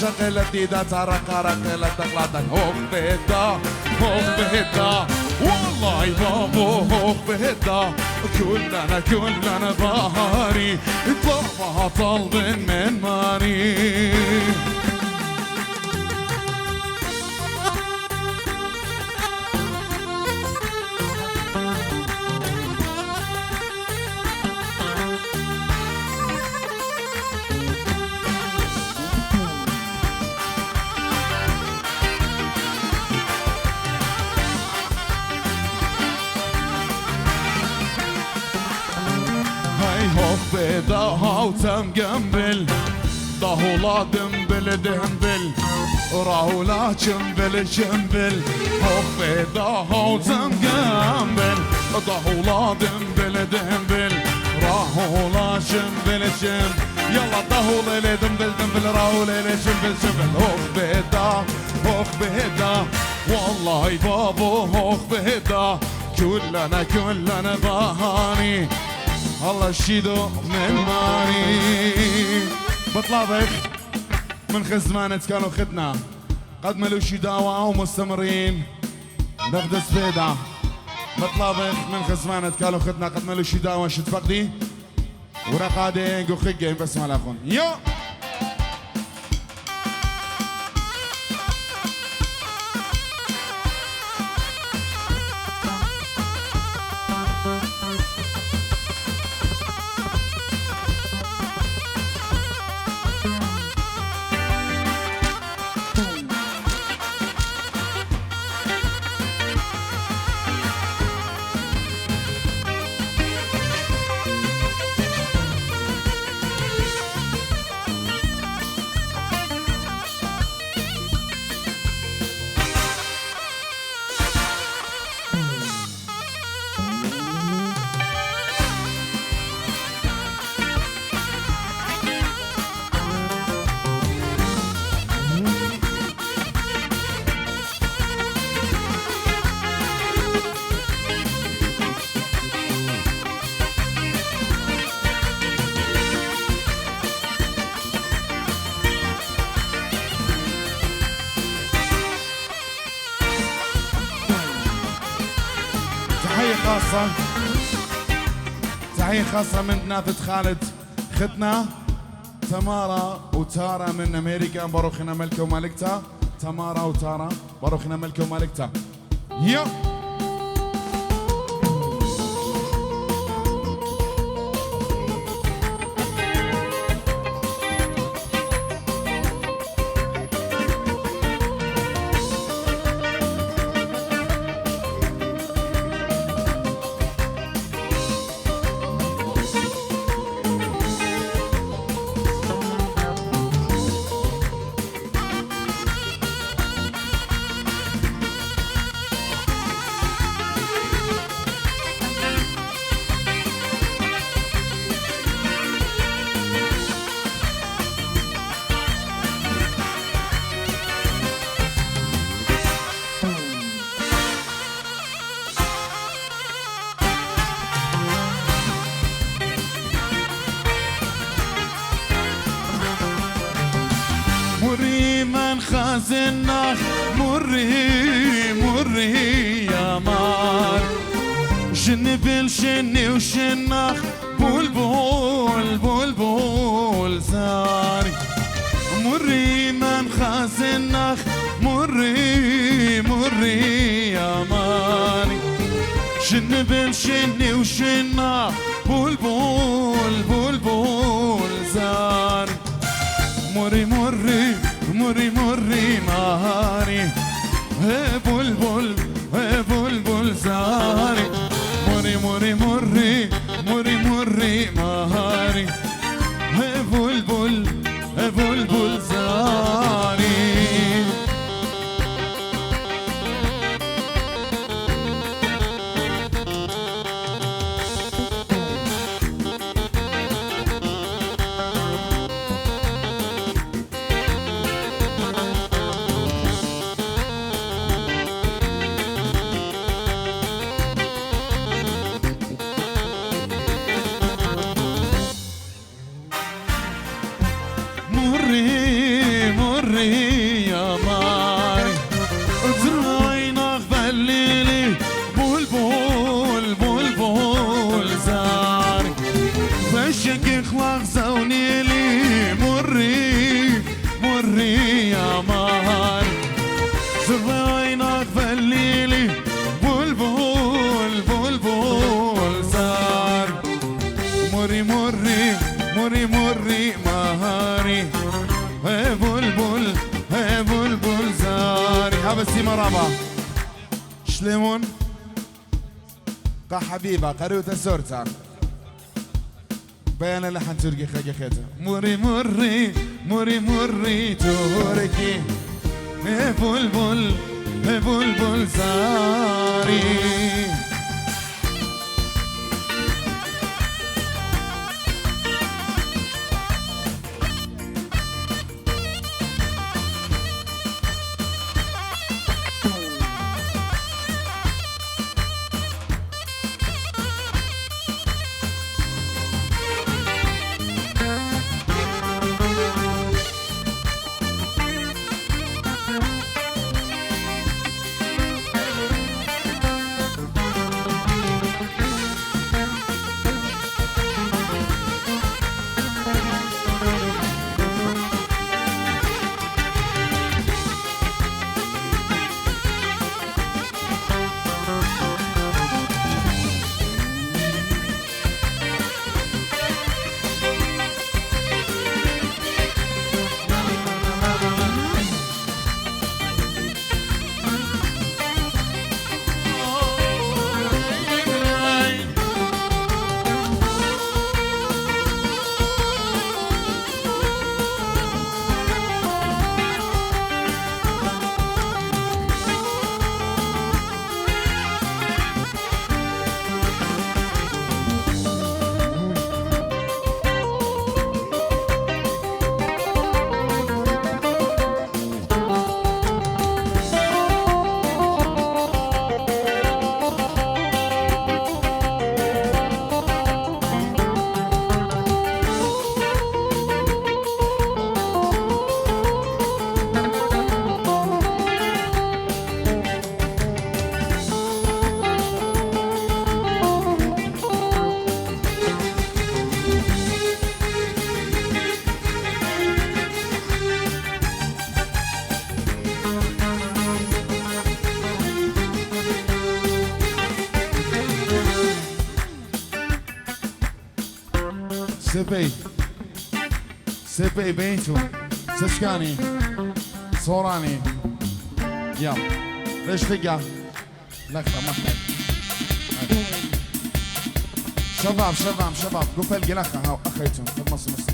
شقا التي دهاتن رقا تقلاتن بدا والله بابا بدا كلنا بهاري طبع طلب من ماري بدها وتمقنبل ضهولا دنبل راولا جنبل بدها وتمقنبل ضهولا دنبل راولا جنبل يلا ضهولا دنبل راولا جنبل بدا والله بابا بدا كلنا بهاني الله الشيدو من ماري بطلبك من خزمانة كانوا خدنا قد ملوش دعوة ومستمرين ناخد سبيدة بطلبك من خزمانة كانوا خدنا قد ملوش دعوة شد فقدي ورقادي قخيقين بس مالاخون يو تحية خاصة من نافذ خالد ختنا تمارا وتارا من أمريكا باروخنا ملكة ومالكتا تمارا وتارا باروخنا ملكة ومالكتا يو خازنك مري مري يا مار جنبل شني وشنخ بلبل بلبل زاري مري من خازنك مري مري يا ماري جنبل شني وشنخ بلبل بلبل زاري مري مري مري مري مهاري هي بلبل هي بلبل زاري مري مري مري مري مري مهاري هي بلبل هي بلبل زاري مري مري يا ماري زراينا غبليلي بلبل بلبل زاري فشك اخلاق زونيلي مري مري يا ماري زراينا غبليلي بلبل بلبل زاري مري مري مري مري مهاري هي بلبل هي بلبل زاري حبسي مرابا شليمون قا حبيبة قريوتا سورتا بيانا لحن تركي خاكي خيتا مري مري مري مري توركي هي بلبل هي بلبل زاري سبي سبي بينتو سشكاني صوراني يلا ليش فقع لقطة محمد شباب شباب شباب قفل قلقة هاو أخيتهم في النص نص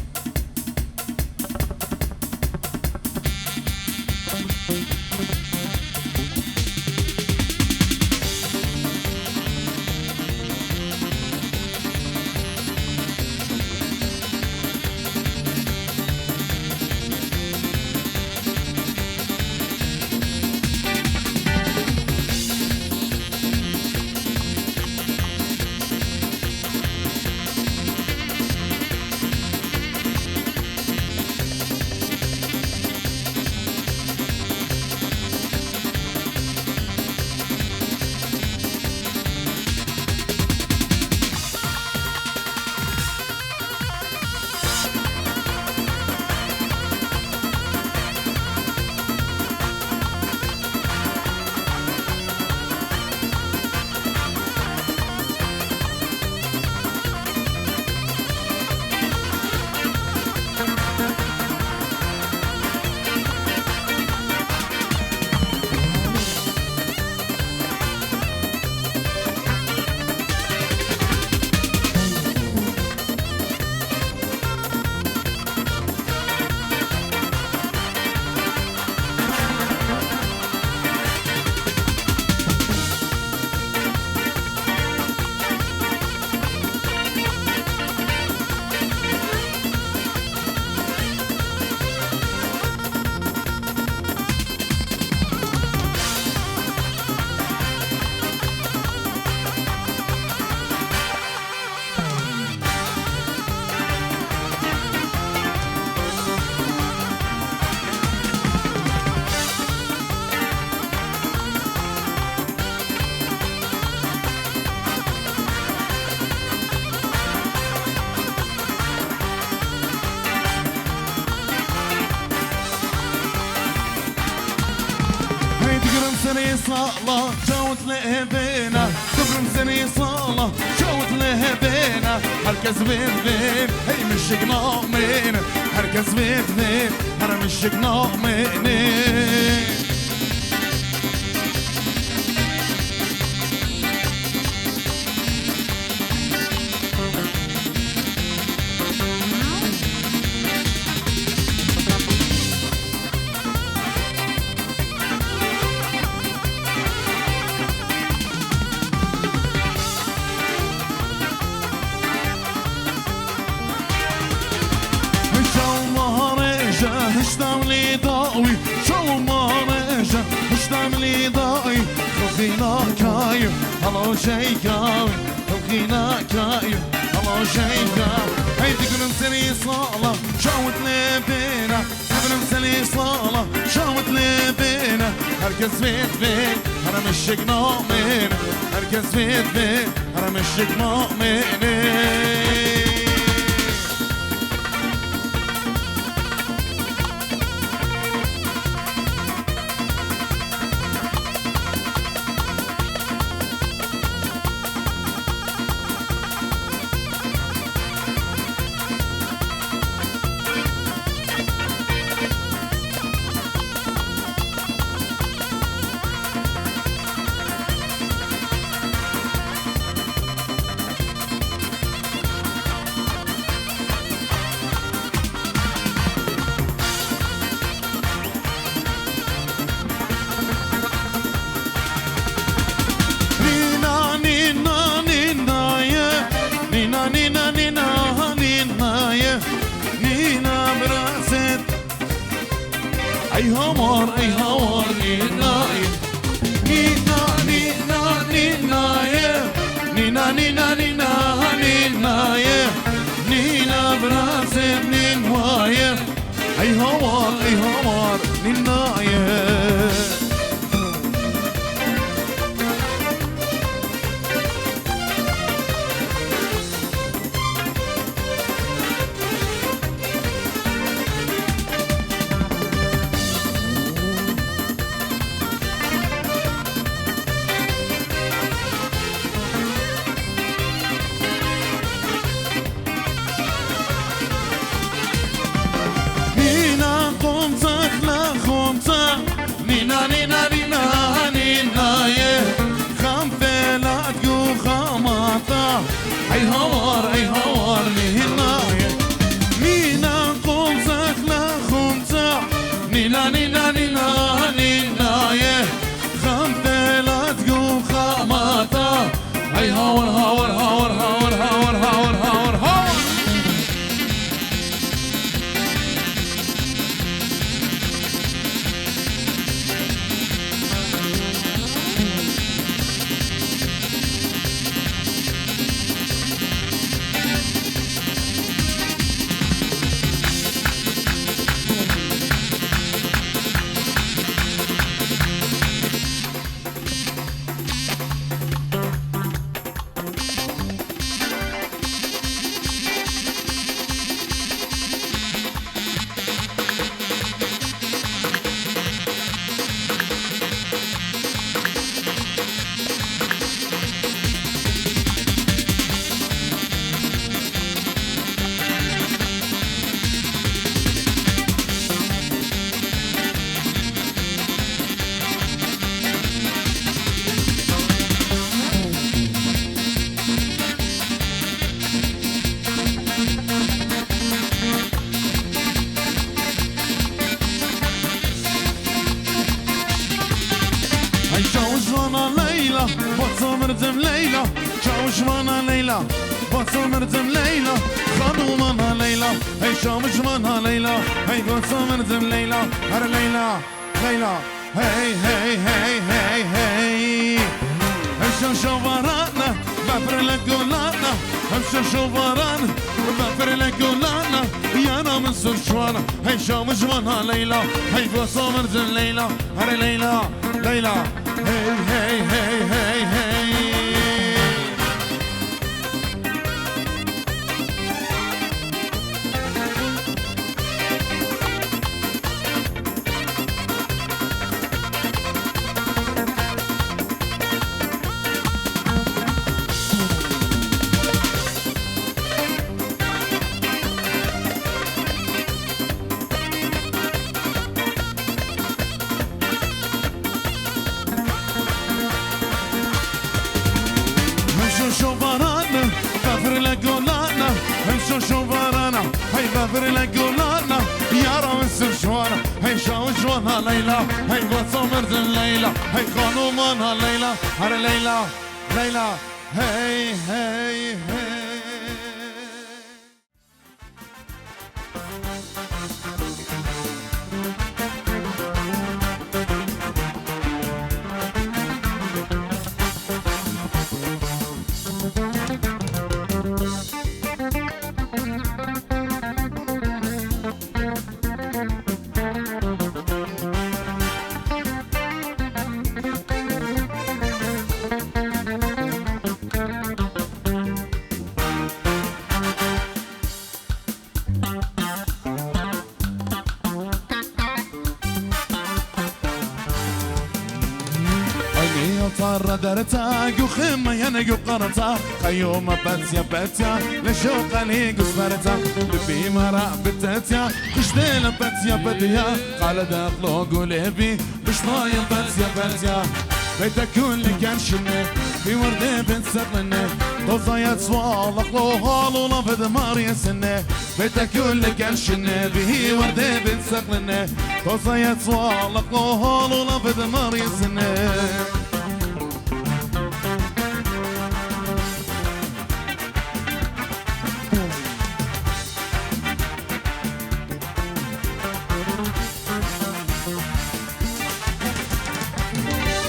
صالة جوت لهبينا قبل مسني صالة جوت لهبينا هركز بين هي مشك ناقمين هركز بين أنا مشك ناقمين اشتملي ضاوي شو ما رجع اشتملي ضاوي خلقينا كايو هلو شي كاوي خلقينا كايو هلو شي كاوي هيدي كل مسلي صالة شوت لبينا قبل مسلي صالة شوت لبينا هركز بين انا مشك ناقمين هركز بين انا مشك ناقمين اي هوار نينا نينا نينا نينا نينا نينا براسب نينوايه اي هوار نينا نينا نينا نينا نينا يه خمفلات جو خماطة اي هوار نينا يه نينا قوم زخلا خمسة نينا نينا نينا نينا يه خمفلات جو خماطة اي هوار مرزم ليلى شاوش مانا ليلى بصو مرزم ليلى خانو مانا ليلى هي شاوش مانا ليلى هي بصو مرزم ليلى هر ليلى ليلى هي هي هي هي هي هشام شوفرانا بفر لك قولاتنا هشام شوفرانا بفر لك قولاتنا يا انا من سرشوانا هي شاوش مانا ليلى هي بصو مرزم ليلى هر ليلى ليلى هي هي هي هي هي غفر لك قولنا يا رمز شوانا هي شاو شوانا ليلى هي بصمر الليلة هي خانومنا ليلى هر ليلى ليلى هي هي هي طار درتا قخم ينقو قرتا خيوم باتيا باتيا لشوق لي قصبرتا لبي مرا بتاتيا خشدين باتيا بديا قال داخلو قوليبي بشطايا باتيا باتيا بيتا كل كان شنه في وردي بنت سقلنه توصايا تسوالق لو هالو لفد ماريا سنه بيتا كل كان شنه به وردي بنت سقلنه توصايا تسوالق لو هالو لفد ماريا سنه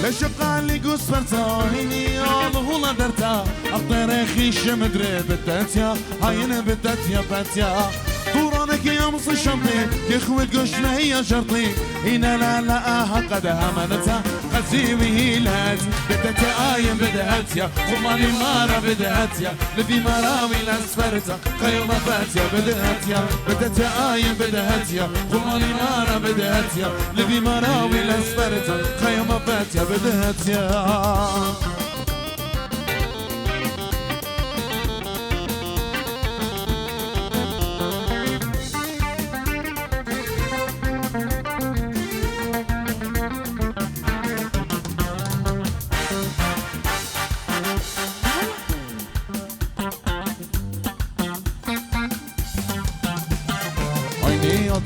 لشقالي قوس فرتايني الله لا درتا أقدر خيش مدري بدتيا هاين بدتيا باتيا طورانك يا مص الشمطي يخوت قشنا هي شرطي هنا لا لا قد همنتها خزيمي هيلات بدتها آيم بدهتيا خماني مارا بدهتيا لذي مراوي لاسفرتا خيوم باتيا بدهتيا بدتها آيم بدهتيا خماني مارا بدهتيا لذي مراوي لاسفرتا خيوم باتيا بدهتيا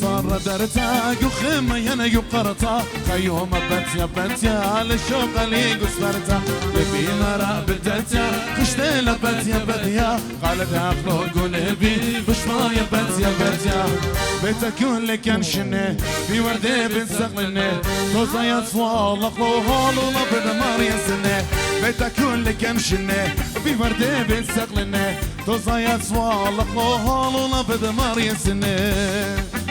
طار درتا قخم ينقو قرتا خيوم باتيا باتيا لشوق لي قصبرتا لبي مرا بدتيا خشتيلا باتيا بديا قال داخلو قوليبي بشمايا باتيا باتيا بيتا كل كان شنه في وردي بنسقلنه توزايا صوالق لو هالو لبد ماريا سنه بيتا كل كان شنه في وردي بنسقلنه توزايا صوالق لو هالو لبد ماريا سنه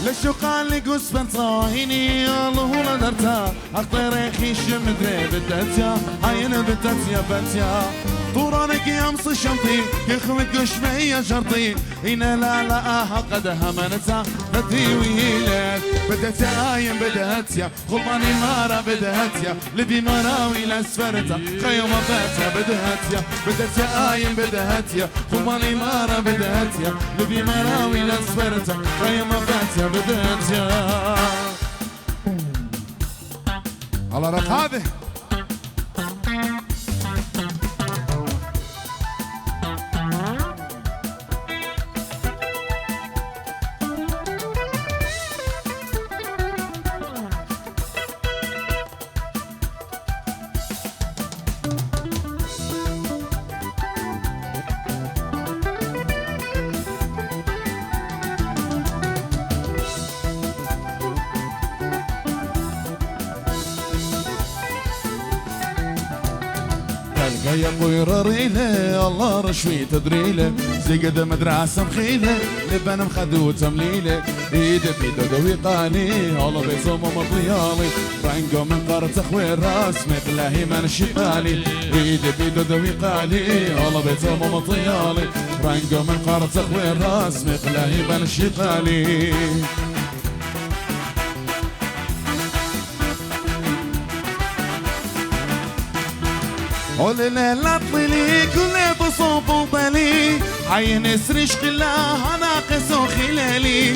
لشو قال لي قوس بنصاهيني الله لا درتا اقدر خيش مدري بدتيا هاين بدتيا باتيا طورانك يا مص الشمطي يخوت قشمه هي شرطي هنا لا لا قد همنتها بدي وهيلات بدتها هاين بدهتيا خلطاني مارا بدهتيا لبي مراوي لاسفرتا خيوم باتيا بدهتيا بدتها هاين بدهتيا خلطاني مارا بدهتيا لبي مراوي لاسفرتا خيوم باتيا بدهتيا الله رق هذه يا قوير ريله الله رشوي تدريله زي قد مدرسة مخيله لبن مخدو تمليله ايده بيده دوي قاني الله بيصوم مطيالي رنقو من قرة اخوي الراس مثله من الشمالي ايده بيده دوي قاني الله بيصوم مطيالي رنقو من قرة اخوي الراس مثله من الشمالي قول لا طلي كل بصوب وبلي عين سرش قلها ناقص خلالي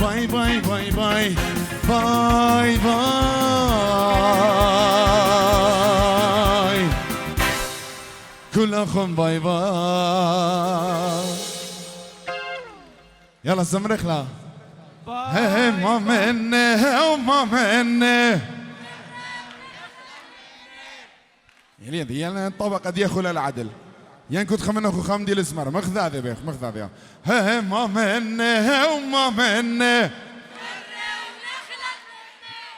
باي باي باي باي باي باي كل أخ باي باي. يلا زمرخلا هي ما مني وما مني يلي الطبقة دي خلا العدل ينكد خمنا أخو خمدي الاسمر مخذاذي بيخ مخذاذي هي ما مني وما مني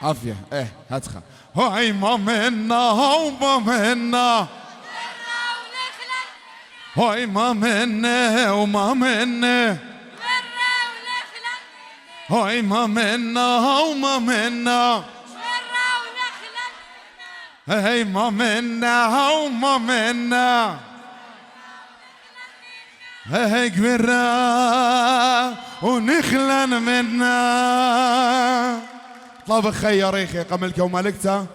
عافية ايه هاتخا هاي ما منا وما منا هاي ما منا وما منا هاي ما منا وما منا هاي ما منا وما منا هاي قبرا ونخلن منا طاب خير ريخي قملك ومالكتا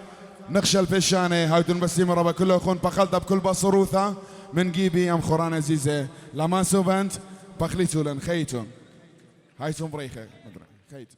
نخشى الفشاني هايتون بسيم ربا كل اخون بخلت بكل بصروثة من جيبي ام خوران عزيزة لما سوبنت بخليتو لن خيتون هايتون بريخي خيت